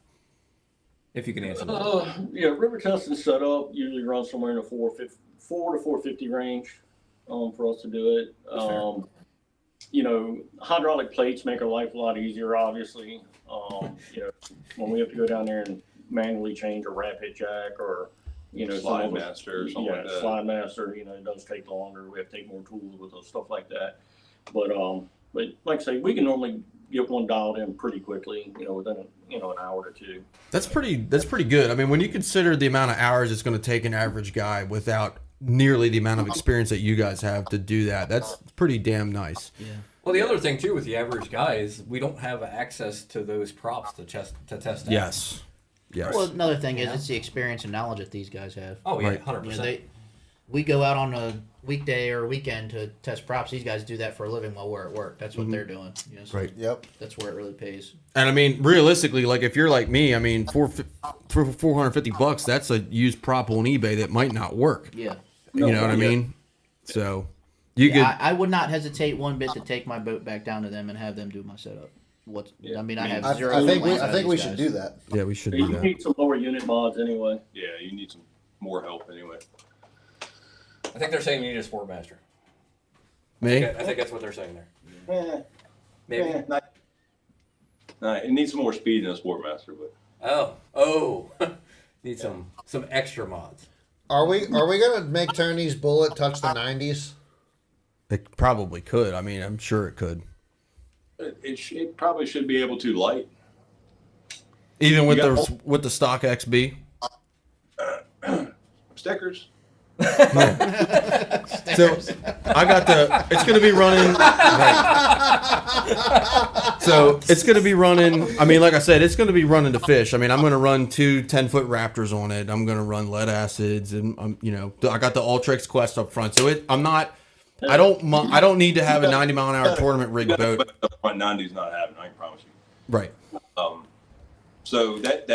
[SPEAKER 5] If you can answer that.
[SPEAKER 6] Yeah, river testing setup usually runs somewhere in the 4 to 450 range for us to do it. You know, hydraulic plates make our life a lot easier, obviously. You know, when we have to go down there and manually change a rapid jack or, you know,
[SPEAKER 7] Slide
[SPEAKER 6] some of us-
[SPEAKER 7] master or something
[SPEAKER 6] yeah,
[SPEAKER 7] like that.
[SPEAKER 6] Slide master, you know, it does take longer. We have to take more tools with us, stuff like that. But like I say, we can normally get one dialed in pretty quickly, you know, within an hour or two.
[SPEAKER 1] That's pretty good. I mean, when you consider the amount of hours it's going to take an average guy without nearly the amount of experience that you guys have to do that, that's pretty damn nice.
[SPEAKER 3] Yeah.
[SPEAKER 5] Well, the other thing too with the average guy is we don't have access to those props to test out.
[SPEAKER 1] Yes. Yes.
[SPEAKER 3] Well, another thing is it's the experience and knowledge that these guys have.
[SPEAKER 5] Oh yeah,
[SPEAKER 1] Right.
[SPEAKER 5] 100%.
[SPEAKER 3] You know, we go out on a weekday or a weekend to test props. These guys do that for a living while we're at work. That's what they're doing. You know, so
[SPEAKER 1] Right.
[SPEAKER 2] Yep.
[SPEAKER 3] That's where it really pays.
[SPEAKER 1] And I mean, realistically, like if you're like me, I mean, for $450, that's a used prop on eBay that might not work.
[SPEAKER 3] Yeah.
[SPEAKER 1] You know what I
[SPEAKER 7] yeah.
[SPEAKER 1] mean? So you
[SPEAKER 3] Yeah,
[SPEAKER 1] could.
[SPEAKER 3] I would not hesitate one bit to take my boat back down to them and have them do my setup. I mean, I have
[SPEAKER 2] I
[SPEAKER 3] zero.
[SPEAKER 2] think
[SPEAKER 3] complaints out of
[SPEAKER 2] we
[SPEAKER 3] these
[SPEAKER 2] should
[SPEAKER 3] guys.
[SPEAKER 2] do that.
[SPEAKER 1] Yeah, we should do
[SPEAKER 6] You
[SPEAKER 1] that.
[SPEAKER 6] need some lower unit mods anyway.
[SPEAKER 7] Yeah, you need some more help anyway.
[SPEAKER 5] I think they're saying you need a sport master.
[SPEAKER 1] Me?
[SPEAKER 5] I think that's what they're saying there.
[SPEAKER 7] Eh,
[SPEAKER 5] Maybe.
[SPEAKER 7] eh, not, it needs some more speed in a Sportmaster, but
[SPEAKER 5] Oh. Need some extra mods.
[SPEAKER 2] Are we gonna make Tony's bullet touch the 90s?
[SPEAKER 1] It probably could. I mean, I'm sure it could.
[SPEAKER 7] It probably should be able to light.
[SPEAKER 1] Even with
[SPEAKER 7] You
[SPEAKER 1] the stock XB.
[SPEAKER 7] Stickers.
[SPEAKER 1] So I got it's going to be running. So it's going to be running. I mean, like I said, it's going to be running to fish. I mean, I'm going to run 2 10-foot Raptors on it. I'm going to run lead acids, and I got the Ultrix Quest up front. So I don't need to have a 90-mile-an-hour tournament rig boat.
[SPEAKER 7] 90's not happening. I can promise you.
[SPEAKER 1] Right.
[SPEAKER 7] So that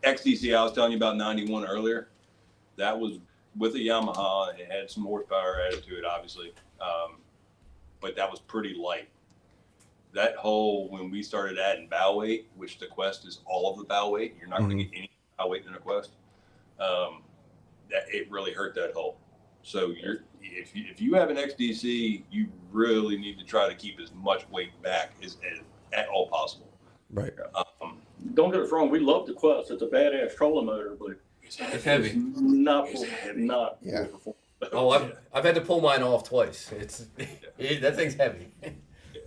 [SPEAKER 7] XDC I was telling you about 91 earlier, that was with a Yamaha. It had some horsepower added to it, obviously, but that was pretty light. That hull, when we started adding bow weight, which the Quest is all of the bow weight, you're not going to get any bow weight in a Quest. That it really hurt that hull. So if you have an XDC, you really need to try to keep as much weight back as at all possible.
[SPEAKER 1] Right.
[SPEAKER 6] Don't get us wrong, we love the Quest. It's a badass trolling motor, but
[SPEAKER 5] It's heavy.
[SPEAKER 6] it's not.
[SPEAKER 2] Yeah.
[SPEAKER 5] Oh, I've had to pull mine off twice. That thing's heavy.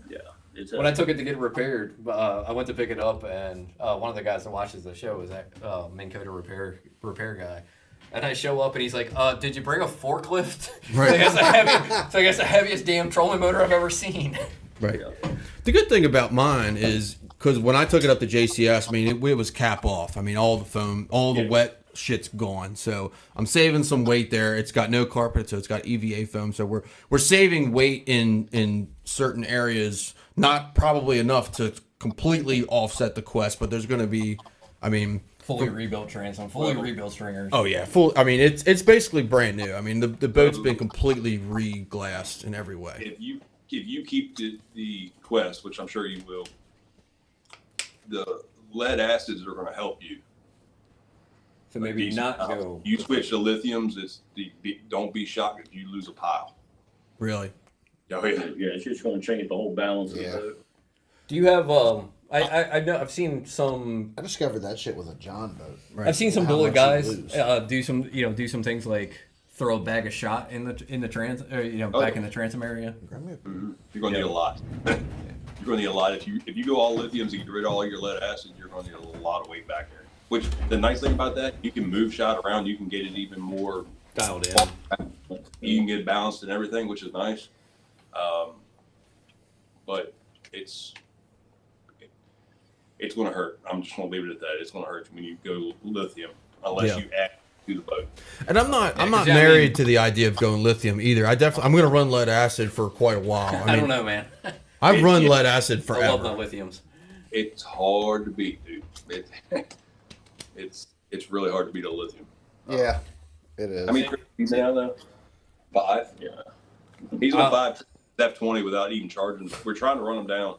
[SPEAKER 6] Yeah. It's
[SPEAKER 5] When I took it to get it repaired, I went to pick it up, and one of the guys that watches the show is that Minn Kota repair guy. And I show up, and he's like, "Did you bring a forklift?"
[SPEAKER 1] Right.
[SPEAKER 5] So I guess the heaviest damn trolling motor I've ever seen.
[SPEAKER 1] Right. The good thing about mine is because when I took it up to JCS, I mean, it was cap off. I mean, all the foam, all the wet shit's gone. So I'm saving some weight there. It's got no carpet, so it's got EVA foam. So we're saving weight in certain areas. Not probably enough to completely offset the Quest, but there's going to be, I mean,
[SPEAKER 5] Fully rebuilt transom, fully rebuilt stringers.
[SPEAKER 1] oh yeah, full. I mean, it's basically brand new. I mean, the boat's been completely re-glassed in every way.
[SPEAKER 7] If you keep the Quest, which I'm sure you will, the lead acids are going to help you.
[SPEAKER 5] So maybe not go.
[SPEAKER 7] You switch to lithiums. Don't be shocked if you lose a pile.
[SPEAKER 1] Really.
[SPEAKER 7] Oh yeah.
[SPEAKER 6] Yeah, it's just going to change the whole balance of the
[SPEAKER 2] Yeah.
[SPEAKER 6] boat.
[SPEAKER 5] Do you have I know I've seen some.
[SPEAKER 2] I discovered that shit with a John boat.
[SPEAKER 1] Right.
[SPEAKER 5] I've seen some
[SPEAKER 2] How
[SPEAKER 5] bullet
[SPEAKER 2] much you
[SPEAKER 5] guys
[SPEAKER 2] lose.
[SPEAKER 5] do some things like throw a bag of shot in the trans back in the transom area.
[SPEAKER 7] You're going to need a lot. You're going to need a lot. If you go all lithiums and get rid of all your lead acid, you're going to need a lot of weight back there. Which the nice thing about that, you can move shot around. You can get it even more
[SPEAKER 1] Dialed in.
[SPEAKER 7] You can get it balanced and everything, which is nice. But it's going to hurt. I'm just going to leave it at that. It's going to hurt when you go lithium, unless you add to the boat.
[SPEAKER 1] And I'm not
[SPEAKER 5] 'cause,
[SPEAKER 1] married to the idea of going lithium either. I'm going to run lead acid for quite a while.
[SPEAKER 5] I don't know, man.
[SPEAKER 1] I've run lead acid
[SPEAKER 5] I love my
[SPEAKER 1] forever.
[SPEAKER 5] lithiums.
[SPEAKER 7] It's hard to beat, dude. It's really hard to beat a lithium.
[SPEAKER 2] Yeah, it is.
[SPEAKER 7] I mean, he's now though 5.
[SPEAKER 6] Yeah.
[SPEAKER 7] He's on 5 F20 without even charging. We're trying to run them down.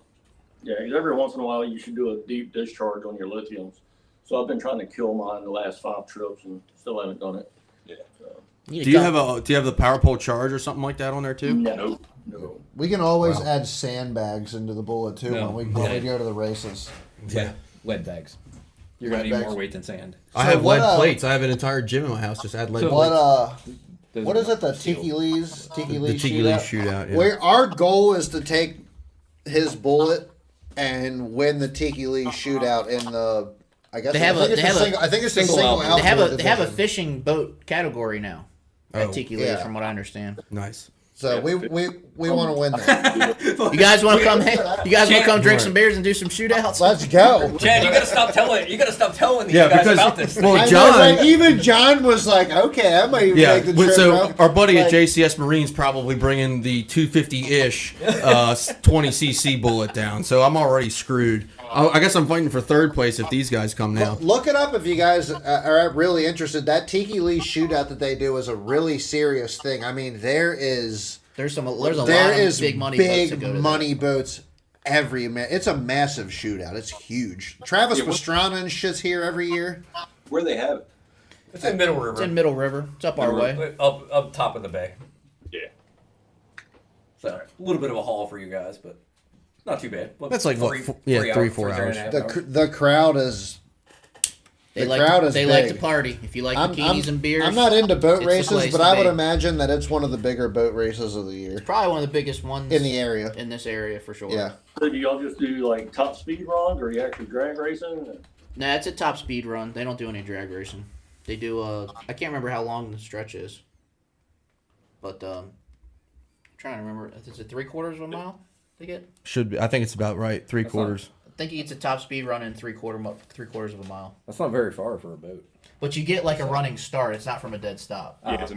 [SPEAKER 6] Yeah, 'cause every once in a while you should do a deep discharge on your lithiums. So I've been trying to kill mine the last 5 trips and still haven't done it.
[SPEAKER 7] Yeah.
[SPEAKER 6] So,
[SPEAKER 1] Do you have the power pole charge or something like that on there too?
[SPEAKER 6] no.
[SPEAKER 2] We can always add sandbags into the bullet too
[SPEAKER 5] No.
[SPEAKER 2] when we go to the races.
[SPEAKER 1] Yeah.
[SPEAKER 5] Lead bags. You're
[SPEAKER 2] Lead
[SPEAKER 5] gonna need
[SPEAKER 2] bags.
[SPEAKER 5] more weight than sand.
[SPEAKER 1] I
[SPEAKER 2] So
[SPEAKER 1] have
[SPEAKER 2] what,
[SPEAKER 1] lead plates. I have an entire gym in my house. Just add lead
[SPEAKER 5] So
[SPEAKER 1] plates.
[SPEAKER 2] What is it? The Tiki Lee's
[SPEAKER 1] The Tiki Lee shootout. Yeah.
[SPEAKER 2] Where our goal is to take his bullet and win the Tiki Lee shootout in the. I guess
[SPEAKER 3] They have
[SPEAKER 2] I think
[SPEAKER 3] a-
[SPEAKER 2] it's
[SPEAKER 3] they have a-
[SPEAKER 2] single. I think it's
[SPEAKER 5] single
[SPEAKER 2] a single
[SPEAKER 5] outboard.
[SPEAKER 2] outboard
[SPEAKER 3] They have a
[SPEAKER 2] division.
[SPEAKER 3] fishing boat category now at
[SPEAKER 1] Oh,
[SPEAKER 3] Tiki Lee's,
[SPEAKER 2] yeah.
[SPEAKER 3] from what I understand.
[SPEAKER 1] Nice.
[SPEAKER 2] So we want to win that.
[SPEAKER 3] You guys want to come? You guys want to come drink some beers and do some shootouts?
[SPEAKER 2] Let's go.
[SPEAKER 5] Chad, you gotta stop telling. You gotta stop telling these
[SPEAKER 1] Yeah,
[SPEAKER 5] guys
[SPEAKER 1] because
[SPEAKER 5] about this.
[SPEAKER 1] well,
[SPEAKER 2] I know,
[SPEAKER 1] John.
[SPEAKER 2] right? Even John was like, "Okay, I might even
[SPEAKER 1] Yeah,
[SPEAKER 2] make the trip."
[SPEAKER 1] so
[SPEAKER 2] bro."
[SPEAKER 1] our buddy
[SPEAKER 2] Like,
[SPEAKER 1] at JCS Marine's probably bringing the 250-ish 20cc bullet down, so I'm already screwed. I guess I'm fighting for third place if these guys come now.
[SPEAKER 2] Look it up if you guys are really interested. That Tiki Lee shootout that they do is a really serious thing. I mean, there's
[SPEAKER 3] There's a lot
[SPEAKER 2] there
[SPEAKER 3] of big money boats that go to
[SPEAKER 2] money boats every man. It's a massive shootout. It's huge. Travis Pastrana and shit's here every year.
[SPEAKER 7] Where they have it?
[SPEAKER 5] It's in Middle River.
[SPEAKER 3] It's in Middle River. It's up our way.
[SPEAKER 5] Up top of the bay.
[SPEAKER 7] Yeah.
[SPEAKER 5] So a little bit of a haul for you guys, but not too bad. What,
[SPEAKER 1] That's like, what, 3-4
[SPEAKER 5] 3 and a
[SPEAKER 1] hours.
[SPEAKER 5] half
[SPEAKER 2] The crowd is
[SPEAKER 3] They
[SPEAKER 2] The crowd is
[SPEAKER 3] they like to
[SPEAKER 2] big.
[SPEAKER 3] party. If you like bikinis and beers,
[SPEAKER 2] I'm not into boat
[SPEAKER 3] it's the
[SPEAKER 2] races,
[SPEAKER 3] place
[SPEAKER 2] but
[SPEAKER 3] to
[SPEAKER 2] I would
[SPEAKER 3] be.
[SPEAKER 2] imagine that it's one of the bigger boat races of the year
[SPEAKER 3] It's probably one of the biggest ones
[SPEAKER 2] in the area.
[SPEAKER 3] in this area for sure.
[SPEAKER 2] Yeah.
[SPEAKER 6] So do y'all just do like top speed runs, or you actually drag racing?
[SPEAKER 3] Nah, it's a top speed run. They don't do any drag racing. They do. I can't remember how long the stretch is, but I'm trying to remember. Is it 3/4 of a mile? They get.
[SPEAKER 1] Should be. I think it's about right. 3/4.
[SPEAKER 3] I think it's a top speed run in 3/4 of a mile.
[SPEAKER 4] That's not very far for a boat.
[SPEAKER 3] But you get like a running start. It's not from a dead stop.
[SPEAKER 7] Yeah, it's a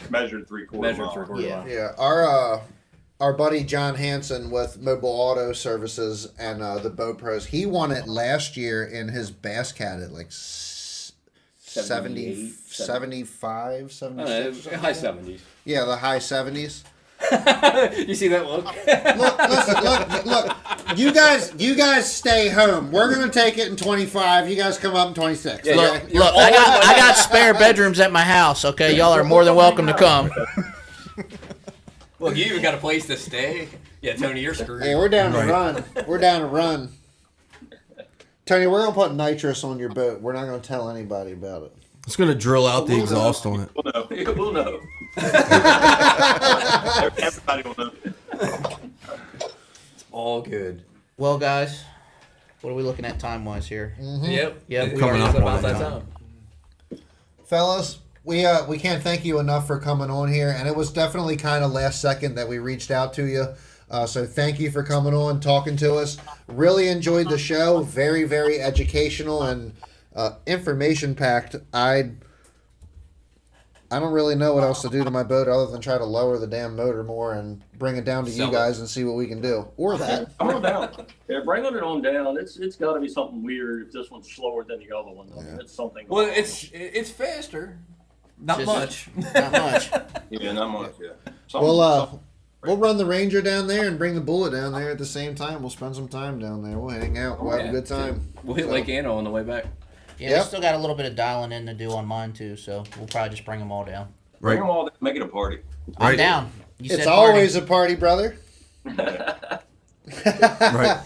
[SPEAKER 7] measured 3/4
[SPEAKER 5] Measured
[SPEAKER 7] mile.
[SPEAKER 5] 3/4
[SPEAKER 3] Yeah.
[SPEAKER 5] mile.
[SPEAKER 2] Yeah. Our buddy John Hansen with Mobile Auto Services and the Boat Pros, he won it last year in his Bass Cat at like 70, 75, 76.
[SPEAKER 5] High 70s.
[SPEAKER 2] Yeah, the high 70s.
[SPEAKER 5] You see that look?
[SPEAKER 2] Look. You guys stay home. We're gonna take it in 25. You guys come up in 26.
[SPEAKER 5] Yeah,
[SPEAKER 2] okay?
[SPEAKER 3] Look, I got spare bedrooms at my house. Okay, y'all are more than welcome to come.
[SPEAKER 5] Look, you even got a place to stay. Yeah, Tony, you're screwed.
[SPEAKER 2] Hey, we're down to
[SPEAKER 1] Right.
[SPEAKER 2] run. We're down to run. Tony, we're gonna put nitrous on your boat. We're not gonna tell anybody about it.
[SPEAKER 1] It's gonna drill out the exhaust on it.
[SPEAKER 7] We'll know. We'll know. Everybody will know.
[SPEAKER 5] All good.
[SPEAKER 3] Well, guys, what are we looking at time wise here?
[SPEAKER 5] Yep.
[SPEAKER 3] Yep.
[SPEAKER 5] We
[SPEAKER 1] Coming
[SPEAKER 5] already
[SPEAKER 1] up
[SPEAKER 5] said
[SPEAKER 1] on
[SPEAKER 5] about
[SPEAKER 1] that
[SPEAKER 5] that
[SPEAKER 1] time.
[SPEAKER 5] time.
[SPEAKER 2] Fellas, we can't thank you enough for coming on here, and it was definitely kind of last second that we reached out to you. So thank you for coming on, talking to us. Really enjoyed the show. Very, very educational and information packed. I don't really know what else to do to my boat other than try to lower the damn motor more and bring it down to
[SPEAKER 5] Sell
[SPEAKER 2] you
[SPEAKER 5] it.
[SPEAKER 2] guys and see what we can do. Or that.
[SPEAKER 6] I'm on down. Yeah, bringing it on down. It's got to be something weird if this one's slower than the other one. I mean, it's something.
[SPEAKER 5] Well, it's faster. Not
[SPEAKER 3] Just-
[SPEAKER 5] much.
[SPEAKER 3] Not much.
[SPEAKER 7] Yeah, not much. Yeah.
[SPEAKER 2] We'll run the Ranger down there and bring the Bullet down there at the same time. We'll spend some time down there. We'll hang out. We'll have a good time.
[SPEAKER 5] We'll hit
[SPEAKER 2] So-
[SPEAKER 5] Lake Anno on the way back.
[SPEAKER 3] Yeah,
[SPEAKER 2] Yep.
[SPEAKER 3] we still got a little bit of dialing in to do on mine too, so we'll probably just bring them all down.
[SPEAKER 7] Bring
[SPEAKER 1] Right.
[SPEAKER 7] them all down. Make it a party.
[SPEAKER 3] I'm
[SPEAKER 1] Right.
[SPEAKER 3] down. You
[SPEAKER 2] It's
[SPEAKER 3] said party.
[SPEAKER 2] always a party, brother.
[SPEAKER 1] Right.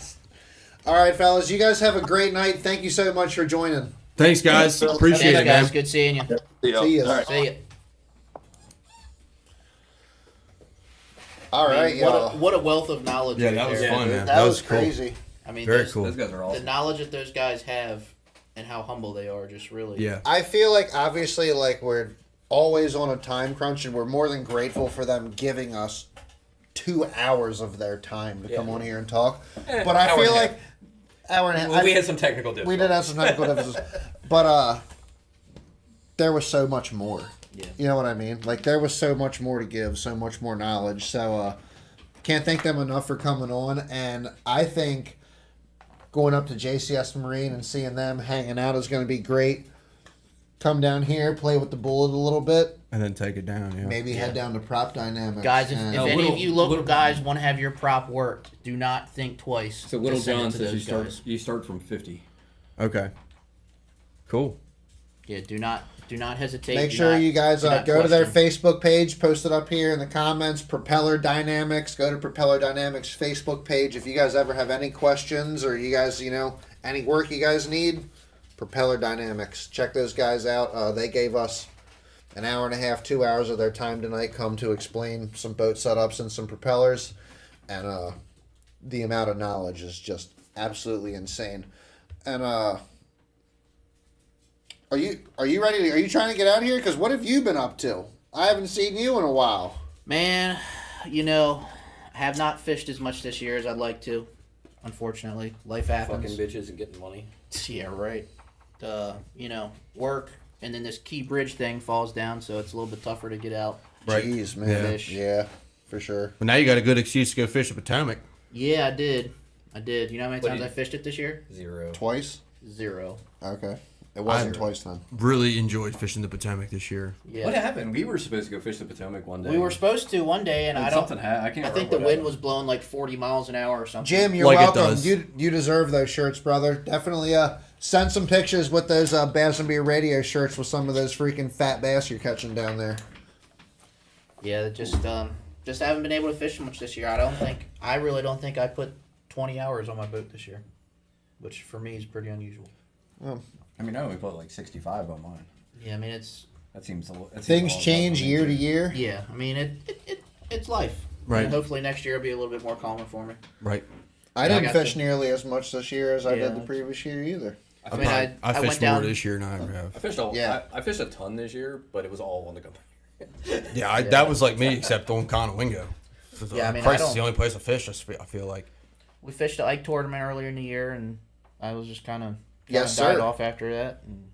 [SPEAKER 2] All right, fellas. You guys have a great night. Thank you so much for joining.
[SPEAKER 1] Thanks, guys. Appreciate
[SPEAKER 3] Thanks,
[SPEAKER 1] it,
[SPEAKER 3] guys.
[SPEAKER 1] man.
[SPEAKER 3] Good seeing you.
[SPEAKER 2] See ya.
[SPEAKER 7] All right.
[SPEAKER 3] See ya.
[SPEAKER 2] All right, y'all.
[SPEAKER 3] What a wealth of knowledge.
[SPEAKER 1] Yeah,
[SPEAKER 3] right
[SPEAKER 1] that was
[SPEAKER 3] there.
[SPEAKER 1] fun, man.
[SPEAKER 2] That was
[SPEAKER 1] cool.
[SPEAKER 2] crazy.
[SPEAKER 3] I mean,
[SPEAKER 1] Very
[SPEAKER 3] those-
[SPEAKER 1] cool.
[SPEAKER 5] Those guys are
[SPEAKER 3] the
[SPEAKER 5] awesome.
[SPEAKER 3] knowledge that those guys have and how humble they are just really.
[SPEAKER 1] Yeah.
[SPEAKER 2] I feel like obviously like we're always on a time crunch and we're more than grateful for them giving us 2 hours of their time to come on here and talk. But I
[SPEAKER 5] Hour
[SPEAKER 2] feel
[SPEAKER 5] and a
[SPEAKER 2] like hour and a half.
[SPEAKER 5] Well, we had some technical
[SPEAKER 2] we
[SPEAKER 5] difficulties.
[SPEAKER 2] did have some technical differences, but there was so much more.
[SPEAKER 3] Yeah.
[SPEAKER 2] You know what I mean? Like there was so much more to give, so much more knowledge. So can't thank them enough for coming on. And I think going up to JCS Marine and seeing them hanging out is going to be great. Come down here, play with the Bullet a little bit.
[SPEAKER 1] And then take it down. Yeah.
[SPEAKER 2] Maybe head down to Prop Dynamics.
[SPEAKER 3] Guys, if
[SPEAKER 2] and-
[SPEAKER 3] any
[SPEAKER 5] little-
[SPEAKER 3] of you local
[SPEAKER 5] little-
[SPEAKER 3] guys want to have your prop worked, do not think twice.
[SPEAKER 5] So Little
[SPEAKER 3] to send it
[SPEAKER 5] John
[SPEAKER 3] to
[SPEAKER 5] says
[SPEAKER 3] those
[SPEAKER 5] you
[SPEAKER 3] guys.
[SPEAKER 5] start from 50.
[SPEAKER 1] Okay. Cool.
[SPEAKER 3] Yeah, do not hesitate.
[SPEAKER 2] Make
[SPEAKER 3] Do
[SPEAKER 2] sure
[SPEAKER 3] not-
[SPEAKER 2] you guys
[SPEAKER 3] do not
[SPEAKER 2] go to their
[SPEAKER 3] question.
[SPEAKER 2] Facebook page, post it up here in the comments. Propeller Dynamics. Go to Propeller Dynamics Facebook page. If you guys ever have any questions or you guys, any work you guys need, Propeller Dynamics. Check those guys out. They gave us an hour and a half, 2 hours of their time tonight come to explain some boat setups and some propellers. And the amount of knowledge is just absolutely insane. And Are you ready? Are you trying to get out of here? Because what have you been up to? I haven't seen you in a while.
[SPEAKER 3] Man, I have not fished as much this year as I'd like to. Unfortunately, life happens.
[SPEAKER 5] Fucking bitches and getting money.
[SPEAKER 3] Yeah, right. Work, and then this Key Bridge thing falls down, so it's a little bit tougher to get out.
[SPEAKER 1] Right.
[SPEAKER 2] Jeez, man.
[SPEAKER 1] Yeah.
[SPEAKER 3] Fish.
[SPEAKER 2] Yeah, for sure.
[SPEAKER 1] But now you got a good excuse to go fish the Potomac.
[SPEAKER 3] Yeah, I did. You know how many
[SPEAKER 5] What
[SPEAKER 3] times
[SPEAKER 5] do
[SPEAKER 3] I
[SPEAKER 5] you-
[SPEAKER 3] fished it this year?
[SPEAKER 5] 0.
[SPEAKER 2] Twice?
[SPEAKER 3] 0.
[SPEAKER 2] Okay. It wasn't
[SPEAKER 1] I-
[SPEAKER 2] twice then.
[SPEAKER 1] Really enjoyed fishing the Potomac this year.
[SPEAKER 3] Yeah.
[SPEAKER 5] What happened? We were supposed to go fish the Potomac one day.
[SPEAKER 3] We were supposed to one day, and
[SPEAKER 5] And
[SPEAKER 3] I don't.
[SPEAKER 5] something happened. I can't
[SPEAKER 3] I
[SPEAKER 5] remember
[SPEAKER 3] think the
[SPEAKER 5] what
[SPEAKER 3] wind
[SPEAKER 5] happened.
[SPEAKER 3] was blowing like 40 miles an hour or something.
[SPEAKER 2] Jim, you're
[SPEAKER 1] Like it
[SPEAKER 2] welcome.
[SPEAKER 1] does.
[SPEAKER 2] You deserve those shirts, brother. Definitely send some pictures with those Bass and Beer Radio shirts with some of those freaking fat bass you're catching down there.
[SPEAKER 3] Yeah, just haven't been able to fish much this year. I really don't think I put 20 hours on my boat this year, which for me is pretty unusual.
[SPEAKER 5] I mean, I only put like 65 on mine.
[SPEAKER 3] Yeah, I mean
[SPEAKER 5] That seems a little.
[SPEAKER 2] Things change year to year.
[SPEAKER 3] yeah, I mean it's life.
[SPEAKER 1] Right.
[SPEAKER 3] And hopefully next year will be a little bit more calmer for me.
[SPEAKER 1] Right.
[SPEAKER 2] I
[SPEAKER 3] I
[SPEAKER 2] didn't
[SPEAKER 3] got
[SPEAKER 2] fish
[SPEAKER 3] to-
[SPEAKER 2] nearly as much this year as I
[SPEAKER 3] Yeah.
[SPEAKER 2] did the previous year either.
[SPEAKER 3] I mean, I
[SPEAKER 1] I
[SPEAKER 3] went
[SPEAKER 1] fished more
[SPEAKER 3] down.
[SPEAKER 1] this year than I ever have.
[SPEAKER 5] I fished a,
[SPEAKER 2] Yeah.
[SPEAKER 5] I fished a ton this year, but it was all on the company.
[SPEAKER 1] Yeah, that was like me, except on Conowingo.
[SPEAKER 3] Yeah, I mean,
[SPEAKER 1] Christ
[SPEAKER 3] I
[SPEAKER 1] is
[SPEAKER 3] don't-
[SPEAKER 1] the only place I fish. I feel like.
[SPEAKER 3] We fished the Ike tournament earlier in the year, and I was just kind of
[SPEAKER 2] Yes,
[SPEAKER 3] died
[SPEAKER 2] sir.
[SPEAKER 3] off after that, and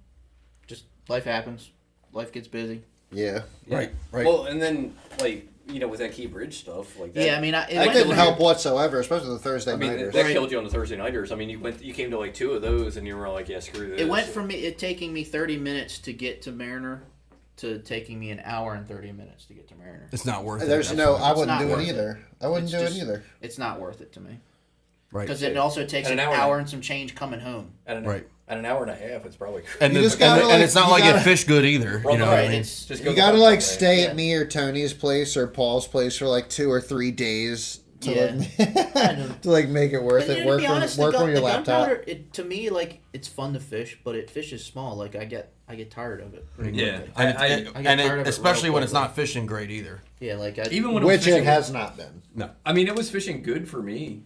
[SPEAKER 3] just life happens. Life gets busy.
[SPEAKER 2] Yeah.
[SPEAKER 1] Right. Right.
[SPEAKER 5] Well, and then like with that Key Bridge stuff, like that.
[SPEAKER 3] Yeah, I mean, it
[SPEAKER 2] That
[SPEAKER 3] went
[SPEAKER 2] didn't
[SPEAKER 3] from-
[SPEAKER 2] help whatsoever, especially the Thursday
[SPEAKER 5] I mean,
[SPEAKER 2] nighters.
[SPEAKER 5] that killed you on the Thursday nighters. I mean, you came to like 2 of those, and you were like, yeah, screw this.
[SPEAKER 3] It went from it taking me 30 minutes to get to Mariner to taking me an hour and 30 minutes to get to Mariner.
[SPEAKER 1] It's not worth it.
[SPEAKER 2] There's
[SPEAKER 1] That's
[SPEAKER 2] no,
[SPEAKER 1] right.
[SPEAKER 2] I wouldn't
[SPEAKER 3] not
[SPEAKER 2] do
[SPEAKER 3] worth
[SPEAKER 2] it
[SPEAKER 3] it.
[SPEAKER 2] either. I wouldn't
[SPEAKER 3] It's
[SPEAKER 2] do
[SPEAKER 3] just-
[SPEAKER 2] it either.
[SPEAKER 3] It's not worth it to me
[SPEAKER 1] Right.
[SPEAKER 3] because it also takes
[SPEAKER 5] And
[SPEAKER 3] an
[SPEAKER 5] an
[SPEAKER 3] hour
[SPEAKER 5] hour
[SPEAKER 3] and some change coming home.
[SPEAKER 5] and
[SPEAKER 1] Right.
[SPEAKER 5] an hour and a half. It's probably.
[SPEAKER 1] And,
[SPEAKER 2] You
[SPEAKER 1] the,
[SPEAKER 2] just gotta,
[SPEAKER 1] and
[SPEAKER 2] like,
[SPEAKER 1] it's not
[SPEAKER 2] you
[SPEAKER 1] like
[SPEAKER 2] gotta-
[SPEAKER 1] it fish good either. You know what I
[SPEAKER 3] Right,
[SPEAKER 1] mean?
[SPEAKER 3] it's
[SPEAKER 5] Just go
[SPEAKER 2] You
[SPEAKER 5] the
[SPEAKER 2] gotta
[SPEAKER 5] fuck
[SPEAKER 2] like
[SPEAKER 5] away.
[SPEAKER 2] stay
[SPEAKER 3] Yeah.
[SPEAKER 2] at me or Tony's place or Paul's place for like 2 or 3 days to
[SPEAKER 3] Yeah.
[SPEAKER 2] to like make it worth
[SPEAKER 3] But,
[SPEAKER 2] it.
[SPEAKER 3] to
[SPEAKER 2] Work
[SPEAKER 3] be honest,
[SPEAKER 2] on your
[SPEAKER 3] the
[SPEAKER 2] laptop.
[SPEAKER 3] gunpowder, to me, like it's fun to fish, but it fishes small. Like I get tired of it pretty
[SPEAKER 5] Yeah.
[SPEAKER 3] quickly.
[SPEAKER 1] And,
[SPEAKER 5] I
[SPEAKER 1] it,
[SPEAKER 3] get
[SPEAKER 1] and
[SPEAKER 3] tired
[SPEAKER 1] it,
[SPEAKER 3] of it
[SPEAKER 1] especially
[SPEAKER 3] real
[SPEAKER 1] when it's
[SPEAKER 3] quickly.
[SPEAKER 1] not fishing great either.
[SPEAKER 3] Yeah, like
[SPEAKER 5] Even when it was
[SPEAKER 2] Which it
[SPEAKER 5] fishing,
[SPEAKER 2] has not been.
[SPEAKER 1] No.
[SPEAKER 5] I mean, it was fishing good for me,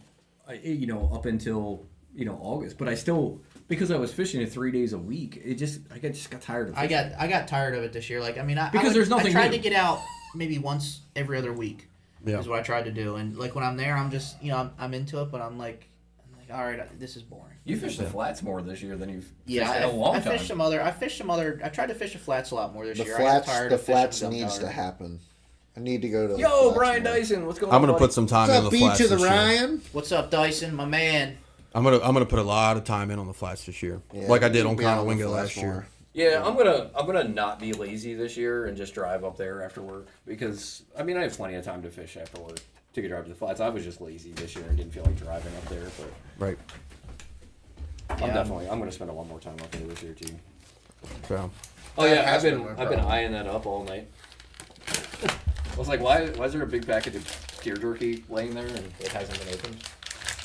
[SPEAKER 5] up until August. But I still, because I was fishing it 3 days a week, I just got tired of
[SPEAKER 3] I
[SPEAKER 5] fishing.
[SPEAKER 3] got tired of it this year. Like I mean,
[SPEAKER 5] Because there's nothing
[SPEAKER 3] I tried
[SPEAKER 5] new.
[SPEAKER 3] to get out maybe once every other week.
[SPEAKER 1] Yeah.
[SPEAKER 3] Is what I tried to do, and like when I'm there, I'm just I'm into it, but I'm like all right, this is boring.
[SPEAKER 5] You fished the flats more this year than you've
[SPEAKER 3] Yeah,
[SPEAKER 5] fished in a long
[SPEAKER 3] I
[SPEAKER 5] time.
[SPEAKER 3] fished some other. I tried to fish the flats a lot more this
[SPEAKER 2] The
[SPEAKER 3] year. I got
[SPEAKER 2] flats,
[SPEAKER 3] tired
[SPEAKER 2] the
[SPEAKER 3] of fishing
[SPEAKER 2] flats
[SPEAKER 3] the
[SPEAKER 2] needs to
[SPEAKER 3] gunpowder.
[SPEAKER 2] happen. I need to go to. the
[SPEAKER 5] Yo,
[SPEAKER 2] flats
[SPEAKER 5] Brian
[SPEAKER 2] more.
[SPEAKER 5] Dyson, what's going on?
[SPEAKER 1] I'm gonna
[SPEAKER 5] buddy?
[SPEAKER 1] put some time
[SPEAKER 2] What's
[SPEAKER 1] in
[SPEAKER 2] up,
[SPEAKER 1] the
[SPEAKER 2] beach
[SPEAKER 1] flats
[SPEAKER 2] of the
[SPEAKER 1] this year.
[SPEAKER 2] Ryan?
[SPEAKER 3] What's up, Dyson, my man?
[SPEAKER 1] I'm gonna put a lot of time in on the flats this year,
[SPEAKER 2] Yeah,
[SPEAKER 1] like I did on
[SPEAKER 2] be on the
[SPEAKER 1] Conowingo
[SPEAKER 2] flats
[SPEAKER 1] last year.
[SPEAKER 2] more.
[SPEAKER 5] Yeah, I'm gonna not be lazy this year and just drive up there after work because I mean I have plenty of time to fish after work to get drive to the flats. I was just lazy this year and didn't feel like driving up there, but
[SPEAKER 1] Right.
[SPEAKER 5] I'm gonna spend a lot more time up there this year too.
[SPEAKER 1] So.
[SPEAKER 5] Oh yeah,
[SPEAKER 2] That has been my
[SPEAKER 5] I've been
[SPEAKER 2] problem.
[SPEAKER 5] eyeing that up all night. I was like, why is there a big package of deer jerky laying there and it hasn't been opened?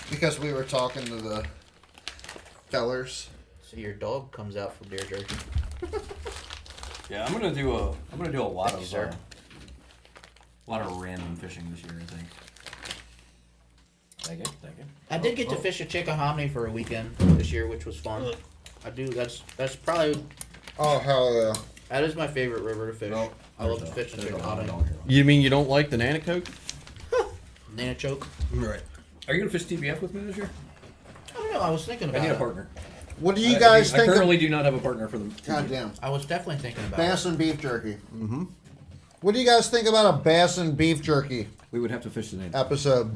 [SPEAKER 2] Because we were talking to the fellers.
[SPEAKER 3] So your dog comes out for deer jerky.
[SPEAKER 5] Yeah, I'm gonna do a lot
[SPEAKER 3] Thank you,
[SPEAKER 5] of
[SPEAKER 3] sir.
[SPEAKER 5] random fishing this year, I think. Thank you.
[SPEAKER 3] I did get to fish a Chickahominy for a weekend this year, which was fun. I do. That's probably
[SPEAKER 2] Oh hell yeah!
[SPEAKER 3] that is my favorite river to fish.
[SPEAKER 5] No,
[SPEAKER 3] I love to fish in Chickahominy.
[SPEAKER 1] You mean you don't like the Nanacoke?
[SPEAKER 3] Nanachoke.
[SPEAKER 1] Right.
[SPEAKER 5] Are you gonna fish TBF with me this year?
[SPEAKER 3] I don't know. I was thinking
[SPEAKER 5] I
[SPEAKER 3] about
[SPEAKER 5] need a
[SPEAKER 3] it.
[SPEAKER 5] partner.
[SPEAKER 2] What do you guys
[SPEAKER 5] I
[SPEAKER 2] think?
[SPEAKER 5] currently do not have a partner for the.
[SPEAKER 2] God damn.
[SPEAKER 3] I was definitely thinking about
[SPEAKER 2] Bass
[SPEAKER 3] it.
[SPEAKER 2] and beef jerky. Mm-hmm. What do you guys think about a bass and beef jerky
[SPEAKER 5] We would have to fish today.
[SPEAKER 2] episode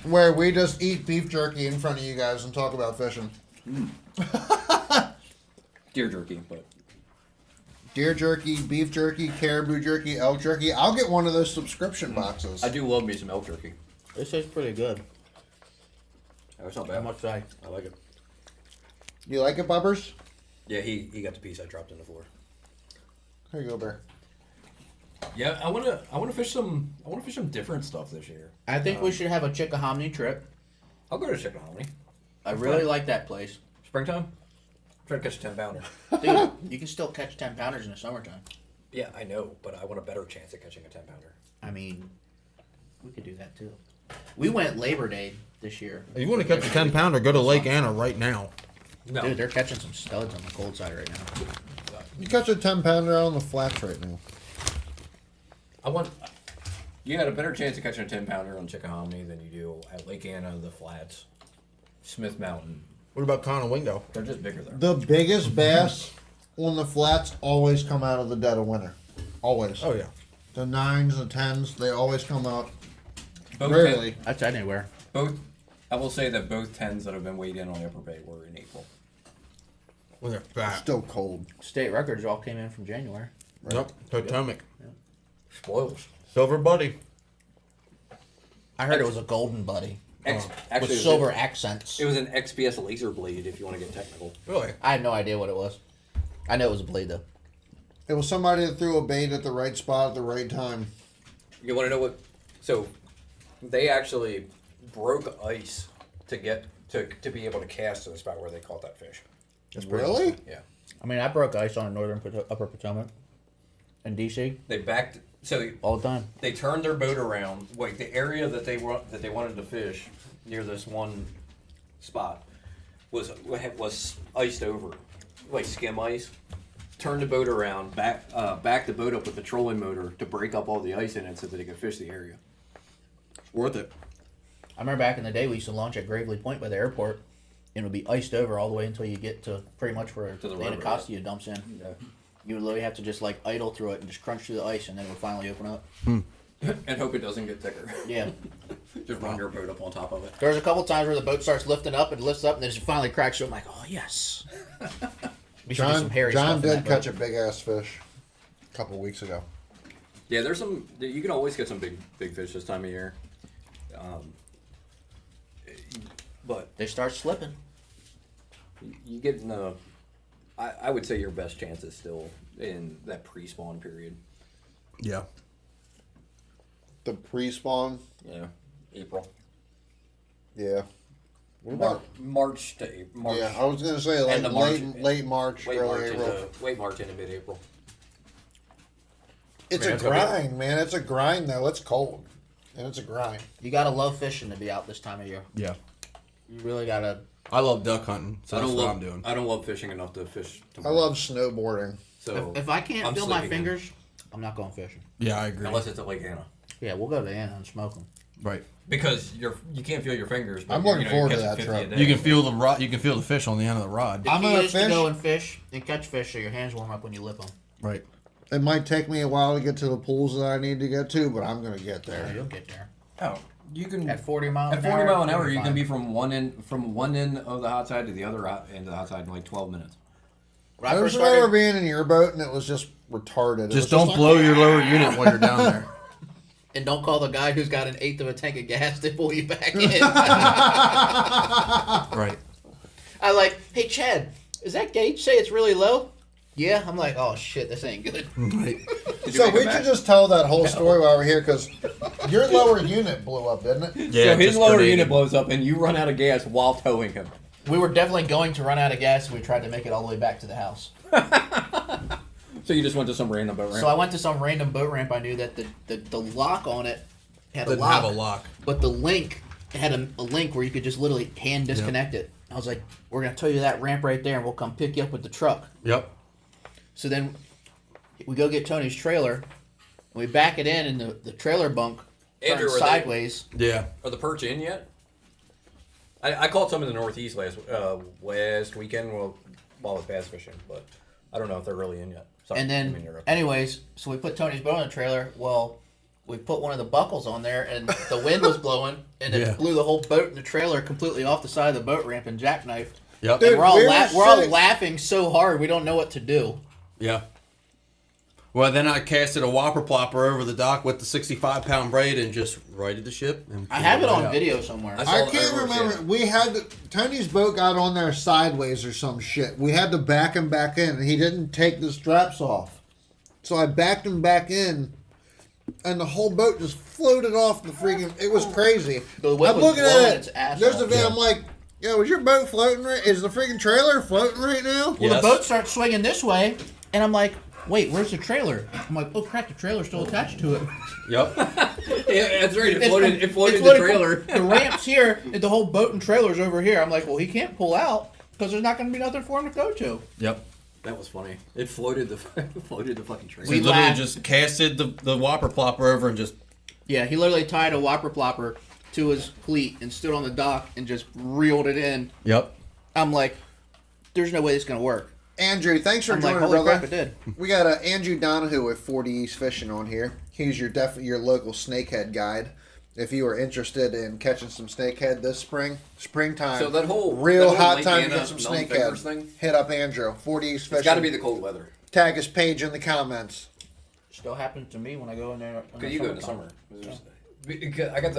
[SPEAKER 2] where we just eat beef jerky in front of you guys and talk about fishing?
[SPEAKER 5] Deer jerky, but
[SPEAKER 2] Deer jerky, beef jerky, caribou jerky, elk jerky. I'll get one of those subscription boxes.
[SPEAKER 5] I do love me some elk jerky.
[SPEAKER 3] This tastes pretty good.
[SPEAKER 5] That's not
[SPEAKER 3] How
[SPEAKER 5] bad.
[SPEAKER 3] much I?
[SPEAKER 5] I like it.
[SPEAKER 2] You like it, Bubbers?
[SPEAKER 5] Yeah, he got the piece I dropped on the floor.
[SPEAKER 2] Here you go, Bear.
[SPEAKER 5] Yeah, I wanna fish some different stuff this year.
[SPEAKER 3] I think we should have a Chickahominy trip.
[SPEAKER 5] I'll go to Chickahominy.
[SPEAKER 3] I really like that place,
[SPEAKER 5] Springtime. Try to catch a 10-pounder.
[SPEAKER 3] dude. You can still catch 10-pounders in the summertime.
[SPEAKER 5] Yeah, I know, but I want a better chance at catching a 10-pounder.
[SPEAKER 3] I mean, we could do that too. We went Labor Day this year.
[SPEAKER 1] If you want to catch a 10-pounder, go to Lake Anna right now.
[SPEAKER 5] No,
[SPEAKER 3] Dude, they're catching some studs on the cold side right now.
[SPEAKER 2] You catch a 10-pounder out on the flats right now.
[SPEAKER 5] You got a better chance of catching a 10-pounder on Chickahominy than you do at Lake Anna, the Flats, Smith Mountain.
[SPEAKER 1] What about Conowingo?
[SPEAKER 5] They're just bigger there.
[SPEAKER 2] The biggest bass on the flats always come out of the dead of winter. Always.
[SPEAKER 1] Oh yeah.
[SPEAKER 2] The 9s, the 10s, they always come out.
[SPEAKER 5] Both
[SPEAKER 2] Rarely.
[SPEAKER 3] That's anywhere.
[SPEAKER 5] I will say that both 10s that have been weighed in on the Upper Bay were in April.
[SPEAKER 1] When they're fat.
[SPEAKER 2] Still cold.
[SPEAKER 3] State records all came in from January.
[SPEAKER 1] Nope. Potomac.
[SPEAKER 5] Spoils.
[SPEAKER 1] Silver Buddy.
[SPEAKER 3] I heard it was a golden buddy
[SPEAKER 5] Actually,
[SPEAKER 3] with
[SPEAKER 5] it was
[SPEAKER 3] silver accents.
[SPEAKER 5] It was an XPS laser blade, if you want to get technical.
[SPEAKER 1] Really?
[SPEAKER 3] I had no idea what it was. I know it was a blade though.
[SPEAKER 2] It was somebody that threw a bait at the right spot at the right time.
[SPEAKER 5] You want to know what? So, they actually broke ice to get to be able to cast to the spot where they caught that fish.
[SPEAKER 2] Really?
[SPEAKER 5] Yeah.
[SPEAKER 3] I mean, I broke ice on Upper Potomac in DC
[SPEAKER 5] They backed. So
[SPEAKER 3] all the time.
[SPEAKER 5] they turned their boat around. Like the area that they wanted to fish near this one spot was iced over, like skim ice. Turned the boat around, backed the boat up with the trolling motor to break up all the ice in it so that they could fish the area.
[SPEAKER 1] Worth it.
[SPEAKER 3] I remember back in the day we used to launch at Gravely Point by the airport, and it would be iced over all the way until you get to pretty much where
[SPEAKER 5] To the
[SPEAKER 3] the
[SPEAKER 5] river,
[SPEAKER 3] Anacostia dumps in.
[SPEAKER 5] Yeah.
[SPEAKER 3] You would literally have to just like idle through it and just crunch through the ice, and then it would finally open up.
[SPEAKER 5] And hope it doesn't get thicker.
[SPEAKER 3] Yeah.
[SPEAKER 5] Just run your boat up on top of it.
[SPEAKER 3] There's a couple times where the boat starts lifting up and lifts up, and then it finally cracks through. I'm like, oh yes. We should do some hairy
[SPEAKER 2] John
[SPEAKER 3] stuff in
[SPEAKER 2] did
[SPEAKER 3] that
[SPEAKER 2] catch
[SPEAKER 3] boat.
[SPEAKER 2] a big ass fish a couple weeks ago.
[SPEAKER 5] Yeah, there's some. You can always get some big fish this time of year. But
[SPEAKER 3] They start slipping.
[SPEAKER 5] you get in the. I would say your best chance is still in that pre-spawn period.
[SPEAKER 1] Yeah.
[SPEAKER 2] The pre-spawn.
[SPEAKER 5] Yeah, April.
[SPEAKER 2] Yeah. What about?
[SPEAKER 5] March to March.
[SPEAKER 2] Yeah, I was gonna say like
[SPEAKER 5] End of March.
[SPEAKER 2] late March,
[SPEAKER 5] Late
[SPEAKER 2] early
[SPEAKER 5] March
[SPEAKER 2] April.
[SPEAKER 5] late March into mid-April.
[SPEAKER 2] It's
[SPEAKER 5] Man,
[SPEAKER 2] a
[SPEAKER 5] it's gonna be-
[SPEAKER 2] grind, man. It's a grind though. It's cold, and it's a grind.
[SPEAKER 3] You gotta love fishing to be out this time of year.
[SPEAKER 1] Yeah.
[SPEAKER 3] You really gotta.
[SPEAKER 1] I love duck hunting, so
[SPEAKER 5] I
[SPEAKER 1] that's
[SPEAKER 5] don't
[SPEAKER 1] what
[SPEAKER 5] love.
[SPEAKER 1] I'm doing.
[SPEAKER 5] I don't love fishing enough to fish.
[SPEAKER 2] I
[SPEAKER 5] Tomorrow.
[SPEAKER 2] love snowboarding.
[SPEAKER 5] So
[SPEAKER 3] If I can't
[SPEAKER 5] I'm
[SPEAKER 3] feel my
[SPEAKER 5] sleeping in.
[SPEAKER 3] fingers, I'm not going fishing.
[SPEAKER 1] Yeah, I agree.
[SPEAKER 5] Unless it's at Lake Anna.
[SPEAKER 3] Yeah, we'll go to Anna and smoke them.
[SPEAKER 1] Right.
[SPEAKER 5] Because you can't feel your fingers. But
[SPEAKER 2] I'm
[SPEAKER 5] you're,
[SPEAKER 2] looking forward to
[SPEAKER 5] catching
[SPEAKER 2] that
[SPEAKER 5] 50 a
[SPEAKER 2] trip.
[SPEAKER 5] day.
[SPEAKER 1] You can feel the rod. You can feel the fish on the end of the rod.
[SPEAKER 2] I'm
[SPEAKER 3] The key
[SPEAKER 2] gonna
[SPEAKER 3] is to
[SPEAKER 2] fish.
[SPEAKER 3] go and fish and catch fish so your hands warm up when you lip them.
[SPEAKER 1] Right.
[SPEAKER 2] It might take me a while to get to the pools that I need to get to, but I'm gonna get
[SPEAKER 3] Yeah,
[SPEAKER 2] there.
[SPEAKER 3] you'll get there.
[SPEAKER 5] Oh, you can
[SPEAKER 3] At 40 miles
[SPEAKER 5] at
[SPEAKER 3] an
[SPEAKER 5] 40
[SPEAKER 3] hour,
[SPEAKER 5] mile an
[SPEAKER 3] you'll
[SPEAKER 5] hour. You
[SPEAKER 3] fine.
[SPEAKER 5] can be from one end of the hot side to the other end of the hot side in like 12 minutes.
[SPEAKER 3] When
[SPEAKER 2] I
[SPEAKER 3] I first
[SPEAKER 2] remember
[SPEAKER 3] started,
[SPEAKER 2] being in your boat and it was just retarded. It
[SPEAKER 1] Just
[SPEAKER 2] was
[SPEAKER 1] don't
[SPEAKER 2] like,
[SPEAKER 1] blow your lower unit while you're down there.
[SPEAKER 3] and don't call the guy who's got an eighth of a tank of gas to pull you back in.
[SPEAKER 1] Right.
[SPEAKER 3] I like, hey Chad, is that gauge say it's really low? Yeah, I'm like, oh shit, this ain't good.
[SPEAKER 1] Right.
[SPEAKER 2] So we should just tell that whole story while we're here, because your lower unit blew up, didn't it?
[SPEAKER 1] Yeah.
[SPEAKER 5] So his
[SPEAKER 1] just
[SPEAKER 5] lower
[SPEAKER 1] grenaded.
[SPEAKER 5] unit blows up and you run out of gas while towing him.
[SPEAKER 3] We were definitely going to run out of gas, and we tried to make it all the way back to the house.
[SPEAKER 5] So you just went to some random boat ramp.
[SPEAKER 3] So I went to some random boat ramp. I knew that the lock on it had
[SPEAKER 1] Didn't
[SPEAKER 3] a lock,
[SPEAKER 1] have a lock.
[SPEAKER 3] but the link had a link where you could just literally hand disconnect it. I was like, we're gonna tow you that ramp right there, and we'll come pick you up with the truck.
[SPEAKER 1] Yep.
[SPEAKER 3] So then we go get Tony's trailer, and we back it in, and the trailer bunk
[SPEAKER 5] Andrew,
[SPEAKER 3] turns
[SPEAKER 5] are they-
[SPEAKER 3] sideways.
[SPEAKER 1] Yeah.
[SPEAKER 5] Are the perch in yet? I caught some in the Northeast last weekend while I was bass fishing, but I don't know if they're really in yet. Sorry,
[SPEAKER 3] And
[SPEAKER 5] I mean,
[SPEAKER 3] then,
[SPEAKER 5] you're up.
[SPEAKER 3] anyways, so we put Tony's boat on the trailer. Well, we put one of the buckles on there, and the wind was blowing, and it
[SPEAKER 1] Yeah.
[SPEAKER 3] blew the whole boat and the trailer completely off the side of the boat ramp and jackknifed.
[SPEAKER 1] Yep.
[SPEAKER 2] Dude,
[SPEAKER 3] We're all
[SPEAKER 2] we were
[SPEAKER 3] we're all
[SPEAKER 2] sitting-
[SPEAKER 3] laughing so hard we don't know what to do.
[SPEAKER 1] Yeah. Well, then I casted a whopper plopper over the dock with the 65-pound braid and just righted the ship. And
[SPEAKER 3] I have it
[SPEAKER 1] pulled
[SPEAKER 3] on
[SPEAKER 1] out.
[SPEAKER 3] video somewhere.
[SPEAKER 5] I saw
[SPEAKER 2] I
[SPEAKER 5] the
[SPEAKER 2] can't
[SPEAKER 5] Overseas.
[SPEAKER 2] remember. We had Tony's boat got on there sideways or some shit. We had to back him back in, and he didn't take the straps off. So I backed him back in, and the whole boat just floated off the freaking. It was crazy.
[SPEAKER 3] The wind
[SPEAKER 2] I'm
[SPEAKER 3] was
[SPEAKER 2] looking
[SPEAKER 3] blowing
[SPEAKER 2] at
[SPEAKER 3] its
[SPEAKER 2] it.
[SPEAKER 3] ass
[SPEAKER 2] There's
[SPEAKER 3] off.
[SPEAKER 2] the video. I'm like, yo, is your boat floating right? Is the freaking trailer floating right now?
[SPEAKER 3] Well,
[SPEAKER 1] Yes.
[SPEAKER 3] the boat starts swinging this way, and I'm like, wait, where's the trailer? I'm like, oh crap, the trailer's still attached to it.
[SPEAKER 1] Yep.
[SPEAKER 5] Yeah, that's right. It floated
[SPEAKER 3] It's
[SPEAKER 5] the
[SPEAKER 3] floated-
[SPEAKER 5] trailer.
[SPEAKER 3] The ramp's here, and the whole boat and trailer's over here. I'm like, well, he can't pull out because there's not going to be nothing for him to go to.
[SPEAKER 1] Yep.
[SPEAKER 5] That was funny. It floated the floated the fucking trailer.
[SPEAKER 1] We
[SPEAKER 3] We
[SPEAKER 1] literally
[SPEAKER 3] laughed.
[SPEAKER 1] just casted the whopper plopper over and just.
[SPEAKER 3] Yeah, he literally tied a whopper plopper to his cleat and stood on the dock and just reeled it in.
[SPEAKER 1] Yep.
[SPEAKER 3] I'm like, there's no way this is going to work.
[SPEAKER 2] Andrew, thanks for
[SPEAKER 3] I'm like,
[SPEAKER 2] joining,
[SPEAKER 3] holy
[SPEAKER 2] brother.
[SPEAKER 3] crap, it did.
[SPEAKER 2] We got Andrew Donahue with 40 East Fishing on here. He's your your local snakehead guide. If you are interested in catching some snakehead this springtime,
[SPEAKER 5] So that whole
[SPEAKER 2] real
[SPEAKER 5] that whole
[SPEAKER 2] hot
[SPEAKER 5] Lake
[SPEAKER 2] time to
[SPEAKER 5] Anna
[SPEAKER 2] get some
[SPEAKER 5] numb fingers
[SPEAKER 2] snakehead,
[SPEAKER 5] thing.
[SPEAKER 2] hit up Andrew. 40 East Fishing.
[SPEAKER 5] It's got to be the cold weather.
[SPEAKER 2] Tag his page in the comments.
[SPEAKER 3] Still happens to me when I go in there.
[SPEAKER 5] Because you go in the summer. Because I got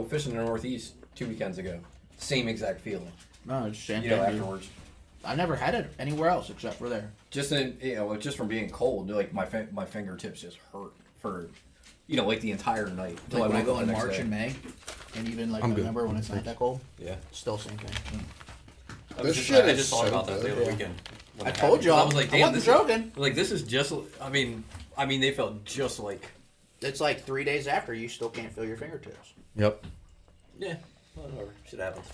[SPEAKER 5] fishing in the Northeast 2 weekends ago. Same exact feeling.
[SPEAKER 3] No, it's same
[SPEAKER 5] You know,
[SPEAKER 3] thing.
[SPEAKER 5] afterwards.
[SPEAKER 3] I never had it anywhere else except for there.
[SPEAKER 5] Just just from being cold, like my fingertips just hurt for, like the entire night. Till
[SPEAKER 3] Like when I
[SPEAKER 5] woke
[SPEAKER 3] go
[SPEAKER 5] up
[SPEAKER 3] in
[SPEAKER 5] the next
[SPEAKER 3] March
[SPEAKER 5] day.
[SPEAKER 3] and May, and even like
[SPEAKER 1] I'm good.
[SPEAKER 3] November when it's not that cold,
[SPEAKER 5] Yeah.
[SPEAKER 3] still same thing.
[SPEAKER 2] This shit
[SPEAKER 5] I
[SPEAKER 2] is
[SPEAKER 5] just thought
[SPEAKER 2] so
[SPEAKER 5] about that the
[SPEAKER 2] good.
[SPEAKER 5] other weekend. when
[SPEAKER 3] I
[SPEAKER 5] it
[SPEAKER 3] told
[SPEAKER 5] happened.
[SPEAKER 3] y'all.
[SPEAKER 5] I was like,
[SPEAKER 3] I
[SPEAKER 5] damn,
[SPEAKER 3] wasn't
[SPEAKER 5] this
[SPEAKER 3] joking.
[SPEAKER 5] Is, like, this is just. I mean, they felt just like.
[SPEAKER 3] It's like 3 days after you still can't feel your fingertips.
[SPEAKER 1] Yep.
[SPEAKER 5] Yeah, whatever. Shit happens.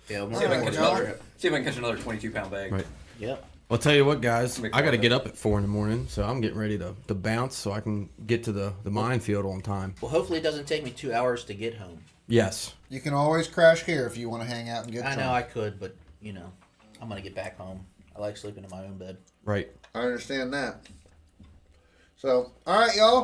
[SPEAKER 3] Yeah,
[SPEAKER 5] See if I can catch
[SPEAKER 2] y'all.
[SPEAKER 5] another. See if I can catch another 22-pound bag.
[SPEAKER 1] Right.
[SPEAKER 3] Yep.
[SPEAKER 1] I'll tell you what, guys.
[SPEAKER 5] Make
[SPEAKER 1] I got to
[SPEAKER 5] more
[SPEAKER 1] get up at 4 in the morning, so I'm getting ready to bounce so I can get to the minefield on time.
[SPEAKER 3] Well, hopefully it doesn't take me 2 hours to get home.
[SPEAKER 1] Yes.
[SPEAKER 2] You can always crash here if you want to hang out and get
[SPEAKER 3] I
[SPEAKER 2] drunk.
[SPEAKER 3] know I could, but I'm gonna get back home. I like sleeping in my own bed.
[SPEAKER 1] Right.
[SPEAKER 2] I understand that. So, all right, y'all.